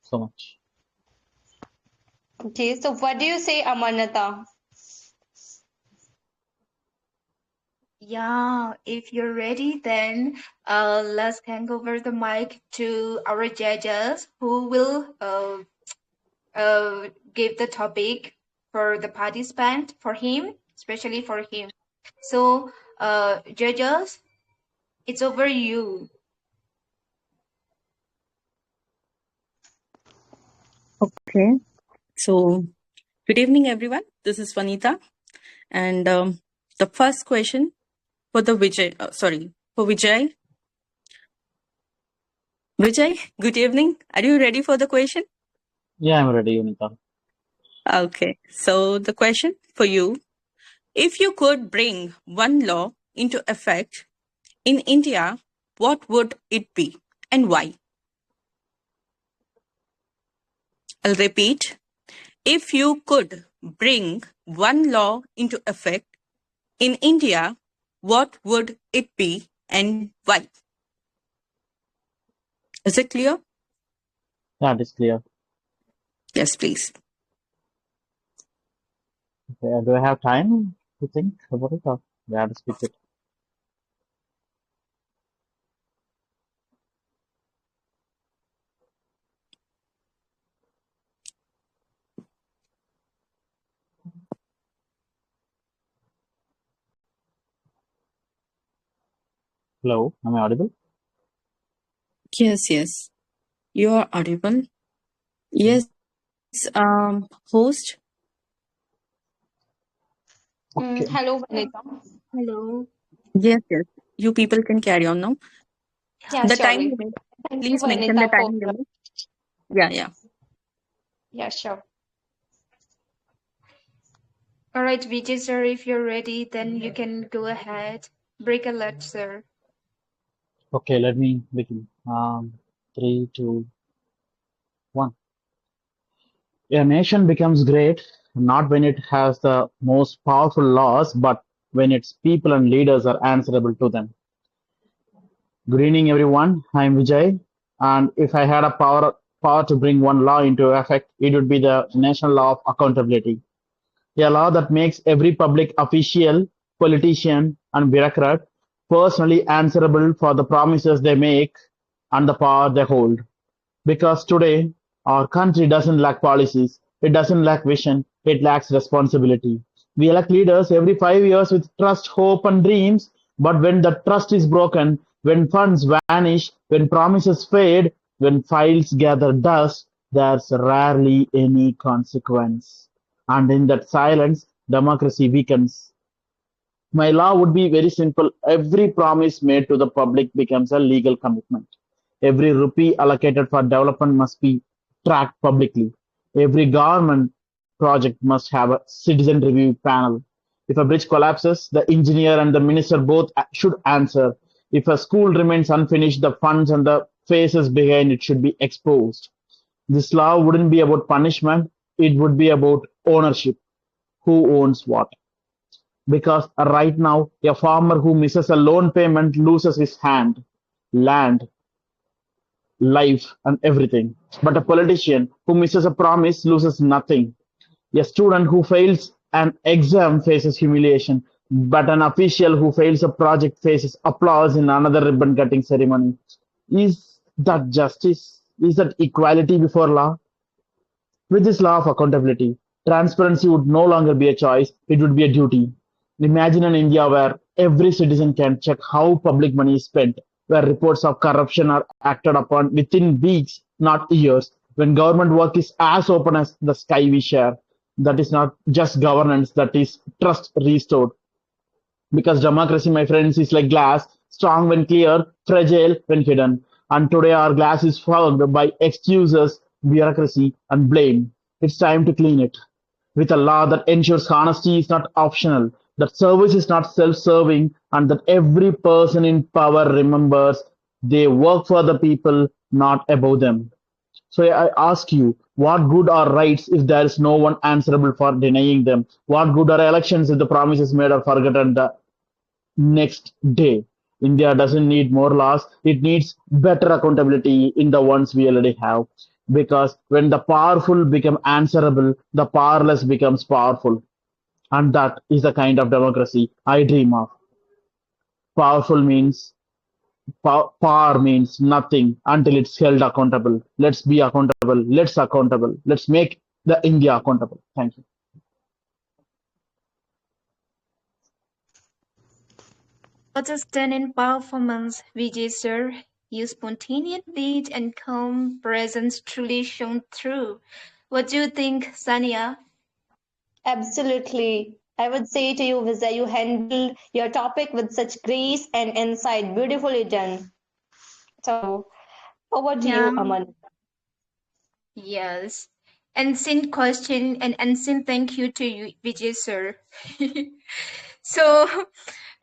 so much. Okay, so what do you say, Amaranta? Yeah, if you're ready, then let's hand over the mic to our judges who will give the topic for the participant, for him, especially for him. So, judges, it's over you. Okay. So, good evening, everyone. This is Vanita. And the first question for the for Vijay. Vijay, good evening. Are you ready for the question? Yeah, I'm ready, Unita. Okay. So, the question for you: if you could bring one law into effect in India, what would it be and why? I'll repeat. If you could bring one law into effect in India, what would it be and why? Is it clear? That is clear. Yes, please. Okay, do I have time to think about it, or do I have to speak it? Hello, am I audible? Yes. You are audible. Yes, host. Okay. Hello, Vanessa. Hello. Yes. You people can carry on now. Yeah, The time surely. limit. Thank you, Please mention the Vanessa, for time limit. Yeah. yeah, sure. All right, Vijay sir, if you're ready, then you can go ahead. Break alert, sir. Okay, let me begin. 3, 2, 1. A nation becomes great not when it has the most powerful laws, but when its people and leaders are answerable to them. Good evening, everyone. I'm Vijay, and if I had a power to bring one law into effect, it would be the National Law of Accountability, a law that makes every public official, politician, and bureaucrat personally answerable for the promises they make and the power they hold. Because today, our country doesn't lack policies, it doesn't lack vision, it lacks responsibility. We elect leaders every 5 years with trust, hope, and dreams, but when the trust is broken, when funds vanish, when promises fade, when files gather dust, there's rarely any consequence. And in that silence, democracy weakens. My law would be very simple. Every promise made to the public becomes a legal commitment. Every rupee allocated for development must be tracked publicly. Every government project must have a citizen review panel. If a bridge collapses, the engineer and the minister both should answer. If a school remains unfinished, the funds and the faces behind it should be exposed. This law wouldn't be about punishment, it would be about ownership. Who owns what? Because right now, a farmer who misses a loan payment loses his land, life, and everything. But a politician who misses a promise loses nothing. A student who fails an exam faces humiliation, but an official who fails a project faces applause in another ribbon cutting ceremony. Is that justice? Is that equality before law? With this law of accountability, transparency would no longer be a choice, it would be a duty. Imagine an India where every citizen can check how public money is spent, where reports of corruption are acted upon within weeks, not years, when government work is as open as the sky we share. That is not just governance, that is trust restored. Because democracy, my friends, is like glass, strong when clear, fragile when hidden. And today our glass is fogged by excuses, bureaucracy, and blame. It's time to clean it. With a law that ensures honesty is not optional, that service is not self serving, and that every person in power remembers they work for the people, not above them. So I ask you, what good are rights if there is no one answerable for denying them? What good are elections if the promises made are forgotten the next day? India doesn't need more laws, it needs better accountability in the ones we already have. Because when the powerful become answerable, the powerless becomes powerful. And that is the kind of democracy I dream of. Powerful means power means nothing until it's held accountable. Let's be accountable. Let's accountable. Let's make the India accountable. Thank you. What a stunning performance, Vijay sir. Your spontaneous beat and calm presence truly shone through. What do you think, Saniya? Absolutely. I would say to you, Vijay, you handled your topic with such grace and insight. Beautifully done. So, over to Yeah. you, Aman. Yes. Unseen question and unseen thank you to you, Vijay sir. So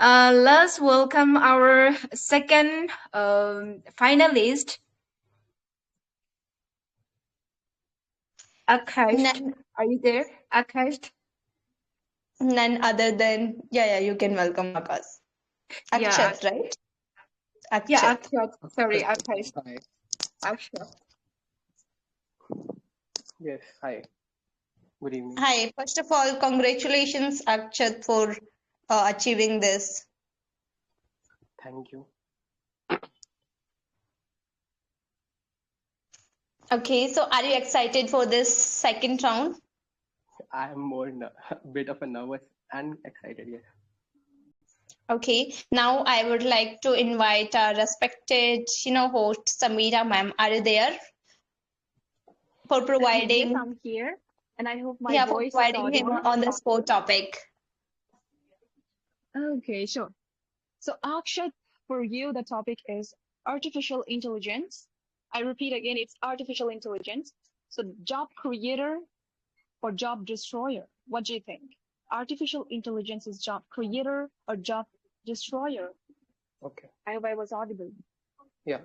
let's welcome our second finalist, Akash. Are you there, Akash? None other than, yeah, you can welcome Akash. Yeah, Akshat, right? yeah, Akshat. Akash. Sorry, Yes, Akash. hi. Akshat. Yes, hi. Good evening. Hi, first of all, congratulations, Akshat, for achieving this. Thank you. Okay, so are you excited for this second round? I am more a bit of a nervous and excited. Yes. Okay, now I would like to invite our respected, host Samira ma'am. Are you there? For Yes, providing, I'm here, and I hope my yeah, for voice is providing him audible. on the spot topic. Okay, sure. So, Akshat, for you, the topic is artificial intelligence. I repeat again, it's artificial intelligence. So, job creator or job destroyer? What do you think? Artificial intelligence is job creator or job destroyer? Okay. I hope I was audible. Yeah.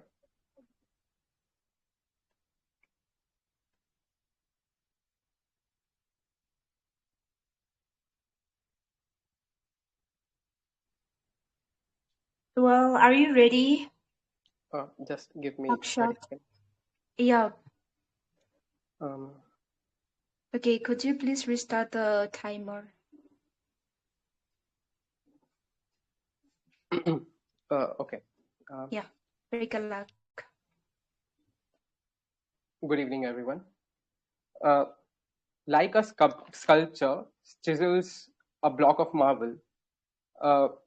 Well, are you ready, Just give me 30 Akshat? seconds. Yeah. Um, Okay, could you please restart the timer? okay. Yeah, very good luck. Good evening, everyone. Like a sculpture chisels a block of marble,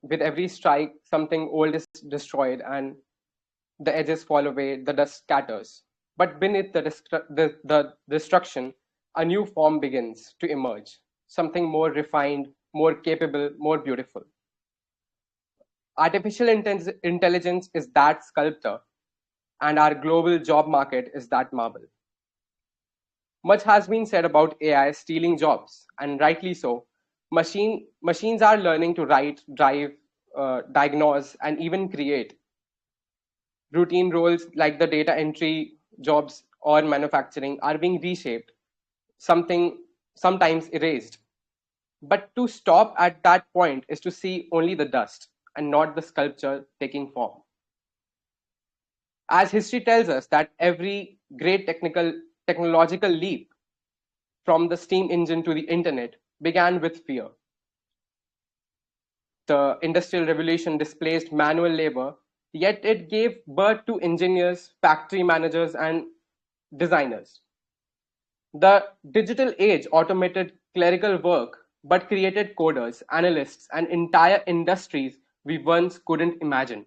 with every strike, something old is destroyed and the edges fall away, the dust scatters. But beneath the destruction, a new form begins to emerge, something more refined, more capable, more beautiful. Artificial intelligence is that sculptor, and our global job market is that marble. Much has been said about AI stealing jobs, and rightly so. Machines are learning to write, drive, diagnose, and even create. Routine roles like the data entry jobs or manufacturing are being reshaped, sometimes erased. But to stop at that point is to see only the dust and not the sculpture taking form. As history tells us that every great technological leap, from the steam engine to the internet, began with fear. The Industrial Revolution displaced manual labor, yet it gave birth to engineers, factory managers, and designers. The digital age automated clerical work but created coders, analysts, and entire industries we once couldn't imagine.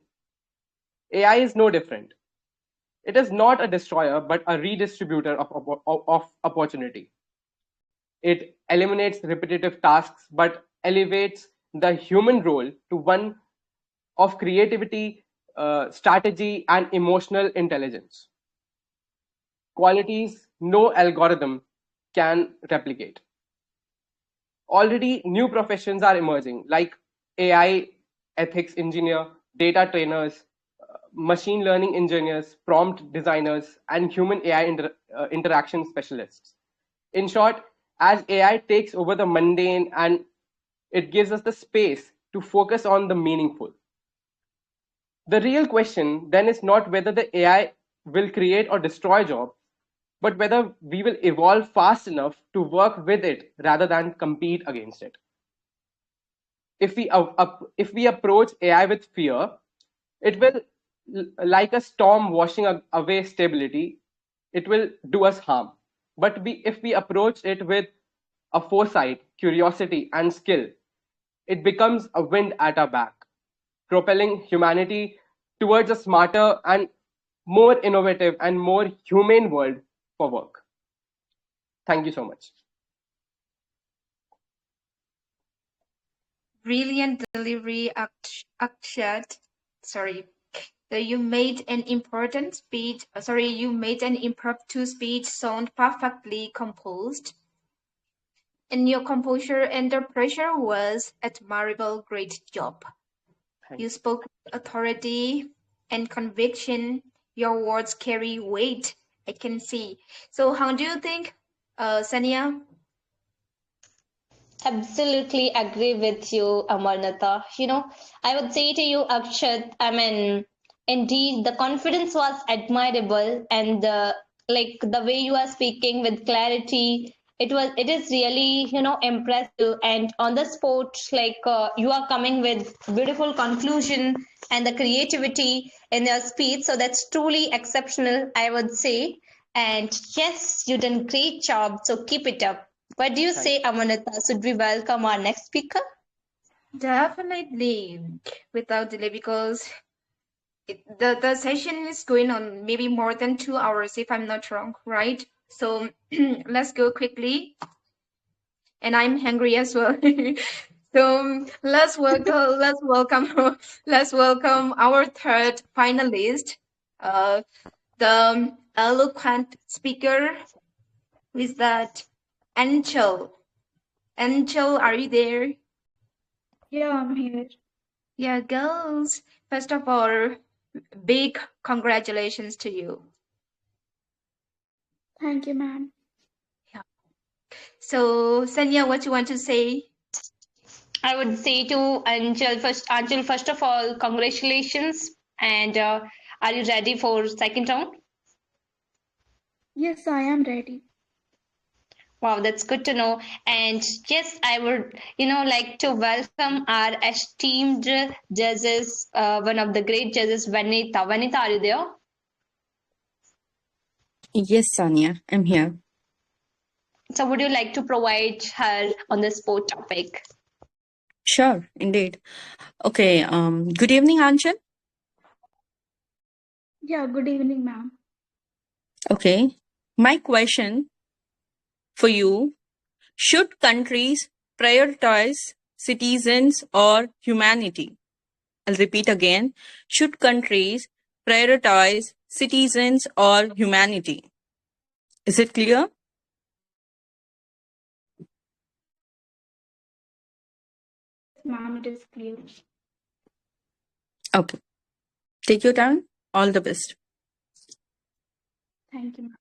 AI is no different. It is not a destroyer but a redistributor of opportunity. It eliminates repetitive tasks but elevates the human role to one of creativity, strategy, and emotional intelligence. Qualities no algorithm can replicate. Already, new professions are emerging like AI ethics engineer, data trainers, machine learning engineers, prompt designers, and human AI interaction specialists. In short, as AI takes over the mundane and it gives us the space to focus on the meaningful. The real question then is not whether the AI will create or destroy jobs, but whether we will evolve fast enough to work with it rather than compete against it. If we approach AI with fear, it will, like a storm washing away stability, it will do us harm. But if we approach it with a foresight, curiosity, and skill, it becomes a wind at our back, propelling humanity towards a smarter and more innovative and more humane world for work. Thank you so much. Brilliant delivery, Akshat. Sorry. You made an important speech. You made an impromptu speech sound perfectly composed. And your composure under pressure was admirable. Great job. You spoke with authority and conviction. Your words carry weight. I can see. So, how do you think, Saniya? Absolutely agree with you, Amaranta. I would say to you, Akshat, indeed, the confidence was admirable, and the way you are speaking with clarity, it is really, impressive. And on the spot, you are coming with beautiful conclusion and the creativity in your speech. So that's truly exceptional, I would say. And yes, you done great job. So keep it up. What do you say, Amanata? Should we welcome our next speaker? Definitely, without delay, because the session is going on maybe more than 2 hours, if I'm not wrong, right? So let's go quickly. And I'm hungry as well. So let's welcome our third finalist, the eloquent speaker. Who is that? Angel. Angel, are you there? Yeah, I'm here. Yeah, girls. First of all, big congratulations to you. Thank you, ma'am. Yeah. So, Saniya, what you want to say? I would say to Angel, first of all, congratulations. And are you ready for second round? Yes, I am ready. Wow, that's good to know. And yes, I would, like to welcome our esteemed judges, one of the great judges, Vanita. Vanita, are you there? Yes, Saniya, I'm here. So would you like to provide her on the sport topic? Sure, indeed. Okay, good evening, Anchal. Yeah, good evening, ma'am. Okay, my question for you, should countries prioritize citizens or humanity? I'll repeat again, should countries prioritize citizens or humanity? Is it clear? Ma'am, it is clear. Okay, take your time. All the best. Thank you, ma'am.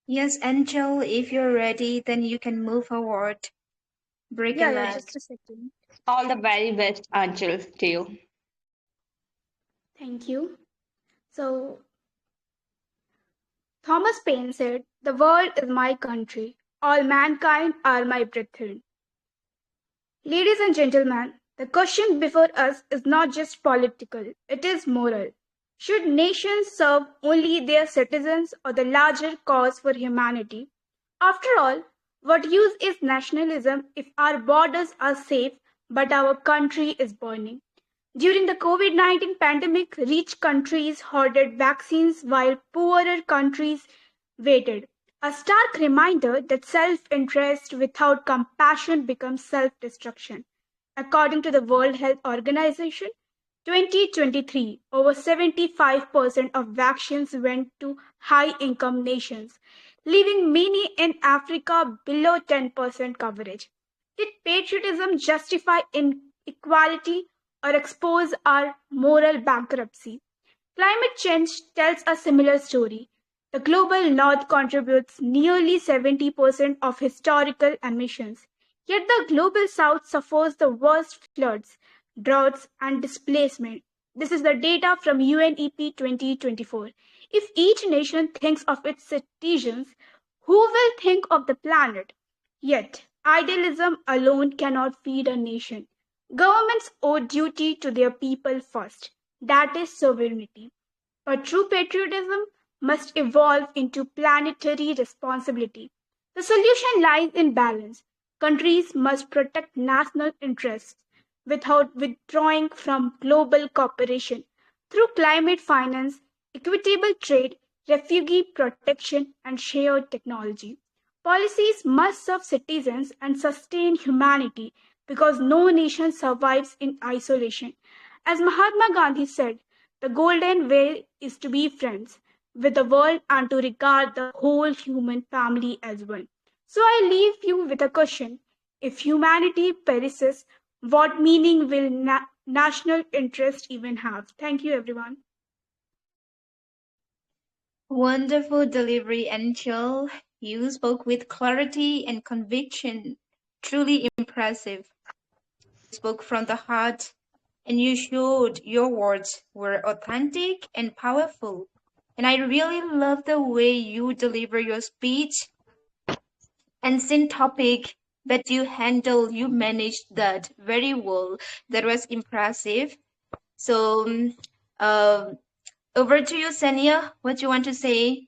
Yes, Angel, if you're ready, then you can move forward. Break a Yeah, leg. just a second. All the very best, Angel, to you. Thank you. So, Thomas Paine said, "The world is my country. All mankind are my brethren." Ladies and gentlemen, the question before us is not just political, it is moral. Should nations serve only their citizens or the larger cause for humanity? After all, what use is nationalism if our borders are safe but our country is burning? During the COVID-19 pandemic, rich countries hoarded vaccines while poorer countries waited. A stark reminder that self-interest without compassion becomes self-destruction. According to the World Health Organization, 2023, over 75% of vaccines went to high-income nations, leaving many in Africa below 10% coverage. Did patriotism justify inequality or expose our moral bankruptcy? Climate change tells a similar story. The global north contributes nearly 70% of historical emissions, yet the global south suffers the worst floods, droughts, and displacement. This is the data from UNEP 2024. If each nation thinks of its citizens, who will think of the planet? Yet, idealism alone cannot feed a nation. Governments owe duty to their people first. That is sovereignty. But true patriotism must evolve into planetary responsibility. The solution lies in balance. Countries must protect national interests without withdrawing from global cooperation through climate finance, equitable trade, refugee protection, and shared technology. Policies must serve citizens and sustain humanity because no nation survives in isolation. As Mahatma Gandhi said, the golden way is to be friends with the world and to regard the whole human family as one. So I leave you with a question. If humanity perishes, what meaning will national interest even have? Thank you, everyone. Wonderful delivery, Angel. You spoke with clarity and conviction. Truly impressive. You spoke from the heart, and you showed your words were authentic and powerful. And I really love the way you deliver your speech and sin topic that you managed that very well. That was impressive. So, over to you, Saniya. What do you want to say?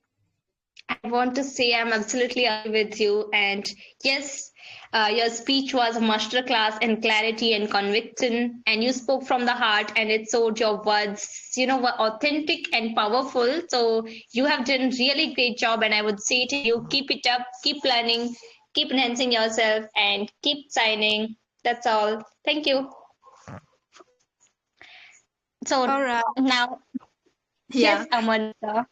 I want to say I'm absolutely agree with you. And yes, your speech was a masterclass in clarity and conviction. And you spoke from the heart, and it showed your words, were authentic and powerful. So you have done really great job. And I would say to you, keep it up, keep learning, keep enhancing yourself, and keep signing. That's all. Thank you. So All right. now, Yeah. yes, Amaranta.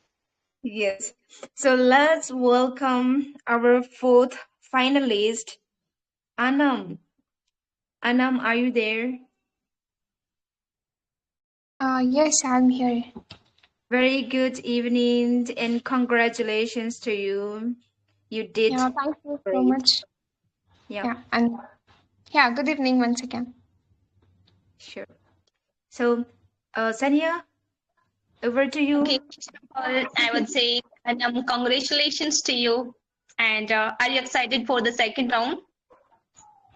Yes. So let's welcome our fourth finalist, Anam. Anam, are you there? Yes, I'm here. Very good evening and congratulations to you. You did Yeah, thank you so great. much. Yeah. Yeah, and yeah, good evening once again. Sure. So, Saniya, over to you. Okay, first of all, I would say congratulations to you. And are you excited for the second round?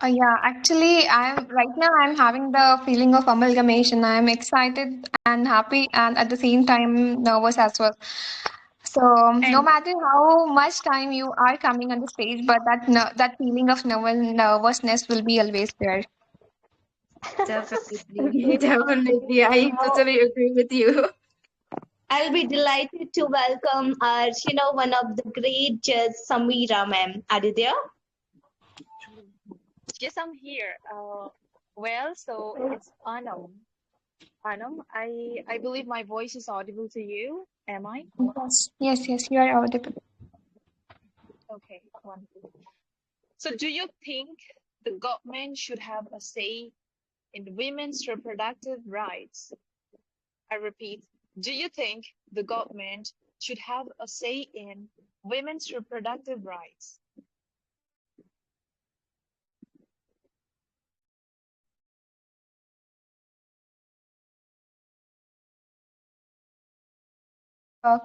Yeah, actually, I'm having the feeling of amalgamation. I'm excited and happy, and at the same time nervous as well. So no And matter how much time you are coming on the stage, but that feeling of nervousness will be always there. Definitely, okay, definitely. I so totally agree with you. I'll be delighted to welcome our, one of the great judge, Samira ma'am. Are you there? Yes, I'm here. So it's Anam. Anam, I believe my voice is audible to you. Am I? Yes, you are audible. Okay, wonderful. So do you think the government should have a say in women's reproductive rights? I repeat, do you think the government should have a say in women's reproductive rights?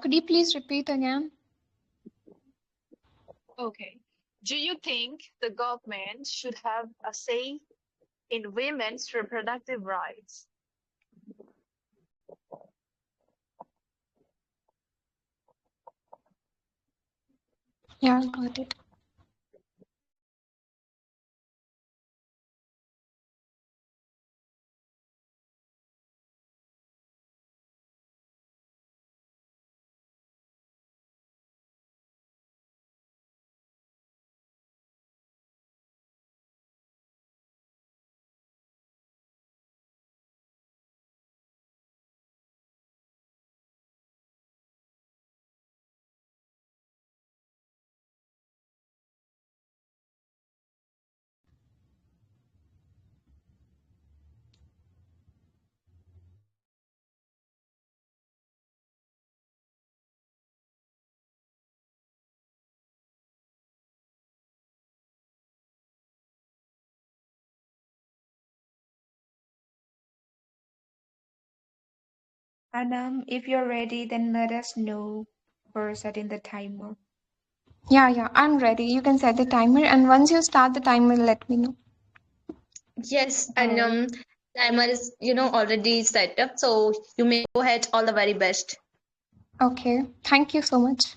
Could you please repeat again? Okay. Do you think the government should have a say in women's reproductive rights? Yeah, got it. Anam, if you're ready, then let us know for setting the timer. Yeah, I'm ready. You can set the timer, and once you start the timer, let me know. Yes, and timer is, already set up, so you may go ahead. All the very best. Okay, thank you so much.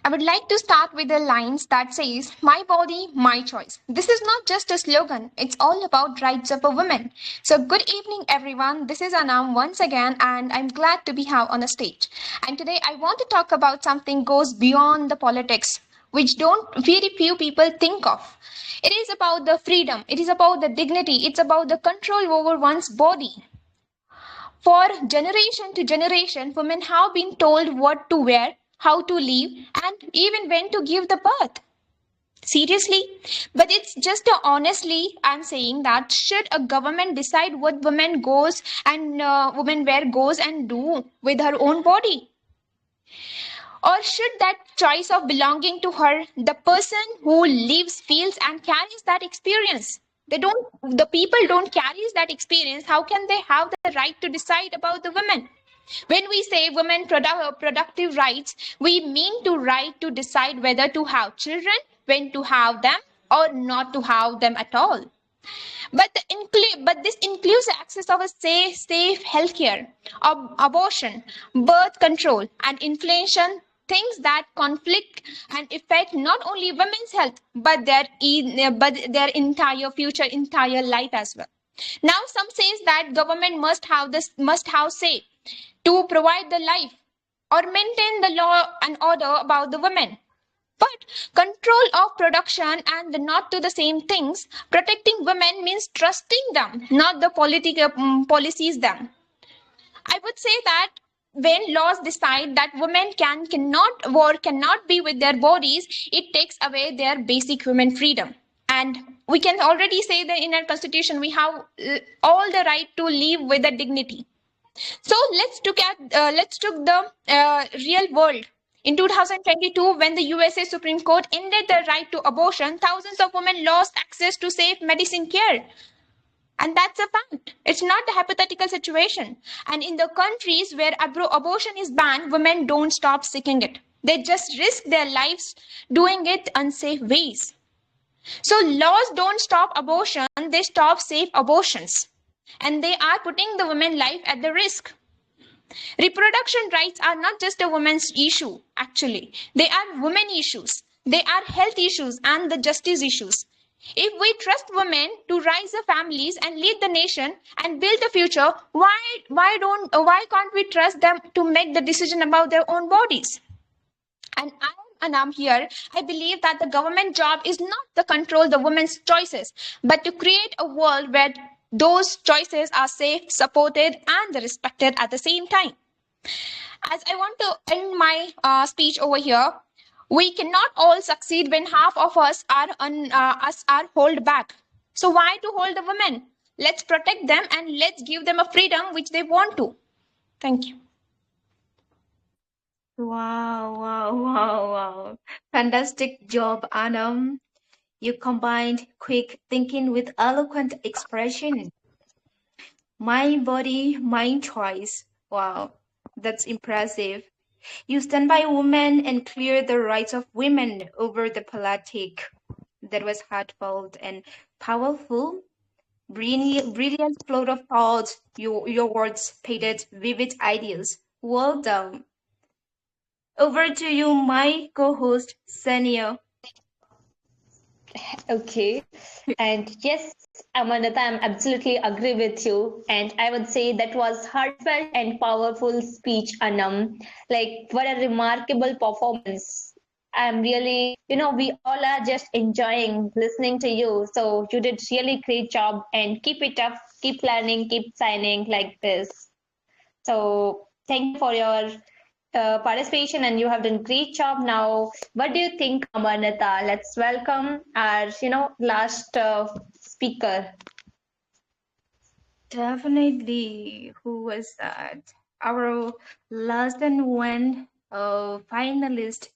I would like to start with the lines that says, "My body, my choice." This is not just a slogan, it's all about rights of a woman. So good evening everyone, this is Anam once again and I'm glad to be here on the stage. And today I want to talk about something goes beyond the politics, which don't very few people think of. It is about the freedom, it is about the dignity, it's about the control over one's body. For generation to generation, women have been told what to wear, how to live, and even when to give the birth. Seriously? But it's just honestly, I'm saying that should a government decide what women goes and women wear goes and do with her own body? Or should that choice of belonging to her, the person who lives, feels, and carries that experience? The people don't carry that experience. How can they have the right to decide about the women? When we say women productive rights, we mean to right to decide whether to have children, when to have them, or not to have them at all. But this includes access of a safe healthcare, abortion, birth control, and inflation, things that conflict and affect not only women's health but their entire future, entire life as well. Now, some says that government must have say to provide the life or maintain the law and order about the women. But control of production and not to the same things. Protecting women means trusting them, not the political policies them. I would say that when laws decide that women cannot be with their bodies, it takes away their basic human freedom. And we can already say that in our constitution we have all the right to live with a dignity. So let's look the real world. In 2022, when the USA Supreme Court ended the right to abortion, thousands of women lost access to safe medicine care. And that's a fact. It's not a hypothetical situation. And in the countries where abortion is banned, women don't stop seeking it. They just risk their lives doing it unsafe ways. So laws don't stop abortion, they stop safe abortions. And they are putting the women's life at the risk. Reproduction rights are not just a women's issue, actually. They are women issues. They are health issues and the justice issues. If we trust women to raise the families and lead the nation and build the future, why can't we trust them to make the decision about their own bodies? And I'm here. I believe that the government job is not to control the women's choices, but to create a world where those choices are safe, supported, and respected at the same time. As I want to end my speech over here, we cannot all succeed when half of us are hold back. So why to hold the women? Let's protect them and let's give them a freedom which they want to. Thank you. Wow. Fantastic job, Anam. You combined quick thinking with eloquent expression. My body, my choice. Wow, that's impressive. You stand by women and clear the rights of women over the politic. That was heartfelt and powerful. Brilliant flow of thoughts. Your words painted vivid ideas. Well done. Over to you, my co-host, Saniya. Okay. And yes, Amaranta, I'm absolutely agree with you. And I would say that was heartfelt and powerful speech, Anam. Like, what a remarkable performance. I'm really, we all are just enjoying listening to you. So you did really great job and keep it up, keep learning, keep signing like this. So thank you for your participation and you have done great job. Now, what do you think, Amaranta? Let's welcome our, last speaker. Definitely. Who was that? Our last and one finalist,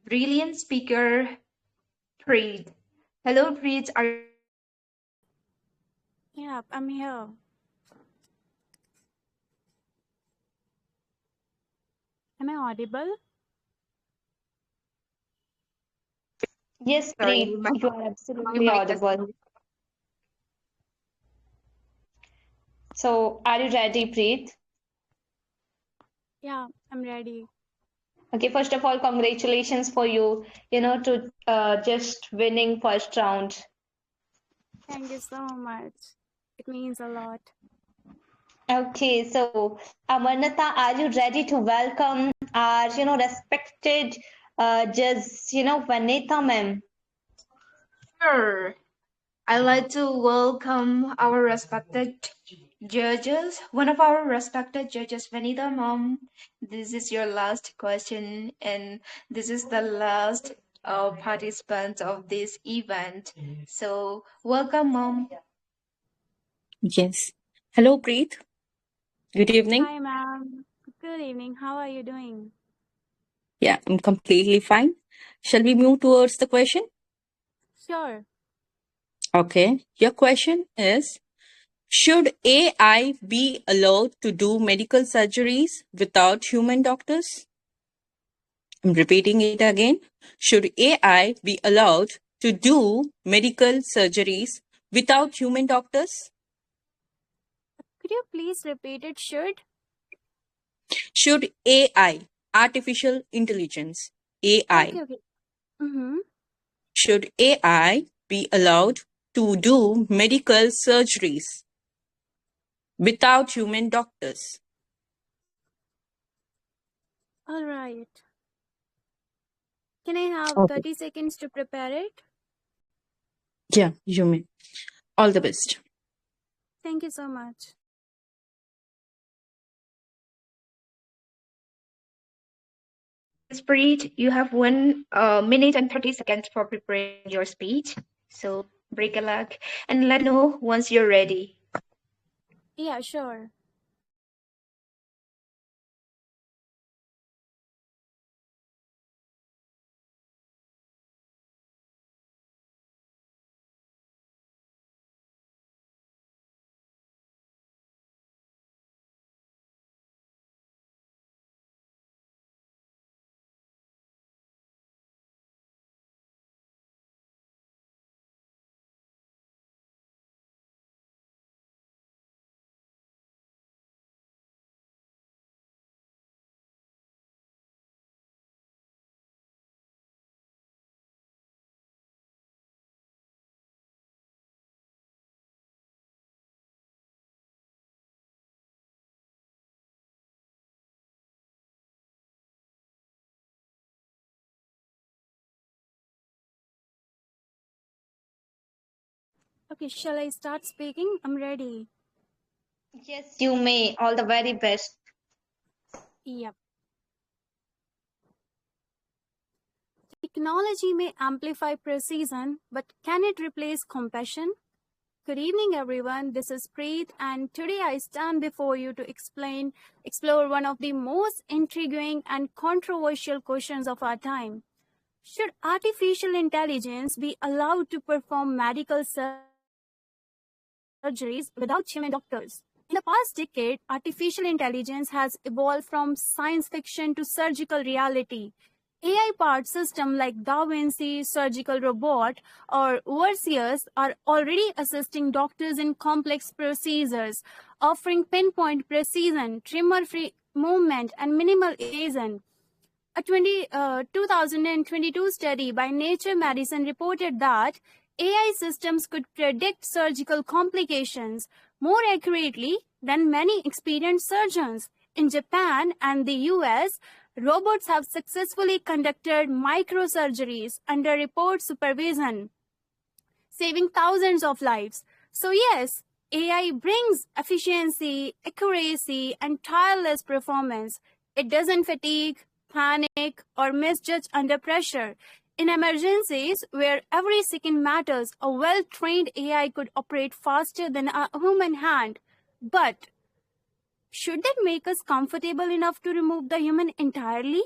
brilliant speaker, Preet. Hello, Preet. Are you there? Yeah, I'm here. Am I audible? Yes, Sorry, Preet, my you are my absolutely mic was audible. So, are you ready, Preet? Yeah, I'm ready. Okay, first of all, congratulations for you, to just winning first round. Thank you so much. It means a lot. Okay, so Amaranta, are you ready to welcome our, respected judge, Vanita ma'am? Sure. I'd like to welcome our respected Judges, one of our respected judges, Vanita Mom, this is your last question, and this is the last participant of this event. So, welcome, Mom. Yes. Hello, Preet. Good evening. Hi, ma'am. Good evening. How are you doing? Yeah, I'm completely fine. Shall we move towards the question? Sure. Okay. Your question is, should AI be allowed to do medical surgeries without human doctors? I'm repeating it again. Should AI be allowed to do medical surgeries without human doctors? Could you please repeat it? Should AI, artificial intelligence, AI, Okay. Mm-hmm. should AI be allowed to do medical surgeries without human doctors? All right. Can I have Okay. 30 seconds to prepare it? Yeah, you may. All the best. Thank you so much. Spirit, you have 1 minute and 30 seconds for preparing your speech. So, break a leg and let me know once you're ready. Yeah, sure. Okay, shall I start speaking? I'm ready. Yes, you may. All the very best. Yep. Technology may amplify precision, but can it replace compassion? Good evening, everyone. This is Preet, and today I stand before you to explore one of the most intriguing and controversial questions of our time. Should artificial intelligence be allowed to perform medical surgeries without human doctors? In the past decade, artificial intelligence has evolved from science fiction to surgical reality. AI-powered systems like Da Vinci surgical robot or Vercius are already assisting doctors in complex procedures, offering pinpoint precision, tremor-free movement, and minimal evasion. A 2022 study by Nature Medicine reported that AI systems could predict surgical complications more accurately than many experienced surgeons. In Japan and the US, robots have successfully conducted microsurgeries under remote supervision, saving thousands of lives. So, yes, AI brings efficiency, accuracy, and tireless performance. It doesn't fatigue, panic, or misjudge under pressure. In emergencies where every second matters, a well trained AI could operate faster than a human hand. But should that make us comfortable enough to remove the human entirely?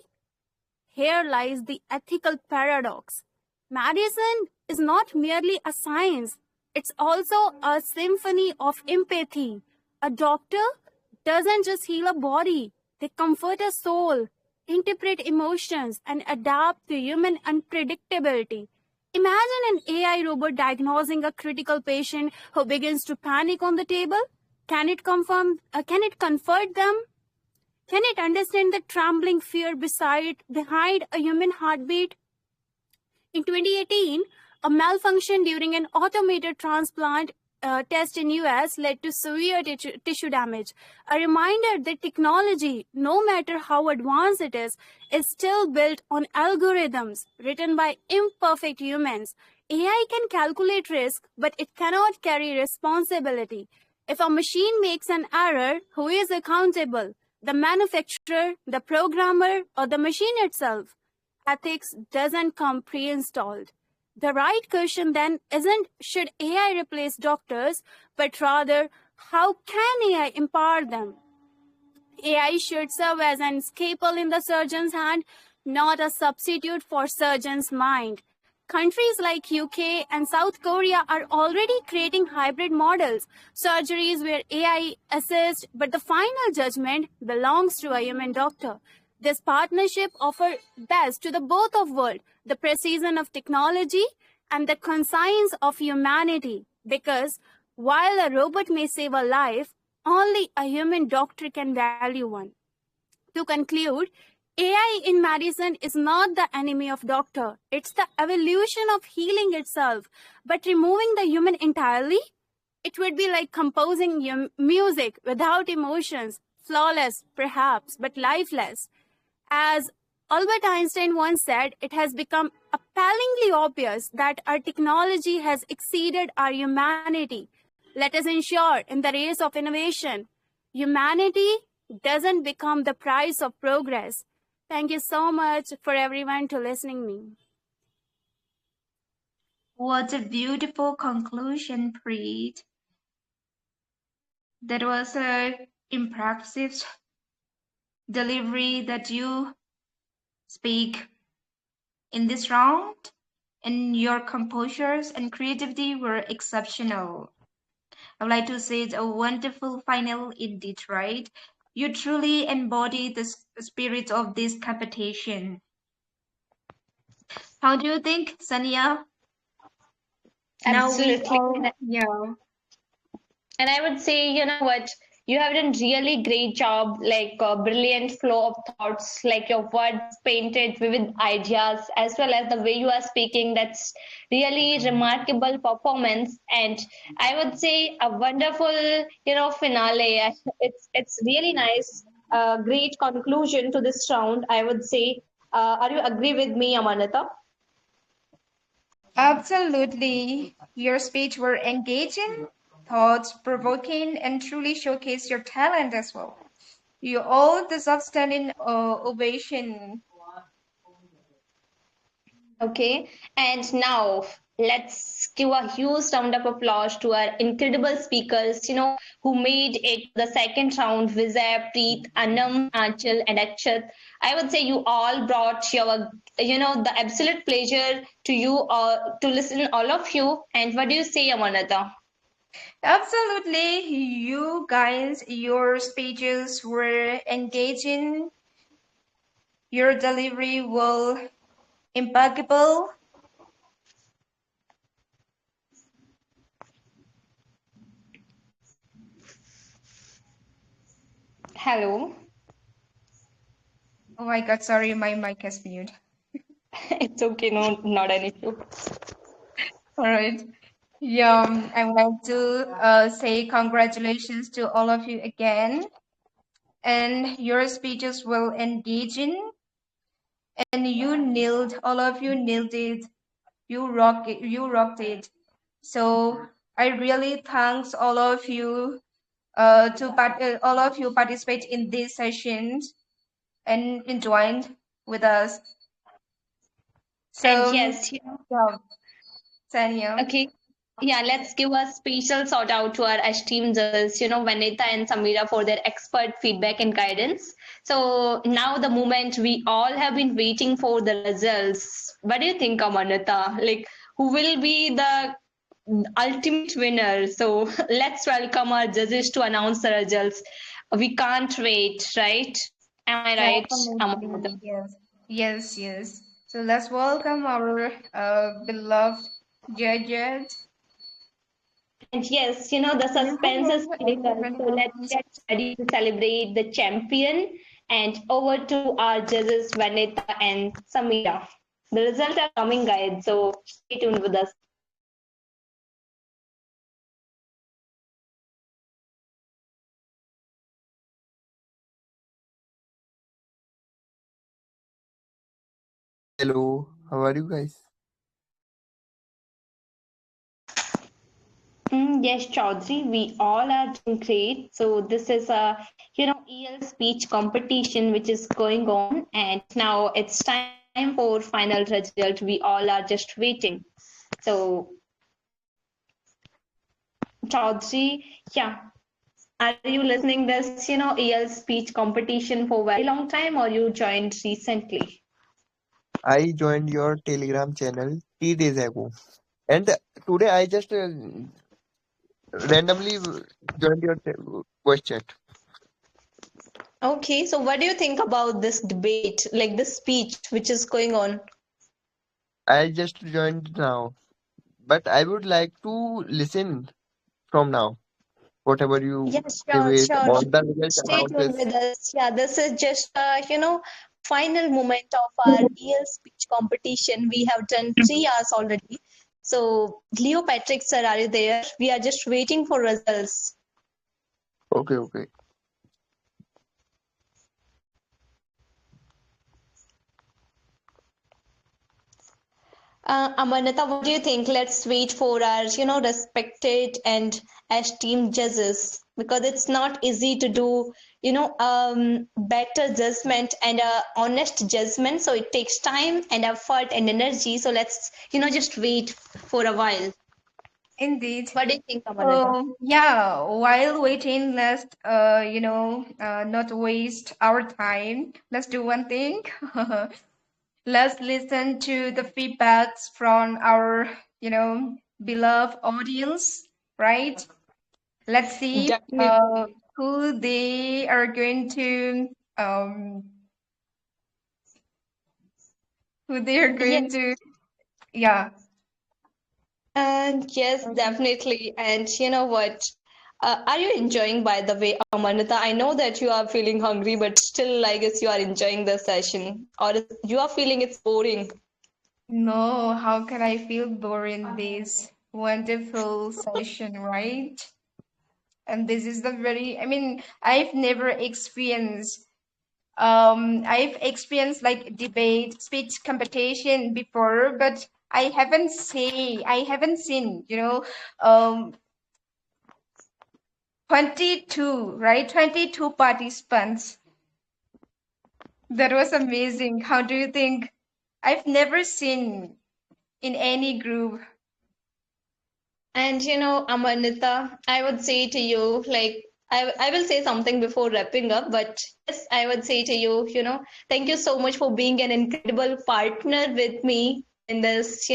Here lies the ethical paradox. Medicine is not merely a science, it's also a symphony of empathy. A doctor doesn't just heal a body, they comfort a soul, interpret emotions, and adapt to human unpredictability. Imagine an AI robot diagnosing a critical patient who begins to panic on the table. Can it comfort them? Can it understand the trembling fear behind a human heartbeat? In 2018, a malfunction during an automated transplant test in US led to severe tissue damage. A reminder that technology, no matter how advanced it is still built on algorithms written by imperfect humans. AI can calculate risk, but it cannot carry responsibility. If a machine makes an error, who is accountable? The manufacturer, the programmer, or the machine itself? Ethics doesn't come pre-installed. The right question then isn't should AI replace doctors, but rather how can AI empower them? AI should serve as an scalpel in the surgeon's hand, not a substitute for surgeon's mind. Countries like UK and South Korea are already creating hybrid models, surgeries where AI assists, but the final judgment belongs to a human doctor. This partnership offers best to the both of world, the precision of technology and the conscience of humanity. Because while a robot may save a life, only a human doctor can value one. To conclude, AI in medicine is not the enemy of doctor. It's the evolution of healing itself. But removing the human entirely, it would be like composing music without emotions, flawless perhaps, but lifeless. As Albert Einstein once said, it has become appallingly obvious that our technology has exceeded our humanity. Let us ensure in the race of innovation, humanity doesn't become the price of progress. Thank you so much for everyone to listening me. What a beautiful conclusion, Preet. That was a impressive delivery that you speak in this round, and your composures and creativity were exceptional. I would like to say it's a wonderful final indeed, right? You truly embody the spirit of this competition. How do you think, Saniya? Now we Absolutely. all, yeah. And I would say, you know what, you have done really great job, like a brilliant flow of thoughts, like your words painted vivid ideas, as well as the way you are speaking. That's really remarkable performance, and I would say a wonderful, finale. It's really nice. Great conclusion to this round, I would say. Are you agree with me, Amanata? Absolutely. Your speech were engaging, thought-provoking, and truly showcase your talent as well. You all deserve standing ovation. Okay, and now let's give a huge round of applause to our incredible speakers, who made it to the second round, Vijay, Preet, Anam, Anchal, and Akshat. I would say you all brought your, the absolute pleasure to you, to listen all of you. And what do you say, Amanata? Absolutely. You guys, your speeches were engaging. Your delivery was impeccable. Hello. Oh my God, sorry, my mic is mute. It's okay, no, not an issue. All right. Yeah, I would like to say congratulations to all of you again. And your speeches were engaging, and you nailed, all of you nailed it. You rocked it. So I really thanks all of you all of you participate in these sessions and joined with us. And So yes, yeah, Saniya. okay. Yeah, let's give a special shout out to our esteemed judges, Vanita and Samira for their expert feedback and guidance. So now the moment we all have been waiting for the results. What do you think, Amanita? Like, who will be the ultimate winner? So let's welcome our judges to announce the results. We can't wait, right? Am I right, Amanita? Definitely, yes. Yes, yes. So let's welcome our beloved judges. And yes, the suspense is killing us. So let's get ready to celebrate the champion. And over to our judges, Vanita and Samira. The results are coming, guys. So stay tuned with us. Hello, how are you guys? Yes, Chaudhary, we all are doing great. So this is a, EL speech competition which is going on, and now it's time for final result. We all are just waiting. So, Chaudhary, yeah, are you listening this, EL speech competition for very long time, or you joined recently? I joined your Telegram channel 3 days ago, and today I just randomly joined your voice chat. Okay, so what do you think about this debate, like this speech which is going on? I just joined now, but I would like to listen from now. Whatever you Yes, give sure, it sure. about the result Stay tuned announces. with us. Yeah, this is just final moment of our EL speech competition. We have done 3 hours already. So, Leo Patrick sir, are you there? We are just waiting for results. Okay, okay. Amaranta, what do you think? Let's wait for our, respected and esteemed judges, because it's not easy to do, better judgment and honest judgment. So it takes time and effort and energy. So let's, just wait for a while. Indeed. What do you think, Amaranta? Yeah, while waiting, let's not waste our time. Let's do one thing. Let's listen to the feedbacks from our, beloved audience, right? Let's see Definitely. who they are going to um Yes. yeah. And yes, definitely. And you know what? Are you enjoying, by the way, Amanita? I know that you are feeling hungry, but still, I guess you are enjoying the session, or you are feeling it's boring. No, how can I feel boring this wonderful session, right? And this is the very, I mean, I've experienced like debate, speech competition before, but I haven't seen, 22, right? 22 participants. That was amazing. How do you think? I've never seen in any group. And Amanita, I would say to you, like, I will say something before wrapping up, but yes, I would say to you, thank you so much for being an incredible partner with me in this,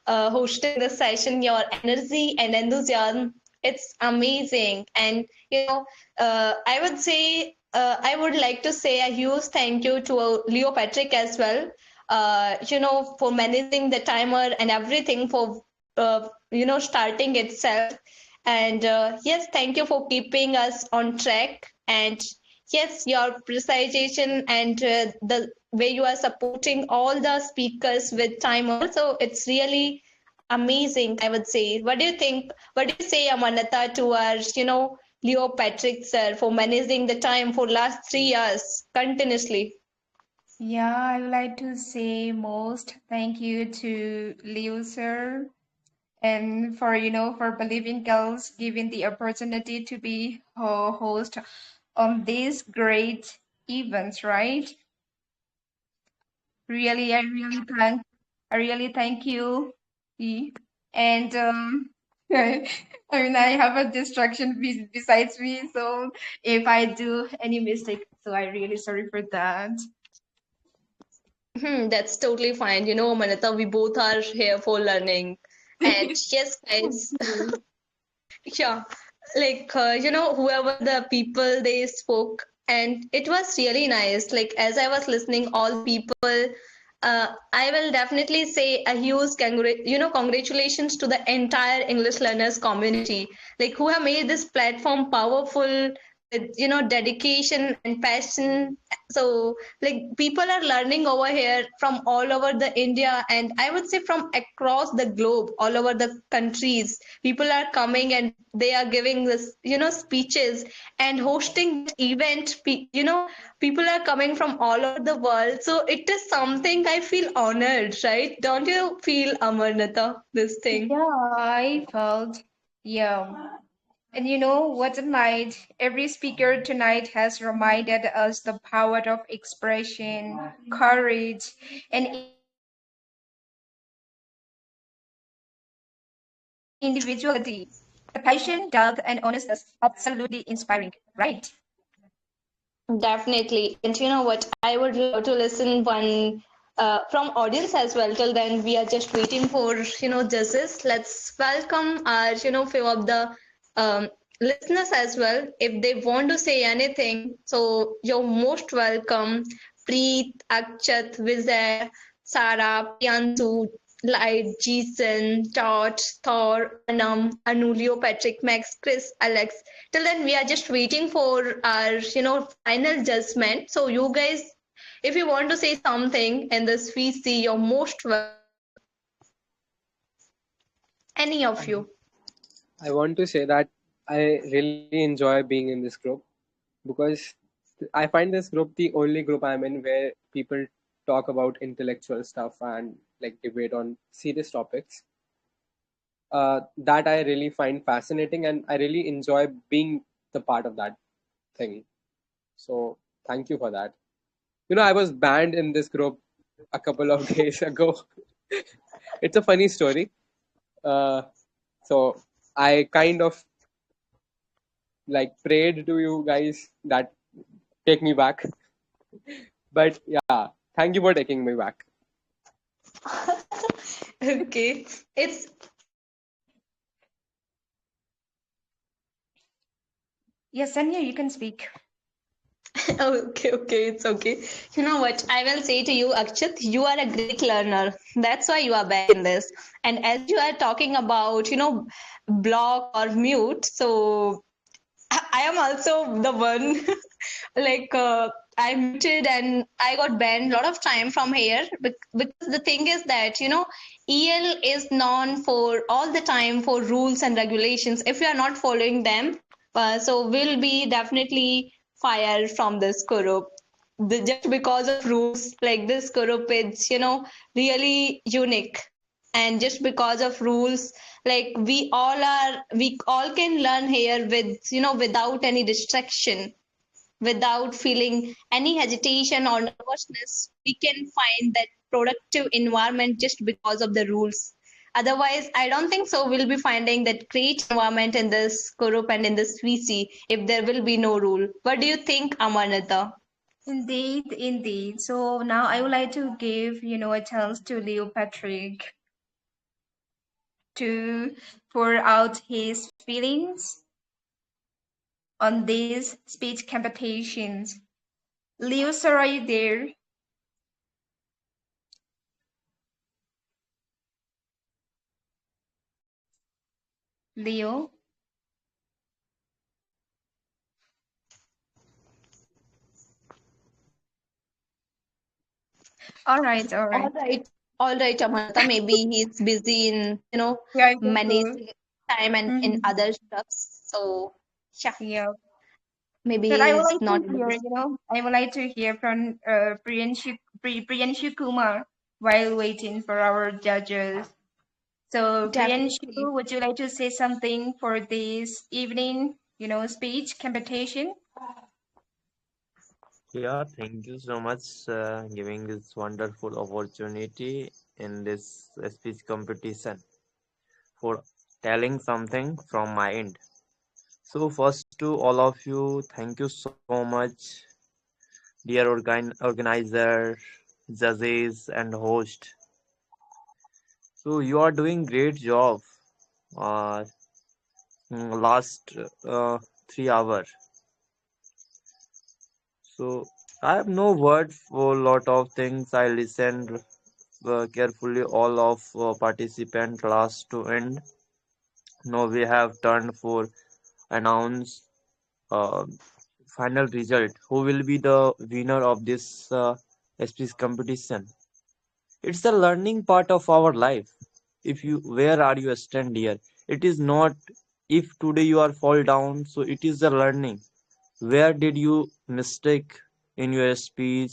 hosting the session. Your energy and enthusiasm, it's amazing. And, I would say, I would like to say a huge thank you to Leo Patrick as well, for managing the timer and everything for starting itself. And yes, thank you for keeping us on track. And yes, your precision and the way you are supporting all the speakers with timer, so it's really amazing, I would say. What do you think? What do you say, Amanata, to our Leo Patrick sir for managing the time for last 3 years continuously? Yeah, I would like to say most thank you to Liu sir and for for believing girls giving the opportunity to be host on these great events, right? Really, I really thank you. E. And I mean, I have a distraction besides me, so if I do any mistake, so I really sorry for that. That's totally fine. Manita, we both are here for learning. And yes, guys, yeah, like, whoever the people they spoke, and it was really nice. Like, as I was listening, all the people, I will definitely say a huge congratulations to the entire English learners community, like, who have made this platform powerful with, dedication and passion. So, like, people are learning over here from all over the India, and I would say from across the globe, all over the countries. People are coming and they are giving this, speeches and hosting that event. People are coming from all over the world. So it is something I feel honored, right? Don't you feel, Amarnata, this thing? Yeah, I felt, Yeah. And you know what tonight, every speaker tonight has reminded us the power of expression, courage, and individuality. The passion, depth, and honesty absolutely inspiring, right? Definitely. And you know what? I would love to listen one from audience as well. Till then, we are just waiting for, judges. Let's welcome our, few of the listeners as well. If they want to say anything, so you're most welcome. Preet, Akshat, Vizay, Sarah, Priyansu, Light, Jason, Todd, Thor, Anam, Anulio, Patrick, Max, Chris, Alex. Till then, we are just waiting for our, final judgment. So you guys, if you want to say something in this VC, you're most welcome. Any of you. I want to say that I really enjoy being in this group because I find this group the only group I'm in where people talk about intellectual stuff and like debate on serious topics. That I really find fascinating and I really enjoy being the part of that thing. So thank you for that. I was banned in this group a couple of days ago. It's a funny story. Uh, so I kind of like prayed to you guys that take me back. But yeah, thank you for taking me back. Okay. It's Yes, Sanya, you can speak. okay, it's okay. You know what? I will say to you, Akshat, you are a great learner. That's why you are back in this. And as you are talking about, block or mute, so I am also the one like I muted and I got banned a lot of time from here because the thing is that EL is known for all the time for rules and regulations. If we are not following them, so we'll be definitely fired from this group. Just because of rules, like this group is really unique, and just because of rules, like we all can learn here with without any distraction, without feeling any hesitation or nervousness. We can find that productive environment just because of the rules. Otherwise, I don't think so we'll be finding that great environment in this group and in this VC if there will be no rule. What do you think, Amaranta? Indeed, indeed. So now I would like to give, a chance to Leo Patrick to pour out his feelings on these speech competitions. Leo, sir, are you there? Leo? All right, all right. All right, Amaranta. Maybe he's busy in Yeah, I guess so. managing time and in Mhm. other stuffs. So yeah, Yeah. maybe But I would he's like to not able hear, to. I would like to hear from Priyanshu Kumar while waiting for our judges. So, Priyanshu, Definitely. would you like to say something for this evening, speech competition? Yeah, thank you so much giving this wonderful opportunity in this speech competition for telling something from my end. So first to all of you, thank you so much, dear organizer, judges and host. So you are doing great job. Uh, last 3 hours. So I have no word for lot of things. I listened carefully all of participant last to end. Now we have turned for announce uh, final result. Who will be the winner of this speech competition? It's the learning part of our life. If you where are you stand here? It is not if today you are fall down. So it is the learning. Where did you mistake in your speech,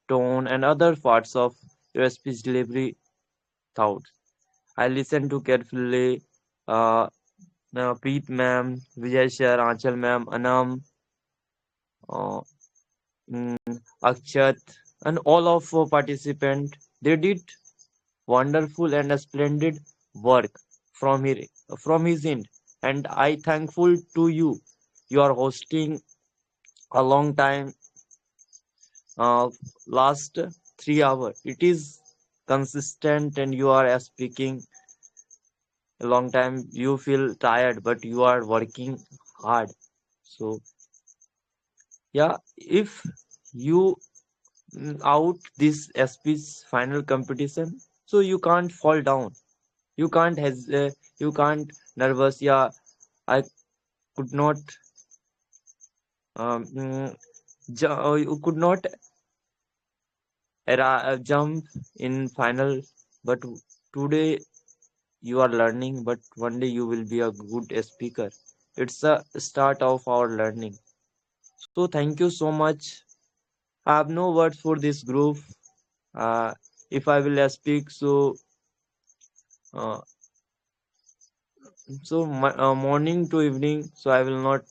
tone, and other parts of your speech delivery thoughts? I listened to carefully uh, Preet ma'am, Vijay sir, Aanchal ma'am, Anam, uh, mm, Akshat, and all of participants. They did wonderful and splendid work from his end, and I thankful to you. You are hosting a long time, last 3 hours. It is consistent, and you are speaking a long time. You feel tired, but you are working hard. So yeah, if you out this SP's final competition, so you can't fall down. You can't you can't nervous. Yeah, I could not um, mm, you could not jump in final, but today you are learning, but one day you will be a good speaker. It's a start of our learning. So thank you so much. I have no words for this group. uh, if I will speak, uh, morning to evening, so I will not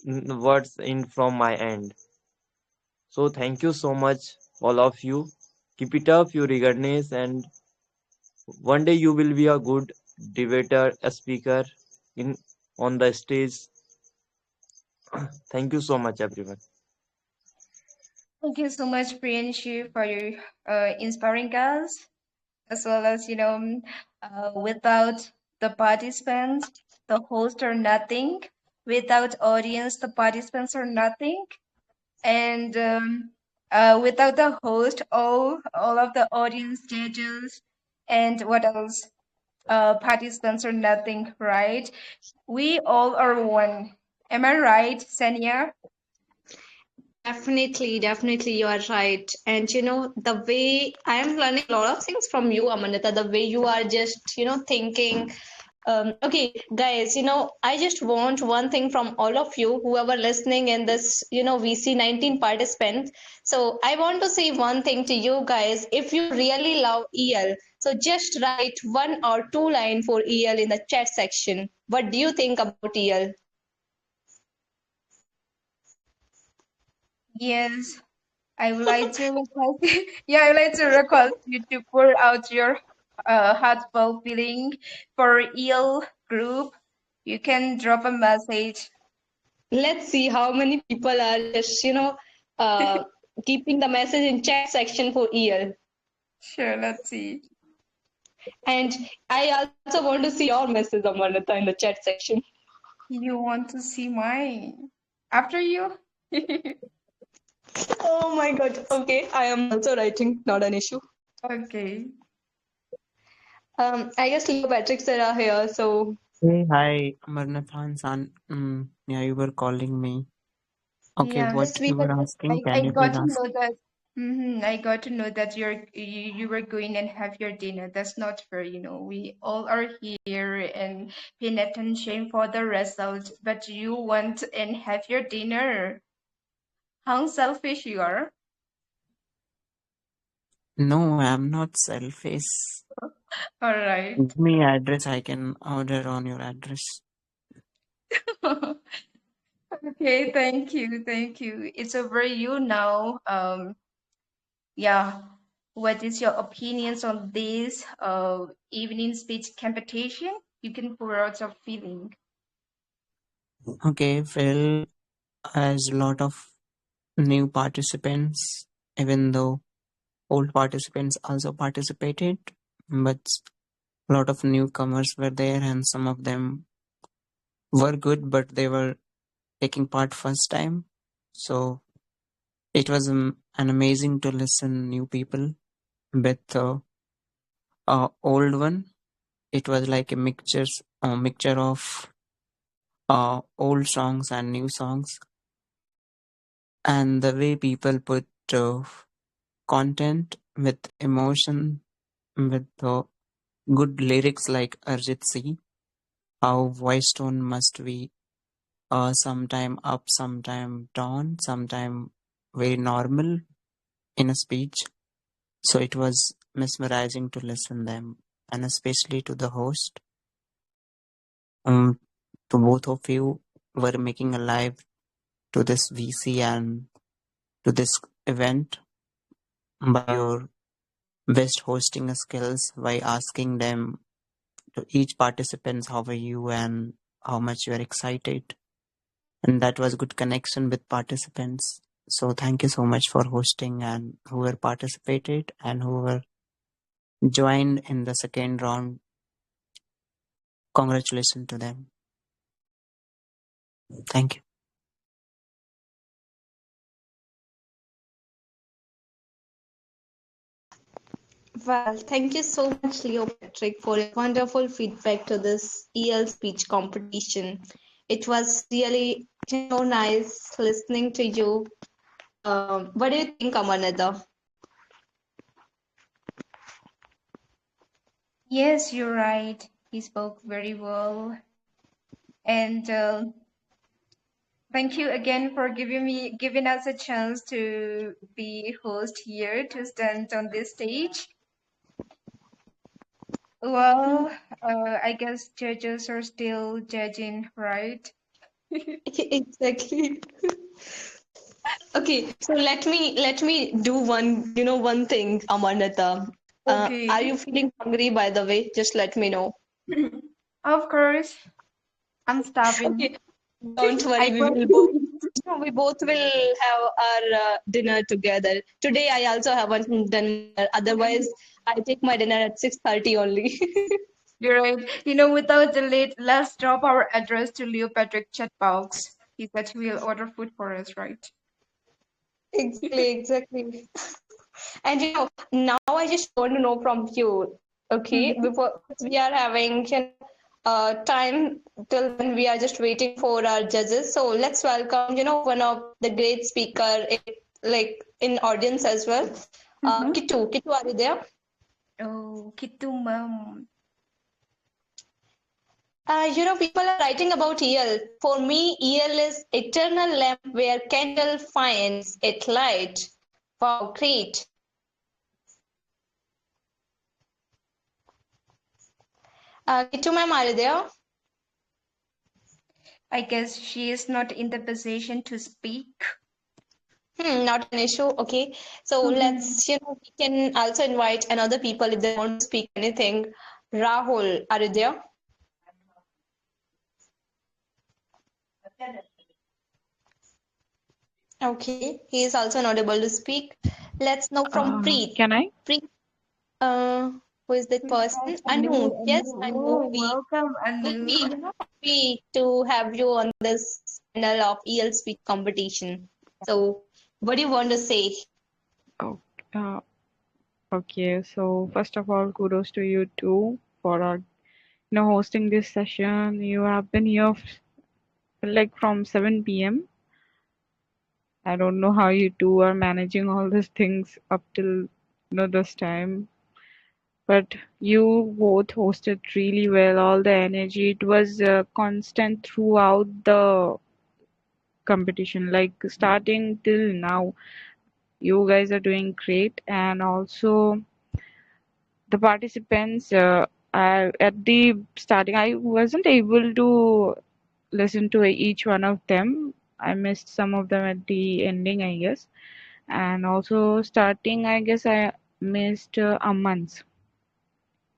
words in from my end. So thank you so much, all of you. Keep it up, your regardless, and one day you will be a good debater, a speaker in on the stage. Thank you so much, everyone. Thank you so much, Priyanshu, for your inspiring us, as well as, without the participants, the host are nothing. Without audience, the participants are nothing. And without the host, all of the audience, judges, and what else? Participants are nothing, right? We all are one. Am I right, Saniya? Definitely, you are right. And the way I am learning a lot of things from you, Amanita, the way you are just, thinking. Okay, guys, I just want one thing from all of you, whoever listening in this, VC 19 participants. So I want to say one thing to you guys. If you really love EL, so just write 1 or 2 lines for EL in the chat section. What do you think about EL? Yes, I would like to request, yeah, I would like to request you to pour out your heartfelt feeling for EL group. You can drop a message. Let's see how many people are just, uh, keeping the message in chat section for EL. Sure, let's see. And I also want to see your message, Amarnita, in the chat section. You want to see mine after you? Oh my god. Okay, I am also writing, not an issue. Okay. I guess Leo Patrick sir are here, so Hey, hi, Amarnath San. Yeah, you were calling me. Okay, Yeah, what yes, you were because asking, I can you got please to ask? know that. I got to know that you were going and have your dinner. That's not fair, you know. We all are here and paying attention for the result, but you want and have your dinner. How selfish you are. No, I'm not selfish. All right. Give me address, I can order on your address. Okay, thank you, thank you. It's over you now. Yeah. What is your opinions on this evening speech competition? You can pour out your feeling. Okay, well, as a lot of new participants, even though old participants also participated, but a lot of newcomers were there, and some of them were good, but they were taking part first time. So it was an amazing to listen new people with old one. It was like a mixture of old songs and new songs, and the way people put content with emotion, with good lyrics like Arjit Singh. How voice tone must be sometime up, sometime down, sometime very normal in a speech. So it was mesmerizing to listen them, and especially to the host. to both of you were making a live to this VC and to this event by your best hosting skills by asking them to each participants how are you and how much you are excited, and that was good connection with participants. So thank you so much for hosting and whoever participated and whoever joined in the second round. Congratulations to them. Thank you. Well, thank you so much, Leo Patrick, for your wonderful feedback to this EL speech competition. It was really so nice listening to you. What do you think, Amaranta? Yes, you're right. He spoke very well. And thank you again for giving us a chance to be host here to stand on this stage. Well, I guess judges are still judging, right? Exactly. Okay, so let me do one thing, Amaranta. Okay. Are you feeling hungry, by the way? Just let me know. Of course, I'm starving. Okay, don't worry, I we both will have our dinner together. Today I also haven't done my dinner. Otherwise, I take my dinner at 6:30 only. You're right. Without delay, let's drop our address to Leo Patrick chat box. He said he will order food for us, right? Exactly. And now I just want to know from you, okay, before we are having time till then we are just waiting for our judges. So let's welcome, one of the great speaker like in audience as well. Kitu, are you there? Oh, Kitu mom. People are writing about EL. For me, EL is eternal lamp where candle finds its light. Wow, great. Kitu ma'am, are you there? I guess she is not in the position to speak. Not an issue. Okay. So let's, we can also invite another people if they want to speak anything. Rahul, are you there? Okay. He is also not able to speak. Let's know from Preet. Can I? Preet, who is that person? Anu. Yes, Anu. Oh, welcome, We'll Anu. be, happy to have you on this panel of EL speech competition. So, what do you want to say? Oh, uh, okay. So first of all, kudos to you too for hosting this session. You have been here like from 7 p.m. I don't know how you two are managing all these things up till this time. But you both hosted really well. All the energy, it was constant throughout the competition, like starting till now. You guys are doing great, and also the participants. At the starting, I wasn't able to listen to each one of them. I missed some of them at the ending, I guess, and also starting. I guess I missed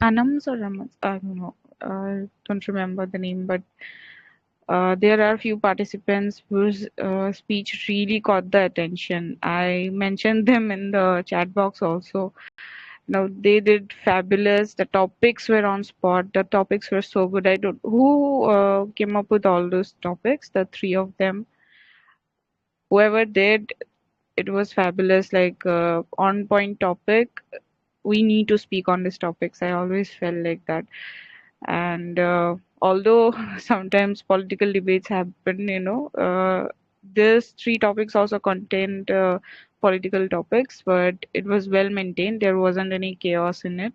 Anams or Amans. I don't know. I don't remember the name, but there are few participants whose speech really caught the attention. I mentioned them in the chat box also. Now they did fabulous. The topics were on spot. The topics were so good. I don't who came up with all those topics. The three of them, whoever did, it was fabulous. Like on point topic. We need to speak on these topics. I always felt like that. And although sometimes political debates happen, these three topics also contained political topics, but it was well maintained. There wasn't any chaos in it.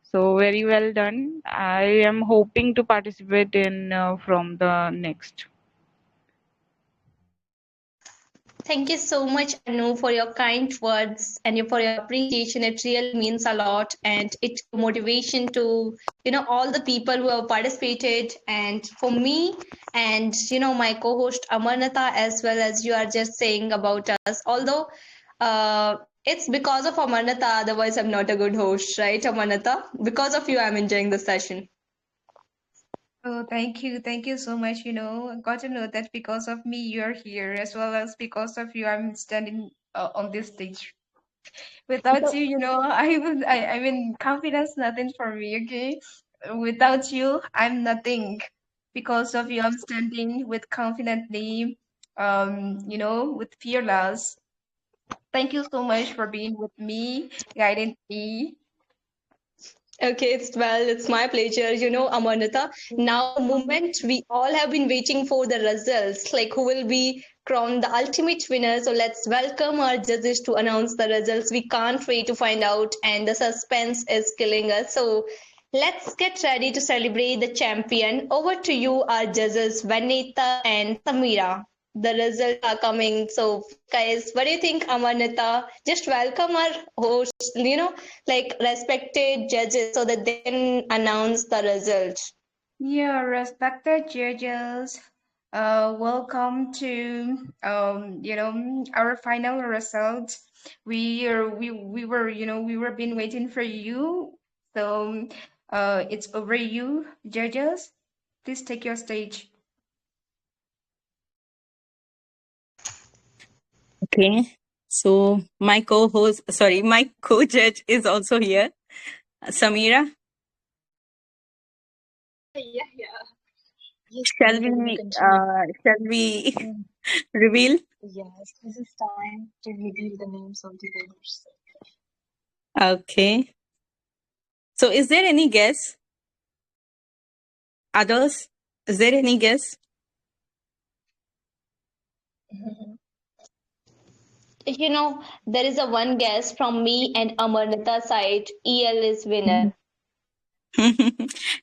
So very well done. I am hoping to participate in from the next. Thank you so much, Anu, for your kind words and for your appreciation. It really means a lot, and it motivation to all the people who have participated, and for me, and my co-host Amaranta, as well as you are just saying about us. Although it's because of Amaranta, otherwise I'm not a good host, right, Amaranta? Because of you, I'm enjoying the session. Oh, thank you. Thank you so much. I got to know that because of me, you're here, as well as because of you, I'm standing on this stage. Without you, I mean, confidence, nothing for me, okay? Without you, I'm nothing. Because of you, I'm standing with confidently, with fearless. Thank you so much for being with me, guiding me. Okay, it's my pleasure. Amarnita, now the moment we all have been waiting for the results, like who will be crowned the ultimate winner. So let's welcome our judges to announce the results. We can't wait to find out, and the suspense is killing us. So let's get ready to celebrate the champion. Over to you, our judges, Vanita and Samira. The results are coming. So, guys, what do you think, Amarnita? Just welcome our hosts, like respected judges, so that they can announce the results. Yeah, respected judges, welcome to our final results. We were been waiting for you. So it's over you, judges. Please take your stage. Okay. So my co-judge is also here, Samira. Yeah. Yes, Shall Vanita, you may we continue. reveal? Yes, this is time to reveal the names of the winners. Okay. So is there any guess? Others? Is there any guess? There is a one guess from me and Amarnita side. EL is winner.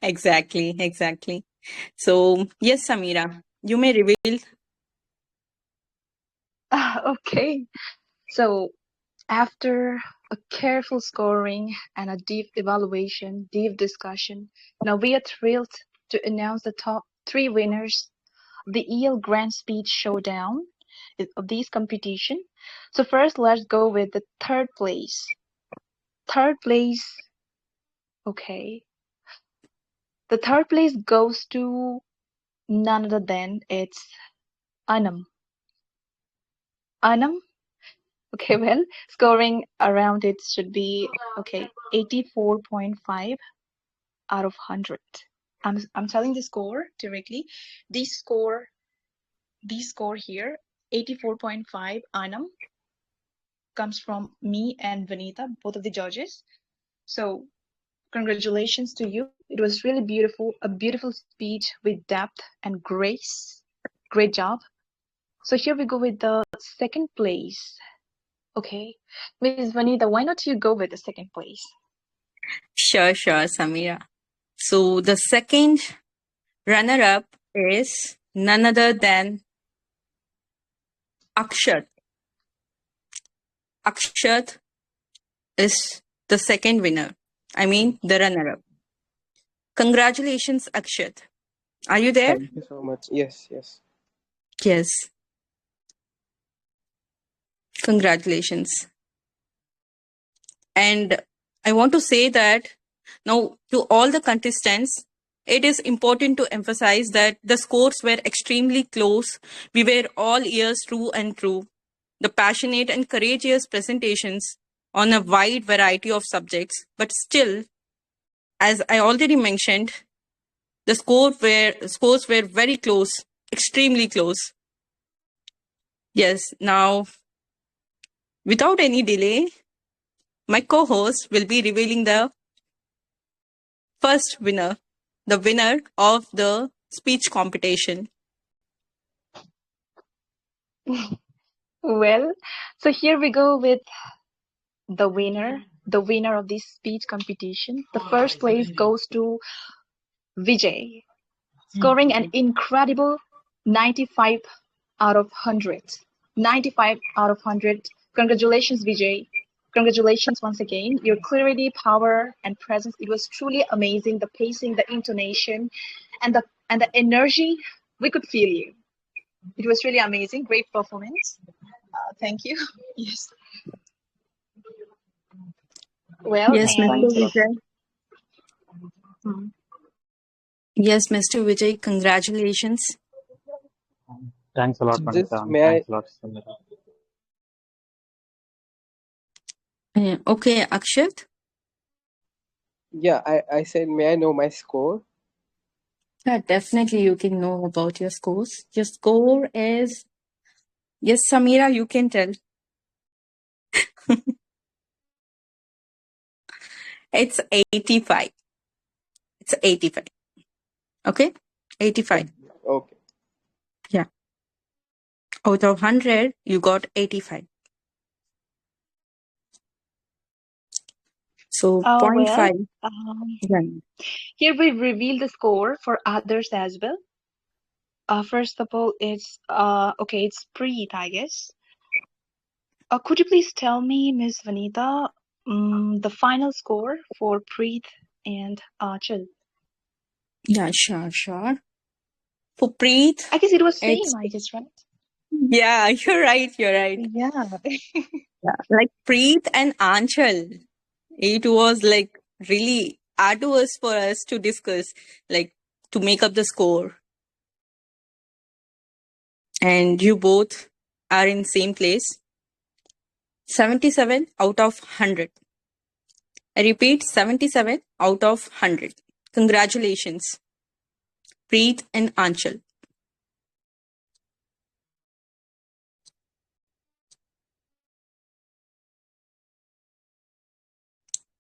Exactly. So yes, Samira, you may reveal. Okay, so after a careful scoring and a deep evaluation, deep discussion, now we are thrilled to announce the top three winners of the EL Grand Speech Showdown of this competition. So first, let's go with the third place. Third place, okay. The third place goes to none other than it's Anam. Anam, okay, well, scoring around it should be okay, 84.5 out of 100. I'm telling the score directly. This score here, 84.5 Anam, comes from me and Vanita, both of the judges. So congratulations to you. It was really beautiful, a beautiful speech with depth and grace. Great job. So here we go with the second place. Okay, Ms. Vanita, why not you go with the second place? Sure, Samira. So the second runner-up is none other than Akshat. Akshat is the second winner. I mean, the runner-up. Congratulations, Akshat. Are you there? Thank you so much. Yes. Yes. Congratulations. And I want to say that now to all the contestants, it is important to emphasize that the scores were extremely close. We were all ears through and through. The passionate and courageous presentations on a wide variety of subjects, but still, as I already mentioned, the scores were very close, extremely close. Yes, now, without any delay, my co-host will be revealing the first winner, the winner of the speech competition. Well, so here we go with the winner of this speech competition. The first place goes to Vijay, scoring an incredible 95 out of 100. 95 out of 100. Congratulations, Vijay. Congratulations once again. Your clarity, power, and presence, it was truly amazing. The pacing, the intonation, and the energy, we could feel you. It was really amazing. Great performance. Thank you. Yes. Well, Yes, and Mr. Vijay. Yes, Mr. Vijay, congratulations. Thanks a lot, Just Vanita, and may I? thanks a lot, Samira. Okay, Akshat. Yeah, I said, may I know my score? Yeah, definitely you can know about your scores. Your score is, yes, Samira, you can tell. It's 85. It's 85. Okay? 85. Okay. Yeah. Out of 100, you got 85. So point well, 5. Yeah. here we reveal the score for others as well. First of all, it's okay, it's Preet, I guess. Could you please tell me, Miss Vanita, the final score for Preet and Achal? Yeah, sure. For Preet, I guess it was it's, same, I guess, right? yeah, you're right. Yeah. Yeah. Like Preet and Anchal, it was like really arduous for us to discuss, like to make up the score. And you both are in same place. 77 out of 100. I repeat, 77 out of 100. Congratulations, Preet and Anchal.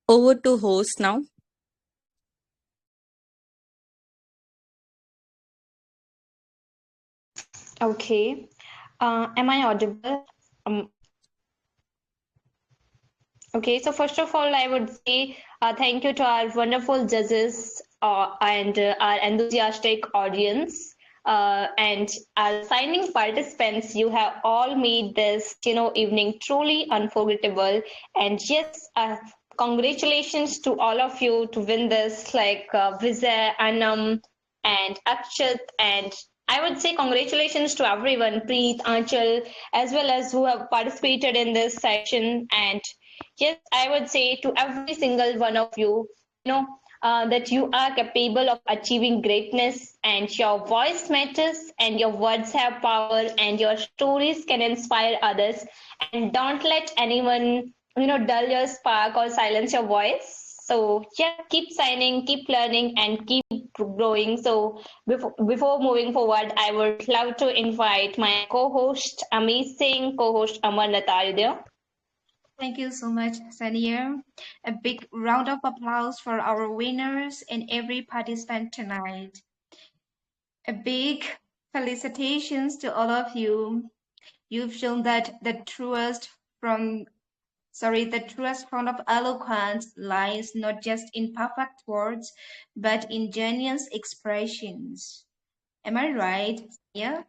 Over to host now. Okay. Am I audible? Okay, so first of all, I would say thank you to our wonderful judges and our enthusiastic audience and our signing participants. You have all made this, evening truly unforgettable. And yes, congratulations to all of you to win this, like Vijay, Anam, and Akshat, and I would say congratulations to everyone, Preet, Anchal, as well as who have participated in this session. And yes, I would say to every single one of you, that you are capable of achieving greatness and your voice matters and your words have power and your stories can inspire others. And don't let anyone, dull your spark or silence your voice. So yeah, keep signing, keep learning, and keep growing. So before moving forward, I would love to invite my co-host, amazing co-host Amaranta. Are you there? Thank you so much, Saniya. A big round of applause for our winners and every participant tonight. A big felicitations to all of you. You've shown that the truest form of eloquence lies not just in perfect words, but in genuine expressions. Am I right? Yeah.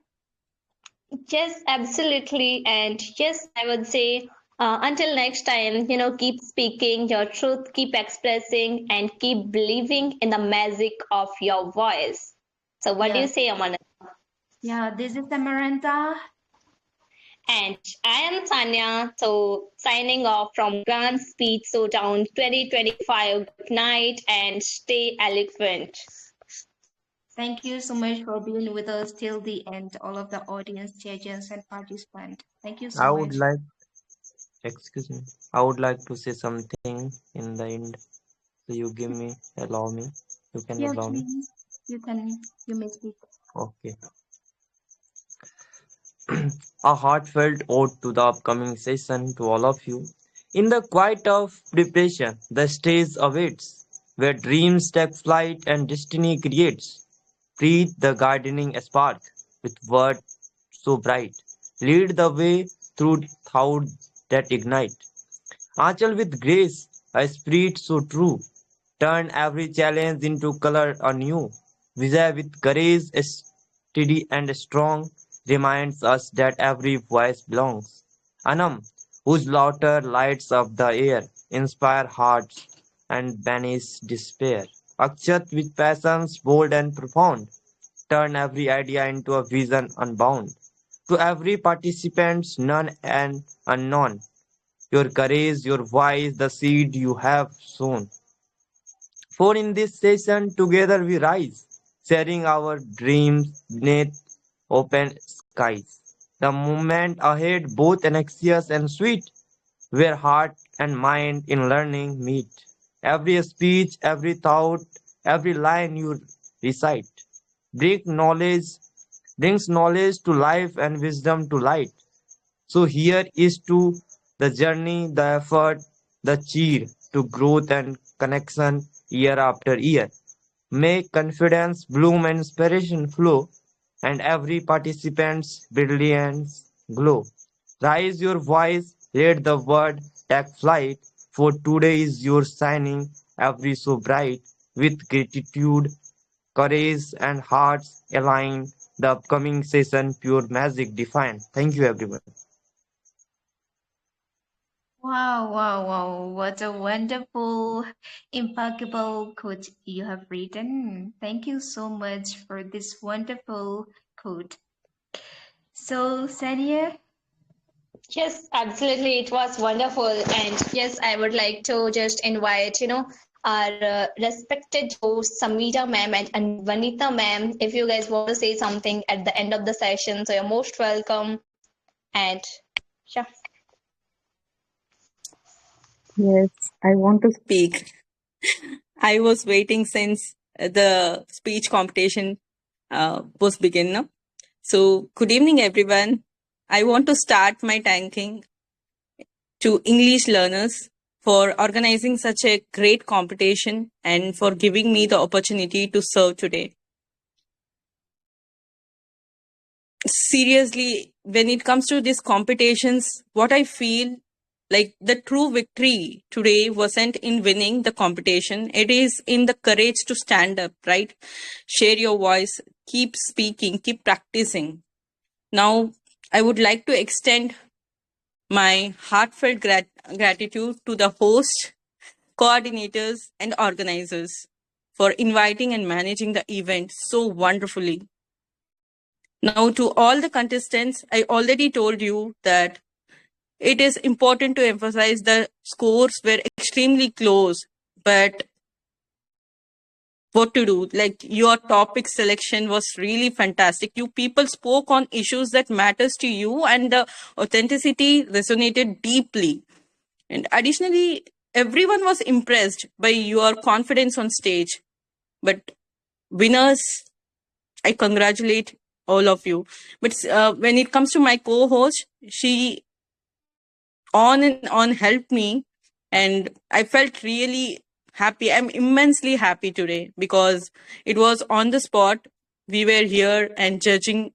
Yes, absolutely. And yes, I would say until next time, keep speaking your truth, keep expressing, and keep believing in the magic of your voice. So, what do you Yeah. say, Amanda? Yeah, this is Amaranta. And I am Saniya. So, signing off from Grand Speech Showdown 2025. Good night and stay eloquent. Thank you so much for being with us till the end, all of the audience, judges, and participants. Thank you so I much. would like, excuse me, I would like to say something in the end. So you give me, allow me. You can Yeah, allow me. please. You may speak. Okay. A heartfelt ode to the upcoming session to all of you. In the quiet of preparation, the stage awaits, where dreams take flight and destiny creates. Breathe the gardening spark with words so bright. Lead the way through thoughts that ignite. Achal with grace, a spirit so true. Turn every challenge into color anew. Vijay with courage, steady and strong. reminds us that every voice belongs. Anam, whose laughter lights up the air, inspire hearts and banish despair. Akshat, with passions bold and profound, turn every idea into a vision unbound. To every participant, none and unknown, your courage, your voice, the seed you have sown. For in this session, together we rise, sharing our dreams beneath open skies. The moment ahead, both anxious and sweet, where heart and mind in learning meet. Every speech, every thought, every line you recite bring knowledge, brings knowledge to life and wisdom to light. So here is to the journey, the effort, the cheer to growth and connection year after year. May confidence bloom and inspiration flow, and every participant's brilliance glow. Raise your voice, let the word take flight, for today is your shining, every so bright, with gratitude, courage, and hearts aligned. The upcoming session, pure magic defined. Thank you, everyone. Wow, wow, wow. What a wonderful, impeccable quote you have written. Thank you so much for this wonderful quote. So, Saniya? Yes, absolutely. It was wonderful. And yes, I would like to just invite, our respected hosts, Samita ma'am and Vanita ma'am, if you guys want to say something at the end of the session. So you're most welcome. And yeah. Yes, I want to speak. I was waiting since the speech competition was begin. No? So, good evening, everyone. I want to start my thanking to English learners for organizing such a great competition and for giving me the opportunity to serve today. Seriously, when it comes to these competitions, what I feel like the true victory today wasn't in winning the competition. It is in the courage to stand up, right? Share your voice, keep speaking, keep practicing. Now, I would like to extend my heartfelt gratitude to the host, coordinators, and organizers for inviting and managing the event so wonderfully. Now, to all the contestants, I already told you that it is important to emphasize the scores were extremely close, but what to do? Like your topic selection was really fantastic. You people spoke on issues that matters to you, and the authenticity resonated deeply. And additionally, everyone was impressed by your confidence on stage. But winners, I congratulate all of you. But when it comes to my co-host, she on and on helped me, and I felt really happy. I'm immensely happy today because it was on the spot. We were here and judging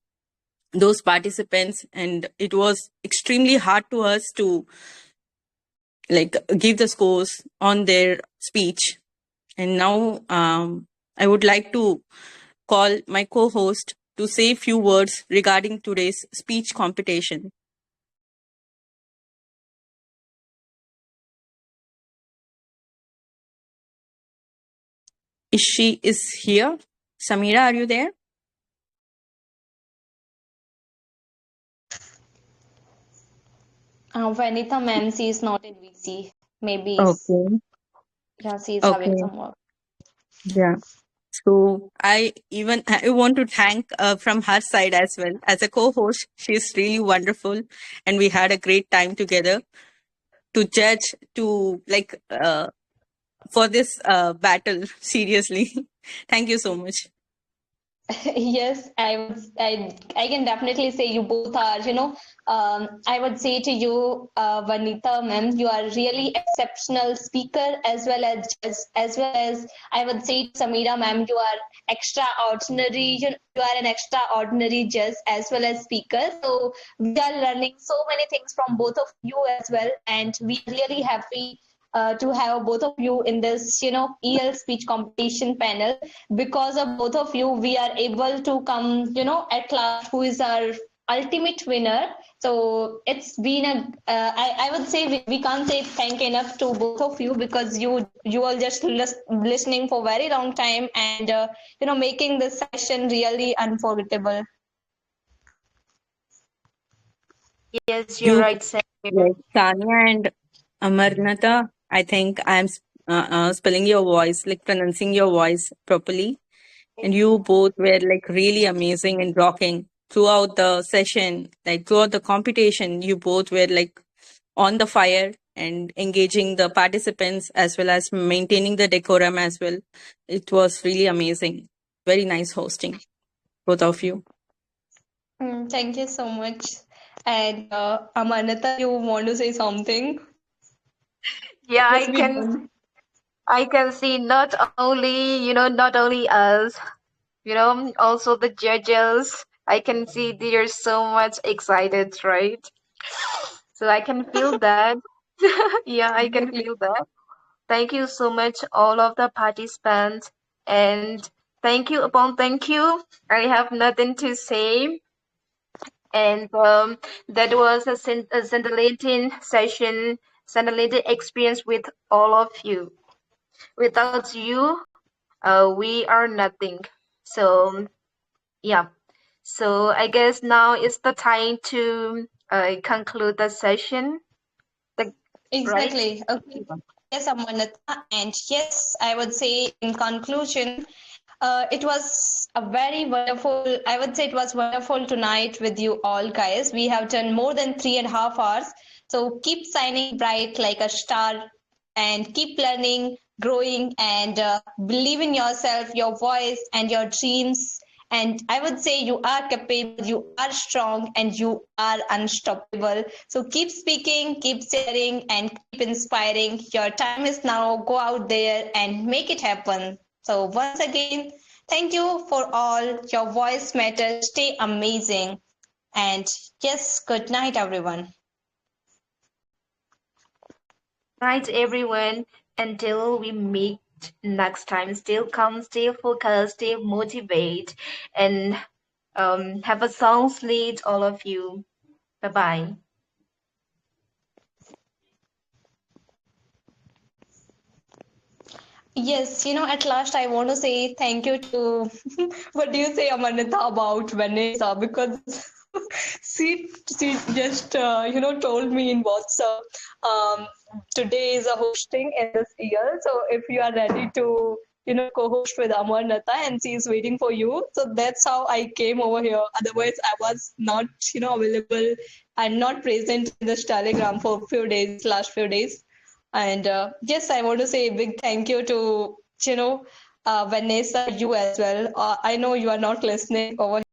those participants, and it was extremely hard to us to like give the scores on their speech. And now I would like to call my co-host to say a few words regarding today's speech competition. Is she here? Samira, are you there? Vanita ma'am, she is not in VC. Maybe, Okay. yeah, she is having Okay. some work. Yeah. So I want to thank from her side as well as a co-host. She's really wonderful, and we had a great time together to judge to for this battle. Seriously, thank you so much. Yes, I can definitely say you both are, I would say to you, Vanita ma'am, you are really exceptional speaker as well as judge, as well as I would say to Samira ma'am, you are extraordinary, you are an extraordinary judge as well as speaker. So we are learning so many things from both of you as well, and we are really happy to have both of you in this, EL speech competition panel. Because of both of you, we are able to come, at last, who is our ultimate winner. So it's been a I would say we can't say thank enough to both of you, because you all just listening for very long time, and making this session really unforgettable. Yes, you're You, right, Saniya. like Saniya and Amaranta, I think I'm spelling your voice, like pronouncing your voice properly. And you both were like really amazing and rocking throughout the session, like throughout the competition. You both were like on the fire and engaging the participants as well as maintaining the decorum as well. It was really amazing. Very nice hosting, both of you. Thank you so much. And Amanata, you want to say something? Yeah, Must be done. I can see not only us, also the judges. I can see they're so much excited, right? So I can feel that. Yeah, I can Exactly. feel that. Thank you so much, all of the participants, and thank you upon thank you. I have nothing to say, and that was a scintillating session, scintillating experience with all of you. Without you, we are nothing. So yeah. So I guess now is the time to conclude the session. Right? Exactly. Okay. Yes, Amanata. And yes, I would say in conclusion, it was a very wonderful, I would say it was wonderful tonight with you all, guys. We have done more than 3.5 hours. So keep shining bright like a star, and keep learning, growing, and believe in yourself, your voice, and your dreams. And I would say you are capable, you are strong, and you are unstoppable. So keep speaking, keep sharing, and keep inspiring. Your time is now. Go out there and make it happen. So once again, thank you for all. Your voice matters. Stay amazing. And yes, good night, everyone. Night, everyone. Until we meet next time, still calm, stay focused, stay motivated, and have a sound sleep, all of you. Bye bye. Yes, at last I want to say thank you to what do you say, Amanita, about Vanessa? Because she just told me in WhatsApp, um, today is a hosting in this year. So if you are ready to co-host with Amarnata, and she is waiting for you. So that's how I came over here. Otherwise, I was not available and not present in this Telegram for last few days. And yes, I want to say a big thank you to Vanessa, you as well. I know you are not listening over